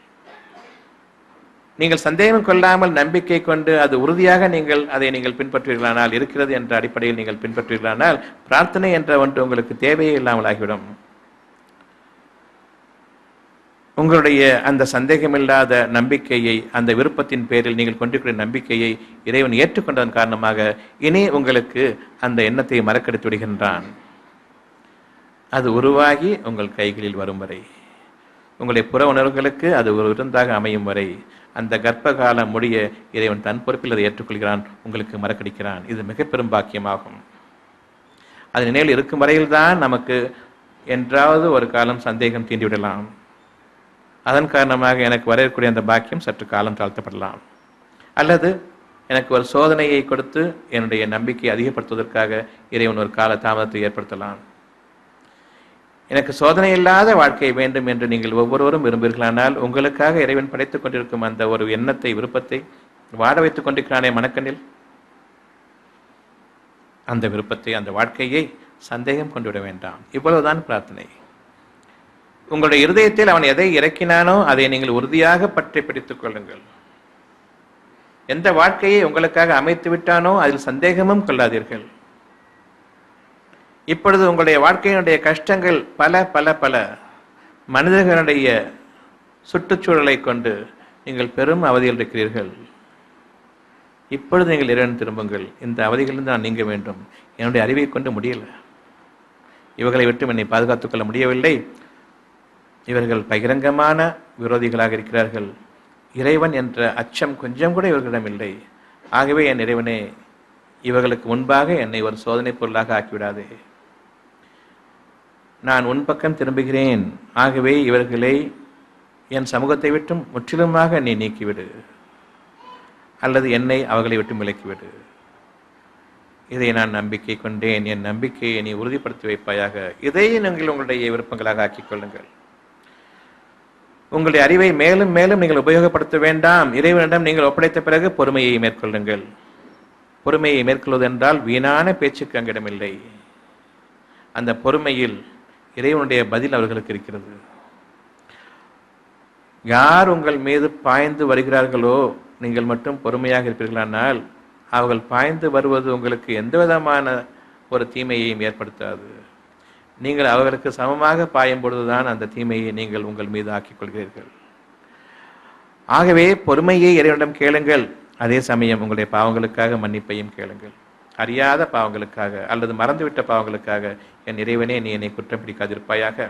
நீங்கள் சந்தேகம் கொள்ளாமல் நம்பிக்கை கொண்டு அது உறுதியாக அதை நீங்கள் பின்பற்றுவீர்களானால், இருக்கிறது என்ற அடிப்படையில் நீங்கள் பின்பற்றுவீர்களானால் பிரார்த்தனை என்ற ஒன்று உங்களுக்கு தேவையே இல்லாமல் ஆகிவிடும். உங்களுடைய அந்த சந்தேகமில்லாத நம்பிக்கையை, அந்த விருப்பத்தின் பேரில் நீங்கள் கொண்டிருக்கிற நம்பிக்கையை இறைவன் ஏற்றுக்கொண்டதன் காரணமாக இனி உங்களுக்கு அந்த எண்ணத்தை மறக்கடித்து விடுகின்றான். அது உருவாகி உங்கள் கைகளில் வரும் வரை, உங்களுடைய புற உணர்வுகளுக்கு அது ஒரு விருந்தாக அமையும் வரை, அந்த கர்ப்ப காலம் முடிய இறைவன் தன் பொறுப்பில் அதை ஏற்றுக்கொள்கிறான், உங்களுக்கு மறக்கடிக்கிறான். இது மிக பெரும் பாக்கியமாகும். அது நினைவில் இருக்கும் வரையில்தான் நமக்கு என்றாவது ஒரு காலம் சந்தேகம் தீண்டிவிடலாம். அதன் காரணமாக எனக்கு வரக்கூடிய அந்த பாக்கியம் சற்று காலம் தாழ்த்தப்படலாம். அல்லது எனக்கு ஒரு சோதனையை கொடுத்து என்னுடைய நம்பிக்கையை அதிகப்படுத்துவதற்காக இறைவன் ஒரு கால தாமதத்தை ஏற்படுத்தலாம். எனக்கு சோதனை இல்லாத வாழ்க்கை வேண்டும் என்று நீங்கள் ஒவ்வொருவரும் விரும்புகிறீர்களானால் உங்களுக்காக இறைவன் படைத்துக் கொண்டிருக்கும் அந்த ஒரு எண்ணத்தை, விருப்பத்தை வாட வைத்துக் கொண்டிருக்கிறானே மனக்கண்ணில், அந்த விருப்பத்தை, அந்த வாழ்க்கையை சந்தேகம் கொண்டுவிட வேண்டாம். இவ்வளவுதான் பிரார்த்தனை. உங்களுடைய இருதயத்தில் அவன் எதை இறக்கினானோ அதை நீங்கள் உறுதியாக பற்றி பிடித்துக் கொள்ளுங்கள். எந்த வாழ்க்கையை உங்களுக்காக அமைத்து விட்டானோ அதில் சந்தேகமும் கொள்ளாதீர்கள். இப்பொழுது உங்களுடைய வாழ்க்கையினுடைய கஷ்டங்கள் பல பல பல மனிதர்களுடைய சுற்றுச்சூழலை கொண்டு நீங்கள் பெரும் அவதியில் இருக்கிறீர்கள். இப்பொழுது நீங்கள் இறைவன் திரும்புங்கள். இந்த அவதிகளிலிருந்து நான் நீங்க வேண்டும். என்னுடைய அறிவை கொண்டு முடியல, இவர்களை விட்டு என்னை பாதுகாத்துக் கொள்ள முடியவில்லை. இவர்கள் பகிரங்கமான விரோதிகளாக இருக்கிறார்கள். இறைவன் என்ற அச்சம் கொஞ்சம் கூட இவர்களிடம் இல்லை. ஆகவே என் இறைவனே, இவர்களுக்கு முன்பாக என்னை ஒரு சோதனை பொருளாக ஆக்கிவிடாதே. நான் உன் பக்கம் திரும்புகிறேன். ஆகவே இவர்களை என் சமூகத்தை விட்டும் முற்றிலுமாக நீ நீக்கிவிடு, அல்லது என்னை அவர்களை விட்டு விலக்கிவிடு. இதை நான் நம்பிக்கை கொண்டேன். என் நம்பிக்கையை நீ உறுதிப்படுத்தி வைப்பாயாக. இதை நீங்கள் உங்களுடைய விருப்பங்களாக ஆக்கிக் கொள்ளுங்கள். உங்களுடைய அறிவை மேலும் மேலும் நீங்கள் உபயோகப்படுத்த வேண்டாம். இறைவனிடம் நீங்கள் ஒப்படைத்த பிறகு பொறுமையை மேற்கொள்ளுங்கள். பொறுமையை மேற்கொள்வது என்றால் வீணான பேச்சுக்கு அங்கிடமில்லை. அந்த பொறுமையில் இறைவனுடைய பதில் அவர்களுக்கு இருக்கிறது. யார் உங்கள் மீது பாய்ந்து வருகிறார்களோ நீங்கள் மட்டும் பொறுமையாக இருப்பீர்களானால் அவர்கள் பாய்ந்து வருவது உங்களுக்கு எந்த விதமான ஒரு தீமையையும் ஏற்படுத்தாது. நீங்கள் அவர்களுக்கு சமமாக பாயும் பொழுதுதான் அந்த தீமையை நீங்கள் உங்கள் மீது ஆக்கிக் கொள்கிறீர்கள். ஆகவே பொறுமையை இறைவனிடம் கேளுங்கள். அதே சமயம் உங்களுடைய பாவங்களுக்காக மன்னிப்பையும் கேளுங்கள். அறியாத பாவங்களுக்காக அல்லது மறந்துவிட்ட பாவங்களுக்காக என் இறைவனே, நீ என்னை குற்றம் பிடிக்காதிருப்பாயாக.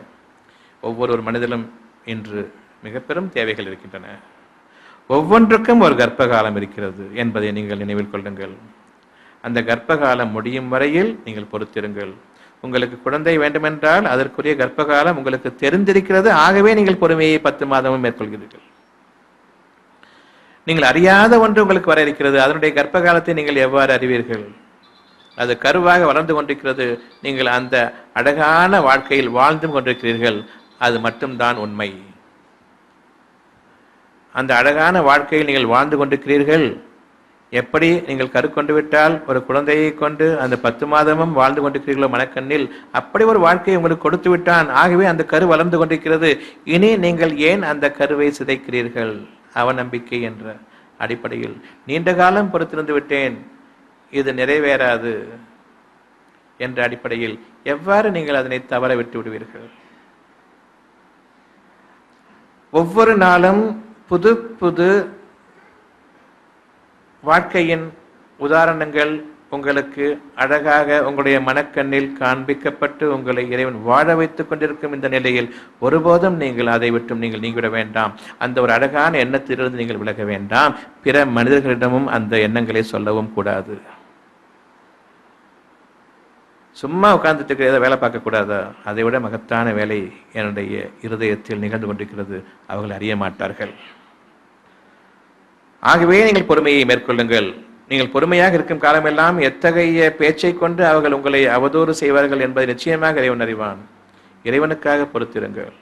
ஒவ்வொரு மனிதனும் இன்று மிக பெரும் தேவைகள் இருக்கின்றன. ஒவ்வொன்றுக்கும் ஒரு கர்ப்ப காலம் இருக்கிறது என்பதை நீங்கள் நினைவில் கொள்ளுங்கள். அந்த கர்ப்ப காலம் முடியும் வரையில் நீங்கள் பொறுத்திருங்கள். உங்களுக்கு குழந்தை வேண்டுமென்றால் அதற்குரிய கர்ப்ப காலம் உங்களுக்கு தெரிந்திருக்கிறது. ஆகவே நீங்கள் பொறுமையை 10 மாதமும் மேற்கொள்கிறீர்கள். நீங்கள் அறியாத ஒன்று உங்களுக்கு வர இருக்கிறது. அதனுடைய கர்ப்ப காலத்தை நீங்கள் எவ்வாறு அறிவீர்கள்? அது கருவாக வளர்ந்து கொண்டிருக்கிறது. நீங்கள் அந்த அழகான வாழ்க்கையில் வாழ்ந்து கொண்டிருக்கிறீர்கள். அது மட்டும்தான் உண்மை. அந்த அழகான வாழ்க்கையில் நீங்கள் வாழ்ந்து கொண்டிருக்கிறீர்கள். எப்படி நீங்கள் கரு கொண்டு விட்டால் ஒரு குழந்தையை கொண்டு அந்த 10 மாதமும் வாழ்ந்து கொண்டிருக்கிறீர்களோ மனக்கண்ணில், அப்படி ஒரு வாழ்க்கையை உங்களுக்கு கொடுத்து விட்டான். ஆகவே அந்த கரு வளர்ந்து கொண்டிருக்கிறது. இனி நீங்கள் ஏன் அந்த கருவை சிதைக்கிறீர்கள்? அவநம்பிக்கை என்ற அடிப்படையில் நீண்ட காலம் பொறுத்திருந்து விட்டேன், இது நிறைவேறாது என்ற அடிப்படையில் எவ்வாறு நீங்கள் அதனை தவற விட்டு விடுவீர்கள்? ஒவ்வொரு நாளும் புது புது வாழ்க்கையின் உதாரணங்கள் உங்களுக்கு அழகாக உங்களுடைய மனக்கண்ணில் காண்பிக்கப்பட்டு உங்களை இறைவன் வாழ வைத்துக் கொண்டிருக்கும் இந்த நிலையில் ஒருபோதும் நீங்கள் அதை விட்டும் நீங்கள் நீங்கிவிட வேண்டாம். அந்த ஒரு அழகான எண்ணத்திலிருந்து நீங்கள் விலக வேண்டாம். பிற மனிதர்களிடமும் அந்த எண்ணங்களை சொல்லவும் கூடாது. சும்மா உட்கார்ந்துட்டு ஏதோ வேலை பார்க்கக்கூடாதா? அதை விட மகத்தான வேலை என்னுடைய இருதயத்தில் நிகழ்ந்து கொண்டிருக்கிறது. அவர்கள் அறிய மாட்டார்கள். ஆகவே நீங்கள் பொறுமையை மேற்கொள்ளுங்கள். நீங்கள் பொறுமையாக இருக்கும் காலமெல்லாம் எத்தகைய பேச்சை கொண்டு அவர்கள் உங்களை அவதூறு செய்வார்கள் என்பதை நிச்சயமாக இறைவன் அறிவான். இறைவனுக்காக பொறுத்திருங்கள்.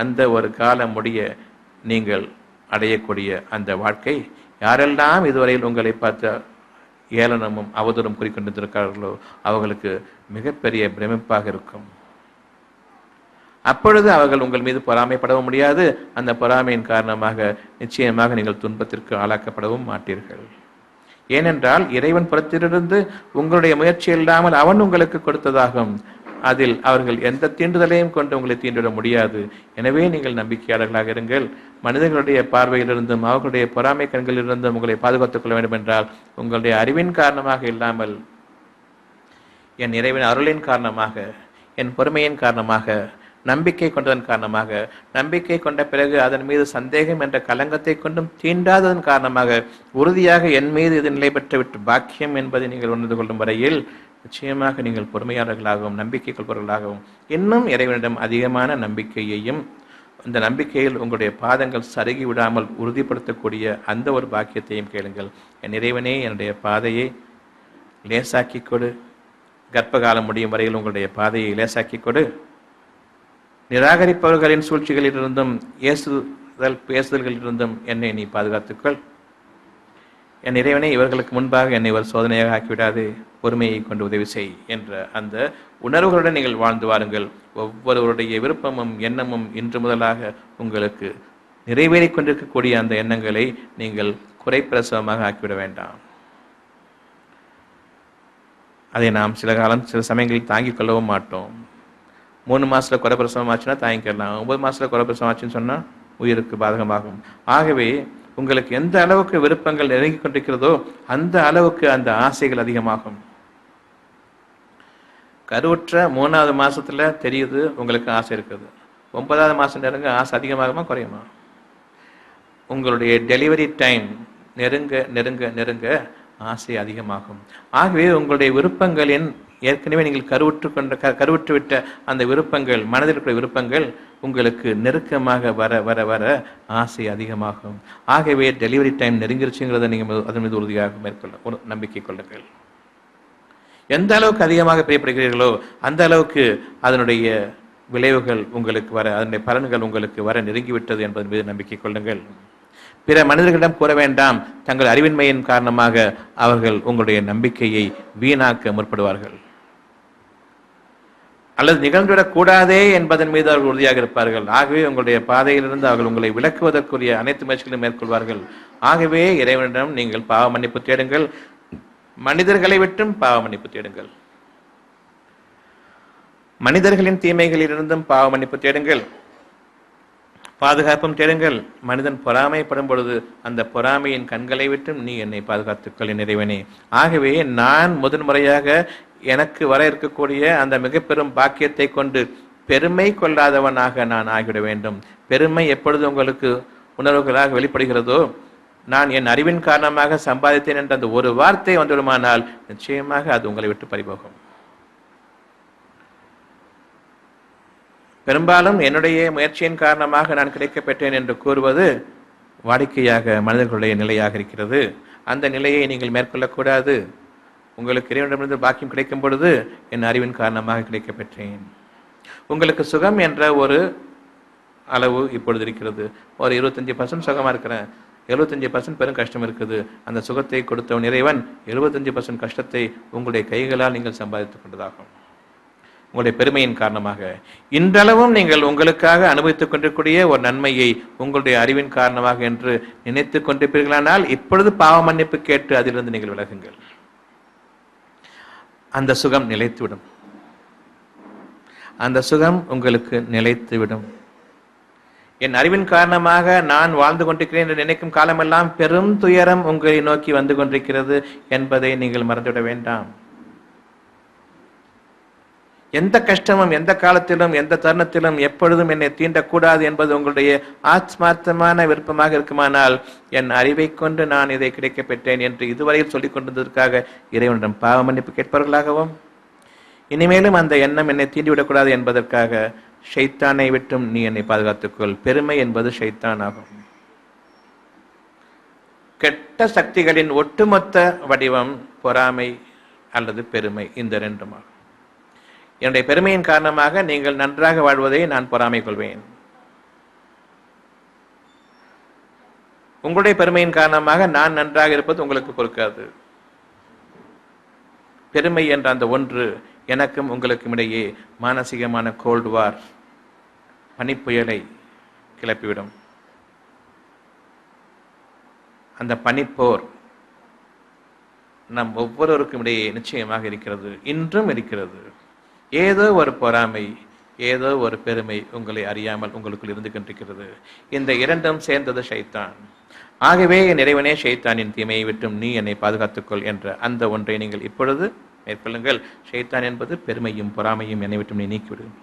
அந்த ஒரு காலம் முடிய நீங்கள் அடையக்கூடிய அந்த வாழ்க்கை, யாரெல்லாம் இதுவரையில் உங்களை பார்த்து ஏளனமும் அவதூறும் குறிக்கொண்டிருக்கிறார்களோ அவர்களுக்கு மிகப்பெரிய பிரமிப்பாக இருக்கும். அப்பொழுது அவர்கள் உங்கள் மீது பொறாமைப்படவும் முடியாது. அந்த பொறாமையின் காரணமாக நிச்சயமாக நீங்கள் துன்பத்திற்கு ஆளாக்கப்படவும் மாட்டீர்கள். ஏனென்றால் இறைவன் புறத்திலிருந்து உங்களுடைய முயற்சி இல்லாமல் அவன் உங்களுக்கு கொடுத்ததாகும். அதில் அவர்கள் எந்த தீண்டுதலையும் கொண்டு உங்களை தீண்டிவிட முடியாது. எனவே நீங்கள் நம்பிக்கையாளர்களாக இருங்கள். மனிதர்களுடைய பார்வையிலிருந்தும் அவர்களுடைய பொறாமை கண்களிலிருந்தும் உங்களை பாதுகாத்துக் கொள்ள வேண்டும் என்றால் உங்களுடைய அறிவின் காரணமாக இல்லாமல் என் இறைவன் அருளின் காரணமாக, என் பொறுமையின் காரணமாக, நம்பிக்கை கொண்டதன் காரணமாக, நம்பிக்கை கொண்ட பிறகு அதன் மீது சந்தேகம் என்ற கலங்கத்தை கொண்டும் தீண்டாததன் காரணமாக உறுதியாக என் மீது இது நிலை பெற்றுவிட்டு பாக்கியம் என்பதை நீங்கள் உணர்ந்து கொள்ளும் வரையில் நிச்சயமாக நீங்கள் பொறுமையாளர்களாகவும் நம்பிக்கை கொள்பவர்களாகவும் இன்னும் இறைவனிடம் அதிகமான நம்பிக்கையையும் அந்த நம்பிக்கையில் உங்களுடைய பாதங்கள் சருகி விடாமல் உறுதிப்படுத்தக்கூடிய அந்த ஒரு பாக்கியத்தையும் கேளுங்கள். என் இறைவனே, என்னுடைய பாதையை லேசாக்கி கொடு. கர்ப்பகாலம் முடியும் வரையில் உங்களுடைய பாதையை லேசாக்கி கொடு. நிராகரிப்பவர்களின் சூழ்ச்சிகளிலிருந்தும் பேசுதல்களிலிருந்தும் என்னை நீ பாதுகாத்துக்கொள். என் இறைவனை, இவர்களுக்கு முன்பாக என்னை ஒரு சோதனையாக ஆக்கிவிடாது, பொறுமையை கொண்டு உதவி செய் என்ற அந்த உணர்வுகளுடன் நீங்கள் வாழ்ந்து வாருங்கள். ஒவ்வொருவருடைய விருப்பமும் எண்ணமும் இன்று முதலாக உங்களுக்கு நிறைவேறிக் கொண்டிருக்கக்கூடிய அந்த எண்ணங்களை நீங்கள் குறைப்பிரசவமாக ஆக்கிவிட வேண்டாம். அதை நாம் சில சமயங்களில் தாங்கிக் கொள்ளவும் மாட்டோம். 3 மாதத்தில் குறைப்பிரசவம் ஆச்சுன்னா தாங்கிக்கலாம். 9 மாதத்தில் குறைப்பிரசவம் ஆச்சுன்னு சொன்னால் உயிருக்கு பாதகமாகும். ஆகவே உங்களுக்கு எந்த அளவுக்கு விருப்பங்கள் நெருங்கிக் கொண்டிருக்கிறதோ அந்த அளவுக்கு அந்த ஆசைகள் அதிகமாகும். கருவுற்ற 3வது மாசத்துல தெரியுது உங்களுக்கு ஆசை இருக்குது. 9வது மாசம் நெருங்க ஆசை அதிகமாகுமா குறையுமா? உங்களுடைய டெலிவரி டைம் நெருங்க நெருங்க நெருங்க ஆசை அதிகமாகும். ஆகவே உங்களுடைய விருப்பங்களின் ஏற்கனவே நீங்கள் கருவுற்று விட்ட அந்த விருப்பங்கள், மனதில் இருக்கிற விருப்பங்கள் உங்களுக்கு நெருக்கமாக வர வர வர ஆசை அதிகமாகும். ஆகவே டெலிவரி டைம் நெருங்கிருச்சுங்கிறத நீங்கள் அதன் மீது உறுதியாக நம்பிக்கை கொள்ளுங்கள். எந்த அளவுக்கு அதிகமாக பிரியப்படுகிறீர்களோ அந்த அளவுக்கு அதனுடைய விளைவுகள் உங்களுக்கு வர, அதனுடைய பலன்கள் உங்களுக்கு வர நெருங்கிவிட்டது என்பதன் மீது நம்பிக்கை கொள்ளுங்கள். பிற மனிதர்களிடம் கூற வேண்டாம். தங்கள் அறிவின்மையின் காரணமாக அவர்கள் உங்களுடைய நம்பிக்கையை வீணாக்க முற்படுவார்கள், அல்லது நிகழ்ந்துவிடக் கூடாதே என்பதன் மீது அவர்கள் உறுதியாக இருப்பார்கள். ஆகவே உங்களுடைய பாதையிலிருந்து அவர்கள் உங்களை விலக்குவதற்குரிய அனைத்து முயற்சிகளையும் மேற்கொள்வார்கள். ஆகவே இறைவனிடம் நீங்கள் பாவ மன்னிப்பு தேடுங்கள். மனிதர்களை விட்டும் பாவ மன்னிப்பு தேடுங்கள். மனிதர்களின் தீமைகளிலிருந்தும் பாவ மன்னிப்பு தேடுங்கள், பாதுகாப்பும் தேடுங்கள். மனிதன் பொறாமைப்படும் பொழுது அந்த பொறாமையின் கண்களை விட்டும் நீ என்னை பாதுகாத்துக்கொள் இறைவனே. ஆகவே நான் முதன்முறையாக எனக்கு வர இருக்கக்கூடிய அந்த மிக பெரும் பாக்கியத்தை கொண்டு பெருமை கொள்ளாதவனாக நான் ஆகிவிட வேண்டும். பெருமை எப்பொழுது உங்களுக்கு உணர்வுகளாக வெளிப்படுகிறதோ, நான் என் அறிவின் காரணமாக சம்பாதித்தேன் என்ற அந்த ஒரு வார்த்தை வந்துவிடுமானால் நிச்சயமாக அது உங்களை விட்டு பறிபோகும். பெரும்பாலும் என்னுடைய முயற்சியின் காரணமாக நான் கிடைக்கப்பெற்றேன் என்று கூறுவது வாடிக்கையாக மனிதர்களுடைய நிலையாக இருக்கிறது. அந்த நிலையை நீங்கள் மேற்கொள்ளக்கூடாது. உங்களுக்கு இறைவனிடமிருந்து பாக்கியம் கிடைக்கும் பொழுது என் அறிவின் காரணமாக கிடைக்கப்பெற்றேன். உங்களுக்கு சுகம் என்ற ஒரு அளவு இப்பொழுது இருக்கிறது. ஒரு 25% சுகமாக இருக்கிறேன், 75% பெரும் கஷ்டம் இருக்குது. அந்த சுகத்தை கொடுத்தவன் இறைவன் 75% கஷ்டத்தை உங்களுடைய கைகளால் நீங்கள் சம்பாதித்துக் கொண்டதாகும். உங்களுடைய பெருமையின் காரணமாக இன்றளவும் நீங்கள் உங்களுக்காக அனுபவித்துக் கொண்டிருக்கூடிய ஒரு நன்மையை உங்களுடைய அறிவின் காரணமாக என்று நினைத்துக் கொண்டிருப்பீர்களானால் இப்பொழுது பாவ மன்னிப்பு கேட்டு அதிலிருந்து நீங்கள் விலகுங்கள். அந்த சுகம் நிலைத்துவிடும். அந்த சுகம் உங்களுக்கு நிலைத்துவிடும். என் அறிவின் காரணமாக நான் வாழ்ந்து கொண்டிருக்கிறேன் என்று நினைக்கும் காலமெல்லாம் பெரும் துயரம் உங்களை நோக்கி வந்து கொண்டிருக்கிறது என்பதை நீங்கள் மறந்துவிட வேண்டாம். எந்த கஷ்டமும் எந்த காலத்திலும் எந்த தருணத்திலும் எப்பொழுதும் என்னை தீண்டக்கூடாது என்பது உங்களுடைய ஆத்மார்த்தமான விருப்பமாக இருக்குமானால், என் அறிவை கொண்டு நான் இதை கிடைக்கப் பெற்றேன் என்று இதுவரையில் சொல்லிக் கொண்டிருந்ததற்காக இறைவனிடம் பாவ மன்னிப்பு கேட்பவர்களாகவும், இனிமேலும் அந்த எண்ணம் என்னை தீண்டிவிடக்கூடாது என்பதற்காக ஷைத்தானை விட்டும் நீ என்னை பாதுகாத்துக்கொள். பெருமை என்பது ஷைத்தான் ஆகும். கெட்ட சக்திகளின் ஒட்டுமொத்த வடிவம் பொறாமை அல்லது பெருமை, இந்த ரெண்டுமாகும். என்னுடைய பெருமையின் காரணமாக நீங்கள் நன்றாக வாழ்வதை நான் பொறாமை கொள்வேன். உங்களுடைய பெருமையின் காரணமாக நான் நன்றாக இருப்பது உங்களுக்கு பொறுக்காது. பெருமை என்ற அந்த ஒன்று எனக்கும் உங்களுக்கும் இடையே மானசீகமான கோல்டு வார், பனிப்புயலை கிளப்பிவிடும். அந்த பனிப்போர் நம் ஒவ்வொருவருக்கும் இடையே நிச்சயமாக இருக்கிறது, இன்றும் இருக்கிறது. ஏதோ ஒரு பொறாமை, ஏதோ ஒரு பெருமை உங்களை அறியாமல் உங்களுக்குள் இருந்து கொண்டிருக்கிறது. இந்த இரண்டும் சேர்ந்தது ஷைத்தான். ஆகவே என் இறைவனே, ஷைத்தானின் தீமையை விட்டும் நீ என்னை பாதுகாத்துக்கொள் என்ற அந்த ஒன்றை நீங்கள் இப்பொழுது மேற்கொள்ளுங்கள். ஷைத்தான் என்பது பெருமையும் பொறாமையும் என்னை விட்டும் நீ நீக்கிவிடும்.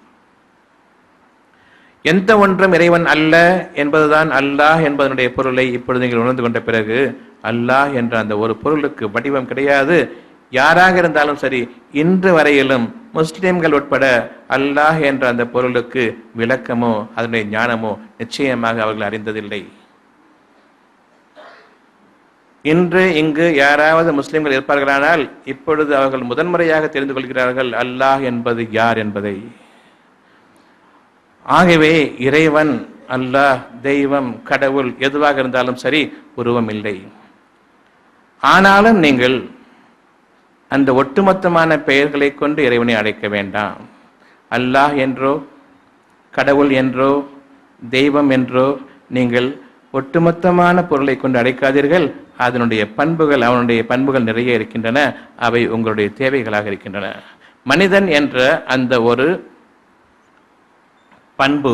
எந்த ஒன்றும் இறைவன் அல்ல என்பதுதான் அல்லாஹ் என்பதனுடைய பொருளை இப்பொழுது நீங்கள் உணர்ந்து கொண்ட பிறகு, அல்லாஹ் என்ற அந்த ஒரு பொருளுக்கு வடிவம் கிடையாது. யாராக இருந்தாலும் சரி, இன்று வரையிலும் முஸ்லிம்கள் உட்பட அல்லாஹ் என்ற அந்த பொருளுக்கு விளக்கமோ அதனுடைய ஞானமோ நிச்சயமாக அவர்கள் அறிந்ததில்லை. இன்று இங்கு யாராவது முஸ்லிம்கள் இருப்பார்களானால் இப்பொழுது அவர்கள் முதன்முறையாக தெரிந்து கொள்கிறார்கள் அல்லாஹ் என்பது யார் என்பதை. ஆகவே இறைவன், அல்லாஹ், தெய்வம், கடவுள் எதுவாக இருந்தாலும் சரி, உருவம் இல்லை. ஆனாலும் நீங்கள் அந்த ஒட்டுமொத்தமான பெயர்களை கொண்டு இறைவனை அழைக்க வேண்டாம். அல்லாஹ் என்றோ கடவுள் என்றோ தெய்வம் என்றோ நீங்கள் ஒட்டுமொத்தமான பொருளை கொண்டு அழைக்காதீர்கள். அதனுடைய பண்புகள், அவனுடைய பண்புகள் நிறைய இருக்கின்றன. அவை உங்களுடைய தேவைகளாக இருக்கின்றன. மனிதன் என்ற அந்த ஒரு பண்பு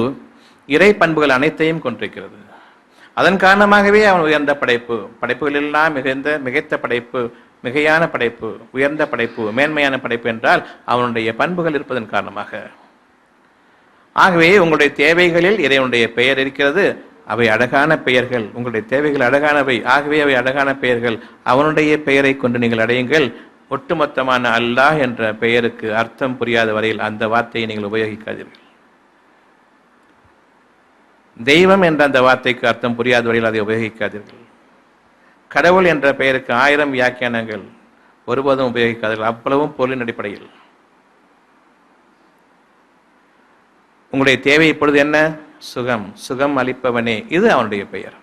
இறை பண்புகள் அனைத்தையும் கொண்டிருக்கிறது. அதன் காரணமாகவே அவன் உயர்ந்த படைப்பு, படைப்புகள் எல்லாம் மிகைத்த படைப்பு, மிகையான படைப்பு, உயர்ந்த படைப்பு, மேன்மையான படைப்பு என்றால் அவனுடைய பண்புகள் இருப்பதன் காரணமாக. ஆகவே உங்களுடைய தேவைகளில் இறைவனுடைய பெயர் இருக்கிறது. அவை அழகான பெயர்கள். உங்களுடைய தேவைகள் அழகானவை. ஆகவே அவை அழகான பெயர்கள். அவனுடைய பெயரை கொண்டு நீங்கள் அடையுங்கள். ஒட்டுமொத்தமான அல்லாஹ் என்ற பெயருக்கு அர்த்தம் புரியாத வரையில் அந்த வார்த்தையை நீங்கள் உபயோகிக்காதீர்கள். தெய்வம் என்ற அந்த வார்த்தைக்கு அர்த்தம் புரியாத வரையில் அதை உபயோகிக்காதீர்கள். கடவுள் என்ற பெயருக்கு 1000 வியாக்கியானங்கள், ஒருபோதும் உபயோகிக்காதீர்கள். அவ்வளவும் பொருளின் அடிப்படையில். உங்களுடைய தேவை இப்பொழுது என்ன? சுகம். சுகம் அளிப்பவனே, இது அவனுடைய பெயர்.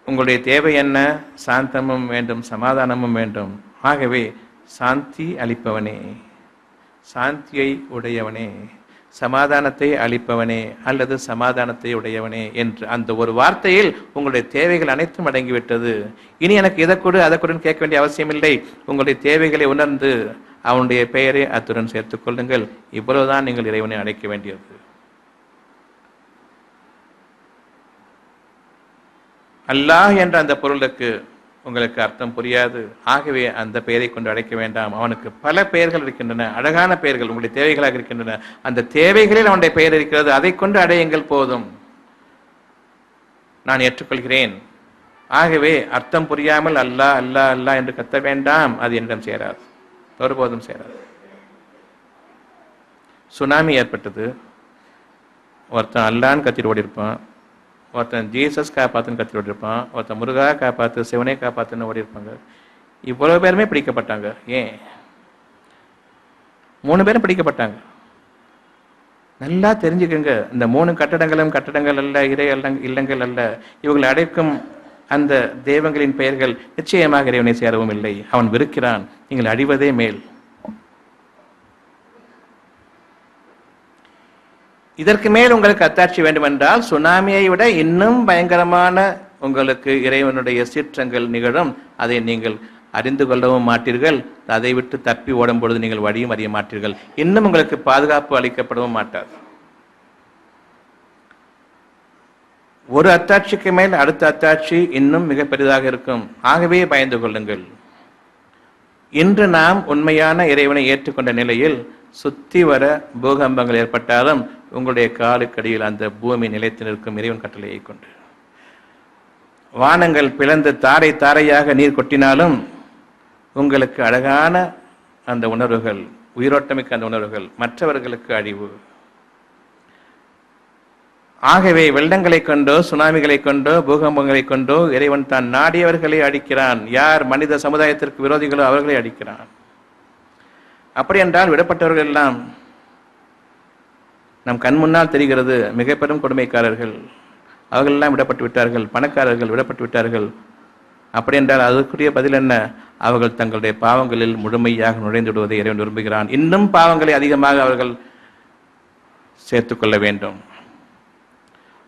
உங்களுடைய தேவை என்ன? சாந்தமும் வேண்டும், சமாதானமும் வேண்டும். ஆகவே சாந்தி அளிப்பவனே, சாந்தியை உடையவனே, சமாதானத்தை அளிப்பவனே அல்லது சமாதானத்தை உடையவனே என்று அந்த ஒரு வார்த்தையில் உங்களுடைய தேவைகள் அனைத்தும் அடங்கிவிட்டது. இனி எனக்கு இதை கொடு அதை கொடுன்னு கேட்க வேண்டிய அவசியம் இல்லை. உங்களுடைய தேவைகளை உணர்ந்து அவனுடைய பெயரை அத்துடன் சேர்த்துக் கொள்ளுங்கள். இவ்வளவுதான் நீங்கள் இறைவனை அழைக்க வேண்டியது. அல்லாஹ் என்ற அந்த பொருளுக்கு உங்களுக்கு அர்த்தம் புரியாது. ஆகவே அந்த பெயரை கொண்டு அழைக்க வேண்டாம். அவனுக்கு பல பெயர்கள் இருக்கின்றன, அழகான பெயர்கள் உங்களுடைய தேவைகளாக இருக்கின்றன. அந்த தேவைகளில் அவனுடைய பெயர் இருக்கிறது. அதை கொண்டு அடையுங்கள் போதும். நான் ஏற்றுக்கொள்கிறேன். ஆகவே அர்த்தம் புரியாமல் அல்லாஹ் அல்லாஹ் அல்லாஹ் என்று கத்த வேண்டாம். அது என்னிடம் சேராது, ஒருபோதும் சேராது. சுனாமி ஏற்பட்டது. ஒருத்தன் அல்லான்னு கத்திட்டு ஓடி இருப்பான், ஒருத்தன் ஜீசஸ் காப்பாத்துன்னு கத்திட்டு ஓடி இருப்பான், ஒருத்தன் முருகா காப்பாத்து, சிவனை காப்பாத்துன்னு ஓடி இருப்பாங்க. இவ்வளவு பேருமே பிடிக்கப்பட்டாங்க. ஏன்? 3 பேரும் பிடிக்கப்பட்டாங்க. நல்லா தெரிஞ்சுக்கங்க, இந்த 3 கட்டடங்களும் கட்டடங்கள் அல்ல, இறை இல்லங்கள் அல்ல. இவங்களை அடைக்கும் அந்த தெய்வங்களின் பெயர்கள் நிச்சயமாக இறைவனை சேரவும் இல்லை. அவன் வெறுக்கிறான். நீங்கள் அழிவதே மேல். இதற்கு மேல் உங்களுக்கு அத்தாட்சி வேண்டுமென்றால் சுனாமியை விட இன்னும் பயங்கரமான உங்களுக்கு இறைவனுடைய சீற்றங்கள் நிகழும். அதை நீங்கள் அறிந்து கொள்ளவும் மாட்டீர்கள். அதை விட்டு தப்பி ஓடும் பொழுது நீங்கள் வழியும் அறிய மாட்டீர்கள். இன்னும் உங்களுக்கு பாதுகாப்பு அளிக்கப்படவும் மாட்டார். ஒரு அத்தாட்சிக்கு மேல் அடுத்த அத்தாட்சி இன்னும் மிக பெரிதாக இருக்கும். ஆகவே பயந்து கொள்ளுங்கள். இன்று நாம் உண்மையான இறைவனை ஏற்றுக்கொண்ட நிலையில் சுத்தி வர பூகம்பங்கள் ஏற்பட்டாலும் உங்களுடைய காலுக்கடியில் அந்த பூமி நிலைத்து நிற்கும் இறைவன் கட்டளையை கொண்டு. வானங்கள் பிளந்து தாரை தாரையாக நீர் கொட்டினாலும் உங்களுக்கு அழகான அந்த உணர்வுகள், உயிரோட்டமிக்க அந்த உணர்வுகள் மற்றவர்களுக்கு அழிவு. ஆகவே வெள்ளங்களை கொண்டோ சுனாமிகளை கொண்டோ பூகம்பங்களை கொண்டோ இறைவன் தான் நாடியவர்களை அடிக்கிறான். யார் மனித சமுதாயத்திற்கு விரோதிகளோ அவர்களை அடிக்கிறான். அப்படி என்றால் விடப்பட்டவர்கள் எல்லாம் நம் கண் முன்னால் தெரிகிறது மிக பெரும் கொடுமைக்காரர்கள், அவர்கள் எல்லாம் விடப்பட்டு விட்டார்கள். பணக்காரர்கள் விடப்பட்டு விட்டார்கள். அப்படி என்றால் அதற்குரிய பதில் என்ன? அவர்கள் தங்களுடைய பாவங்களில் முழுமையாக நுழைந்து விடுவதை இறைவன் விரும்புகிறான். இன்னும் பாவங்களை அதிகமாக அவர்கள் சேர்த்துக்கொள்ள வேண்டும்.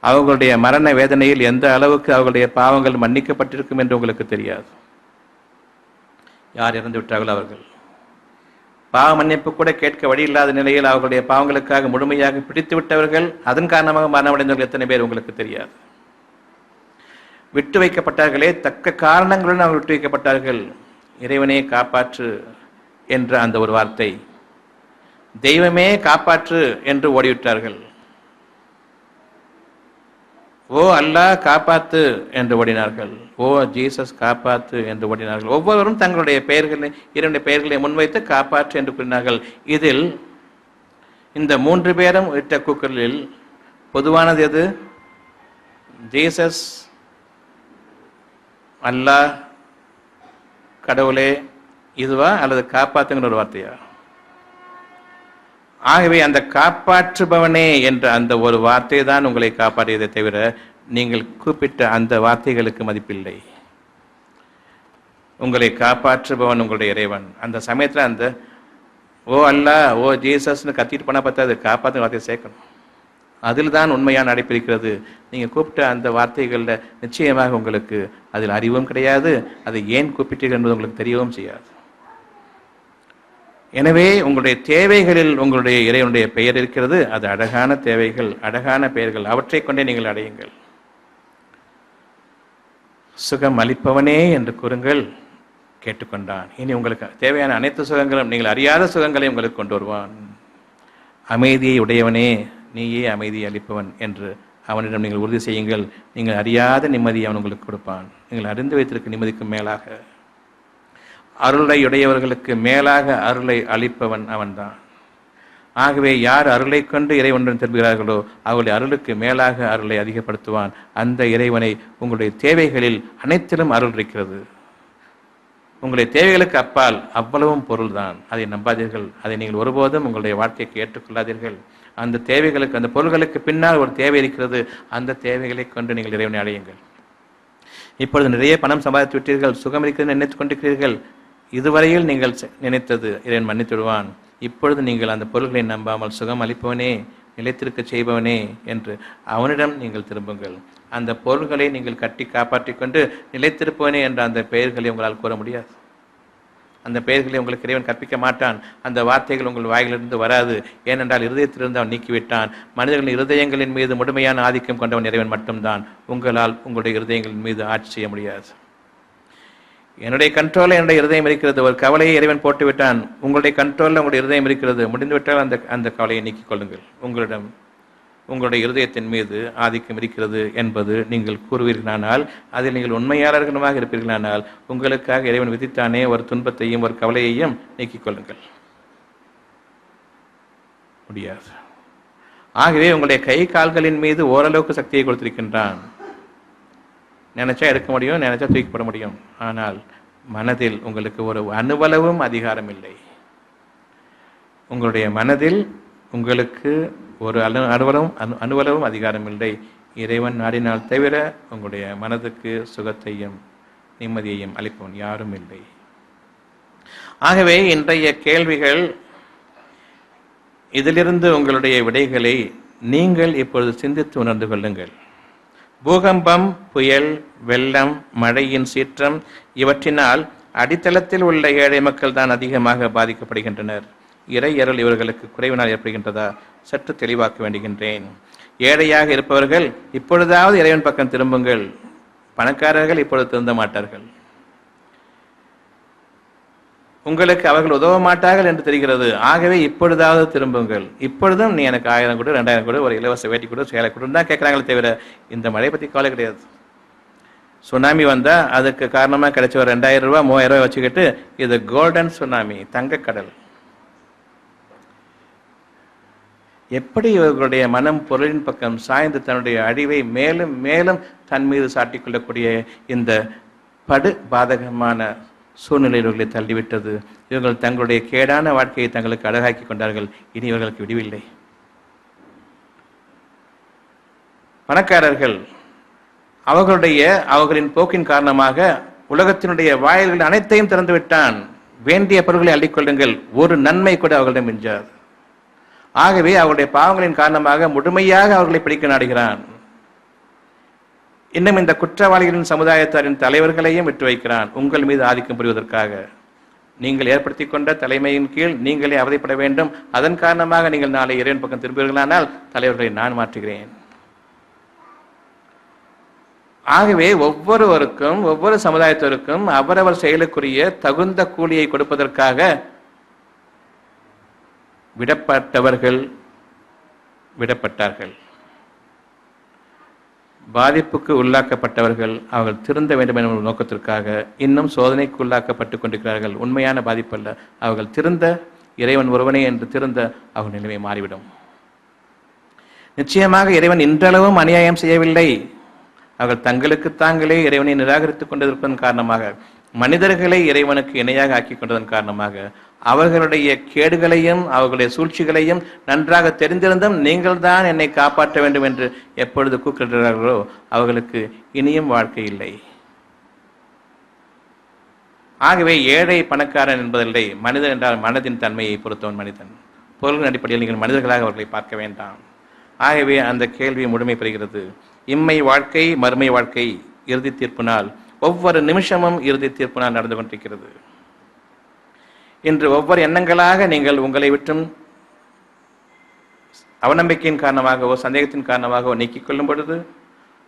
அவர்களுடைய மரண வேதனையில் எந்த அளவுக்கு அவர்களுடைய பாவங்கள் மன்னிக்கப்பட்டிருக்கும் என்று உங்களுக்கு தெரியாது. யார் இறந்து விட்டார்களோ அவர்கள் பாவ மன்னிப்பு கூட கேட்க வழி இல்லாத நிலையில் அவர்களுடைய பாவங்களுக்காக முழுமையாக பிடித்து விட்டவர்கள், அதன் காரணமாக மரணமடைந்தவர்கள் எத்தனை பேர் உங்களுக்கு தெரியாது. விட்டு வைக்கப்பட்டார்களே, தக்க காரணங்களுடன் அவர்கள் விட்டு வைக்கப்பட்டார்கள். இறைவனே காப்பாற்று என்ற அந்த ஒரு வார்த்தை, தெய்வமே காப்பாற்று என்று ஓடிவிட்டார்கள். ஓ அல்லாஹ் காப்பாத்து என்று ஓடினார்கள். ஓ ஜீசஸ் காப்பாத்து என்று ஓடினார்கள். ஒவ்வொருவரும் தங்களுடைய பெயர்களை, இரண்டு பெயர்களை முன்வைத்து காப்பாற்று என்று கூறினார்கள். இதில் இந்த 3 பேரும் இட்ட கூக்குரலில் பொதுவானது எது? ஜீசஸ், அல்லாஹ், கடவுளே, இதுவா அல்லது காப்பாத்துங்கிற ஒரு வார்த்தையா? ஆகவே அந்த காப்பாற்றுபவனே என்ற அந்த ஒரு வார்த்தை தான் உங்களை காப்பாற்றியதை தவிர நீங்கள் கூப்பிட்ட அந்த வார்த்தைகளுக்கு மதிப்பில்லை. உங்களை காப்பாற்றுபவன் உங்களுடைய இறைவன். அந்த சமயத்தில் அந்த ஓ அல்லாஹ், ஓ ஜீசஸ்ன்னு கத்திட்டு போனால் பார்த்தா காப்பாற்று வார்த்தையை சேர்க்கணும். அதில் தான் உண்மையான அழைப்பு இருக்கிறது. நீங்கள் கூப்பிட்ட அந்த வார்த்தைகளில் நிச்சயமாக உங்களுக்கு அதில் அறிவும் கிடையாது. அதை ஏன் கூப்பிட்டீர்கள் என்பது உங்களுக்கு தெரியவும் செய்யாது. எனவே உங்களுடைய தேவைகளில் உங்களுடைய இறைவனுடைய பெயர் இருக்கிறது. அது அழகான தேவைகள், அழகான பெயர்கள். அவற்றை கொண்டே நீங்கள் அடையுங்கள். சுகம் அளிப்பவனே என்று கூறுங்கள். கேட்டுக்கொண்டான். இனி உங்களுக்கு தேவையான அனைத்து சுகங்களும், நீங்கள் அறியாத சுகங்களை உங்களுக்கு கொண்டு வருவான். அமைதியை உடையவனே, நீயே அமைதியை அளிப்பவன் என்று அவனிடம் நீங்கள் உறுதி செய்யுங்கள். நீங்கள் அறியாத நிம்மதியை அவன் உங்களுக்கு கொடுப்பான். நீங்கள் அறிந்து வைத்திருக்க நிம்மதிக்கு மேலாக, அருளை உடையவர்களுக்கு மேலாக அருளை அளிப்பவன் அவன்தான். ஆகவே யார் அருளை கொண்டு இறைவனுடன் திரும்புகிறார்களோ அவருடைய அருளுக்கு மேலாக அருளை அதிகப்படுத்துவான். அந்த இறைவனை உங்களுடைய தேவைகளில் அனைத்திலும் அருள் இருக்கிறது. உங்களுடைய தேவைகளுக்கு அப்பால் அவ்வளவும் பொருள்தான். அதை நம்பாதீர்கள். அதை நீங்கள் ஒருபோதும் உங்களுடைய வாழ்க்கைக்கு ஏற்றுக்கொள்ளாதீர்கள். அந்த தேவைகளுக்கு, அந்த பொருள்களுக்கு பின்னால் ஒரு தேவை இருக்கிறது. அந்த தேவைகளை கொண்டு நீங்கள் இறைவனை அடையுங்கள். இப்பொழுது நிறைய பணம் சம்பாதித்து விட்டீர்கள், சுகம் இருக்கிறது நினைத்துக் கொண்டிருக்கிறீர்கள். இதுவரையில் நீங்கள் நினைத்தது இறைவன் மன்னித்து விடுவான். இப்பொழுது நீங்கள் அந்த பொருள்களை நம்பாமல் சுகம் அளிப்பவனே, நிலைத்திருக்க செய்பவனே என்று அவனிடம் நீங்கள் திரும்புங்கள். அந்த பொருள்களை நீங்கள் கட்டி காப்பாற்றிக் கொண்டு நிலைத்திருப்பவனே என்ற அந்த பெயர்களை உங்களால் கூற முடியாது. அந்த பெயர்களை உங்களுக்கு இறைவன் கற்பிக்க மாட்டான். அந்த வார்த்தைகள் உங்கள் வாயிலிருந்து வராது. ஏனென்றால் இருதயத்திலிருந்து அவன் நீக்கிவிட்டான். மனிதர்களின் இருதயங்களின் மீது முழுமையான ஆதிக்கம் கொண்டவன் இறைவன் மட்டும்தான். உங்களால் உங்களுடைய இருதயங்களின் மீது ஆட்சி செய்ய முடியாது. என்னுடைய கண்ட்ரோலில் என்னுடைய இருதயம் இருக்கிறது. ஒரு கவலையை இறைவன் போட்டு விட்டான். உங்களுடைய கண்ட்ரோலில் உங்களுடைய இருதயம் இருக்கிறது. முடிந்துவிட்டால் அந்த கவலையை நீக்கிக் கொள்ளுங்கள். உங்களிடம் உங்களுடைய இருதயத்தின் மீது ஆதிக்கம் இருக்கிறது என்பது நீங்கள் கூறுவீர்களானால், அதில் நீங்கள் உண்மையாளர்களாக இருப்பீர்களானால், உங்களுக்காக இறைவன் விதித்தானே ஒரு துன்பத்தையும் ஒரு கவலையையும் நீக்கிக் கொள்ளுங்கள். முடியாது. ஆகவே உங்களுடைய கை கால்களின் மீது ஓரளவுக்கு சக்தியை கொடுத்திருக்கின்றான். நினைச்சா எடுக்க முடியும், நினைச்சா தூக்கி போட முடியும். ஆனால் மனதில் உங்களுக்கு ஒரு அணுவளவும் அதிகாரம் இல்லை. உங்களுடைய மனதில் உங்களுக்கு ஒரு அணுவளவும் அதிகாரம் இல்லை. இறைவன் நாடினால் தவிர உங்களுடைய மனதுக்கு சுகத்தையும் நிம்மதியையும் அளிப்பவன் யாரும் இல்லை. ஆகவே இன்றைய கேள்விகள், இதிலிருந்து உங்களுடைய விடைகளை நீங்கள் இப்பொழுது சிந்தித்து உணர்ந்து கொள்ளுங்கள். பூகம்பம், புயல், வெள்ளம், மழையின் சீற்றம் இவற்றினால் அடித்தளத்தில் உள்ள ஏழை மக்கள் தான் அதிகமாக பாதிக்கப்படுகின்றனர். இறை அருள் இவர்களுக்கு குறைவினால் ஏற்படுகின்றதா? சற்று தெளிவாக்க வேண்டுகின்றேன். ஏழையாக இருப்பவர்கள் இப்பொழுதாவது இறைவன் பக்கம் திரும்புங்கள். பணக்காரர்கள் இப்பொழுது திருந்த மாட்டார்கள். உங்களுக்கு அவர்கள் உதவ மாட்டார்கள் என்று தெரிகிறது. ஆகவே இப்பொழுதாவது திரும்புங்கள். இப்பொழுதும் நீ எனக்கு 1000 கொடு, 2000 கொடு, ஒரு இலவச வேட்டி கொடு, சேலை கொடுன்னு தான் கேட்குறாங்களே தவிர இந்த மழையை பற்றி கவலை கிடையாது. சுனாமி வந்தால் அதுக்கு காரணமாக கிடைச்ச ஒரு 2000 ரூபா 3000 ரூபாய் வச்சுக்கிட்டு இது கோல்டன் சுனாமி, தங்கக்கடல். எப்படி இவர்களுடைய மனம் பொருளின் பக்கம் சாய்ந்து தன்னுடைய அழிவை மேலும் மேலும் தன் மீது சாட்டிக்கொள்ளக்கூடிய இந்த படு பாதகமான சூழ்நிலைகளை தள்ளிவிட்டது. இவர்கள் தங்களுடைய கேடான வாழ்க்கையை தங்களுக்கு அழகாக்கி கொண்டார்கள். இனி இவர்களுக்கு விடிவில்லை. பணக்காரர்கள் அவர்களின் போக்கின் காரணமாக உலகத்தினுடைய வாயில்கள் அனைத்தையும் திறந்து விட்டான். வேண்டிய பொருட்களை அள்ளிக்கொள்ளுங்கள், ஒரு நன்மை கூட அவர்களிடம் மிஞ்சாது. ஆகவே அவருடைய பாவங்களின் காரணமாக முழுமையாக அவர்களை பிடிக்க நாடுகிறான். இன்னும் இந்த குற்றவாளிகளின் சமுதாயத்தாரின் தலைவர்களையும் விட்டு வைக்கிறான், உங்கள் மீது ஆதிக்கம் புரிவதற்காக. நீங்கள் ஏற்படுத்தி கொண்ட தலைமையின் கீழ் நீங்களே அவதிப்பட வேண்டும். அதன் காரணமாக நீங்கள் நாளை இறைவன் பக்கம் திரும்புவீர்களானால் தலைவர்களை நான் மாற்றுகிறேன். ஆகவே ஒவ்வொருவருக்கும் ஒவ்வொரு சமுதாயத்திற்கும் அவரவர் செயலுக்குரிய தகுந்த கூலியை கொடுப்பதற்காக விடப்பட்டவர்கள் விடப்பட்டார்கள். பாதிப்புக்கு உள்ளாக்கப்பட்டவர்கள் அவர்கள் திருந்த வேண்டும் என்ற நோக்கத்திற்காக இன்னும் சோதனைக்கு உள்ளாக்கப்பட்டுக் கொண்டிருக்கிறார்கள். உண்மையான பாதிப்பு அல்ல. அவர்கள் திருந்த, இறைவன் ஒருவனே என்று திருந்த அவர்கள் நிலைமை மாறிவிடும். நிச்சயமாக இறைவன் இன்றளவும் அநியாயம் செய்யவில்லை. அவர்கள் தங்களுக்கு தாங்களே இறைவனை நிராகரித்துக் கொண்டிருப்பதன் காரணமாக, மனிதர்களை இறைவனுக்கு இணையாக ஆக்கிக் கொண்டதன் காரணமாக, அவர்களுடைய கேடுகளையும் அவர்களுடைய சூழ்ச்சிகளையும் நன்றாக தெரிந்திருந்தும் நீங்கள் தான் என்னை காப்பாற்ற வேண்டும் என்று எப்பொழுது கூப்பிடுகிறார்களோ அவர்களுக்கு இனியும் வாழ்க்கை இல்லை. ஆகவே ஏழை பணக்காரன் என்பதில்லை. மனிதன் என்றால் மனதின் தன்மையை பொறுத்தவன் மனிதன். பொருளின் அடிப்படையில் நீங்கள் மனிதர்களாக அவர்களை பார்க்க வேண்டாம். ஆகவே அந்த கேள்வி முழுமை பெறுகிறது. இம்மை வாழ்க்கை, மறுமை வாழ்க்கை இறுதி தீர்ப்பு நாள் ஒவ்வொரு நிமிஷமும் இறுதி தீர்ப்பு நாள் நடந்து கொண்டிருக்கிறது. இன்று ஒவ்வொரு எண்ணங்களாக நீங்கள் உங்களை விட்டும் அவநம்பிக்கையின் காரணமாகவோ சந்தேகத்தின் காரணமாகவோ நீக்கிக் கொள்ளும் பொழுது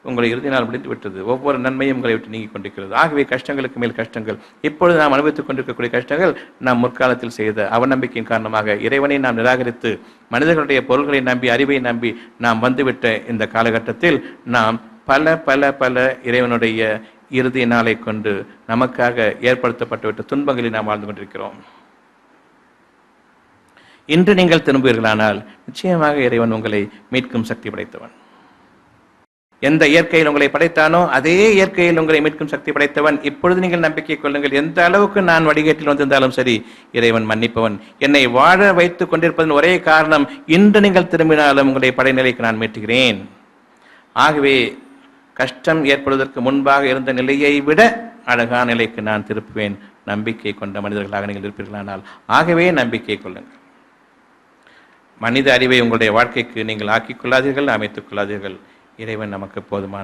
உங்களை இறுதி நாள் முடிந்து விட்டது. ஒவ்வொரு நன்மையும் உங்களை விட்டு நீங்கிக் கொண்டிருக்கிறது. ஆகவே கஷ்டங்களுக்கு மேல் கஷ்டங்கள். இப்பொழுது நாம் அனுபவித்துக் கொண்டிருக்கக்கூடிய கஷ்டங்கள் நாம் முற்காலத்தில் செய்த அவநம்பிக்கையின் காரணமாக இறைவனை நாம் நிராகரித்து மனிதர்களுடைய பொருள்களை நம்பி அறிவை நம்பி நாம் வந்துவிட்ட இந்த காலகட்டத்தில் நாம் பல பல பல இறைவனுடைய இறுதி நாளை கொண்டு நமக்காக ஏற்படுத்தப்பட்டுவிட்ட துன்பங்களை நாம் வாழ்ந்து கொண்டிருக்கிறோம். இன்று நீங்கள் திரும்புவீர்களானால் நிச்சயமாக இறைவன் உங்களை மீட்கும் சக்தி படைத்தவன். எந்த இயற்கையில் உங்களை படைத்தானோ அதே இயற்கையில் உங்களை மீட்கும் சக்தி படைத்தவன். இப்பொழுது நீங்கள் நம்பிக்கை கொள்ளுங்கள். எந்த அளவுக்கு நான் வடிகேட்டில் வந்திருந்தாலும் சரி, இறைவன் மன்னிப்பவன். என்னை வாழ வைத்துக் கொண்டிருப்பதன் ஒரே காரணம், இன்று நீங்கள் திரும்பினாலும் உங்களுடைய படைநிலைக்கு நான் மீட்டுகிறேன். ஆகவே கஷ்டம் ஏற்படுவதற்கு முன்பாக இருந்த நிலையை விட அழகான நிலைக்கு நான் திருப்புவேன். நம்பிக்கை கொண்ட மனிதர்களாக நீங்கள் இருப்பீர்களானால் ஆகவே நம்பிக்கை கொள்ளுங்கள். மனித அறிவை உங்களுடைய வாழ்க்கைக்கு நீங்கள் ஆக்கிக் கொள்ளாதீர்கள், அமைத்துக் கொள்ளாதீர்கள். இறைவன் நமக்கு போதுமானவன்.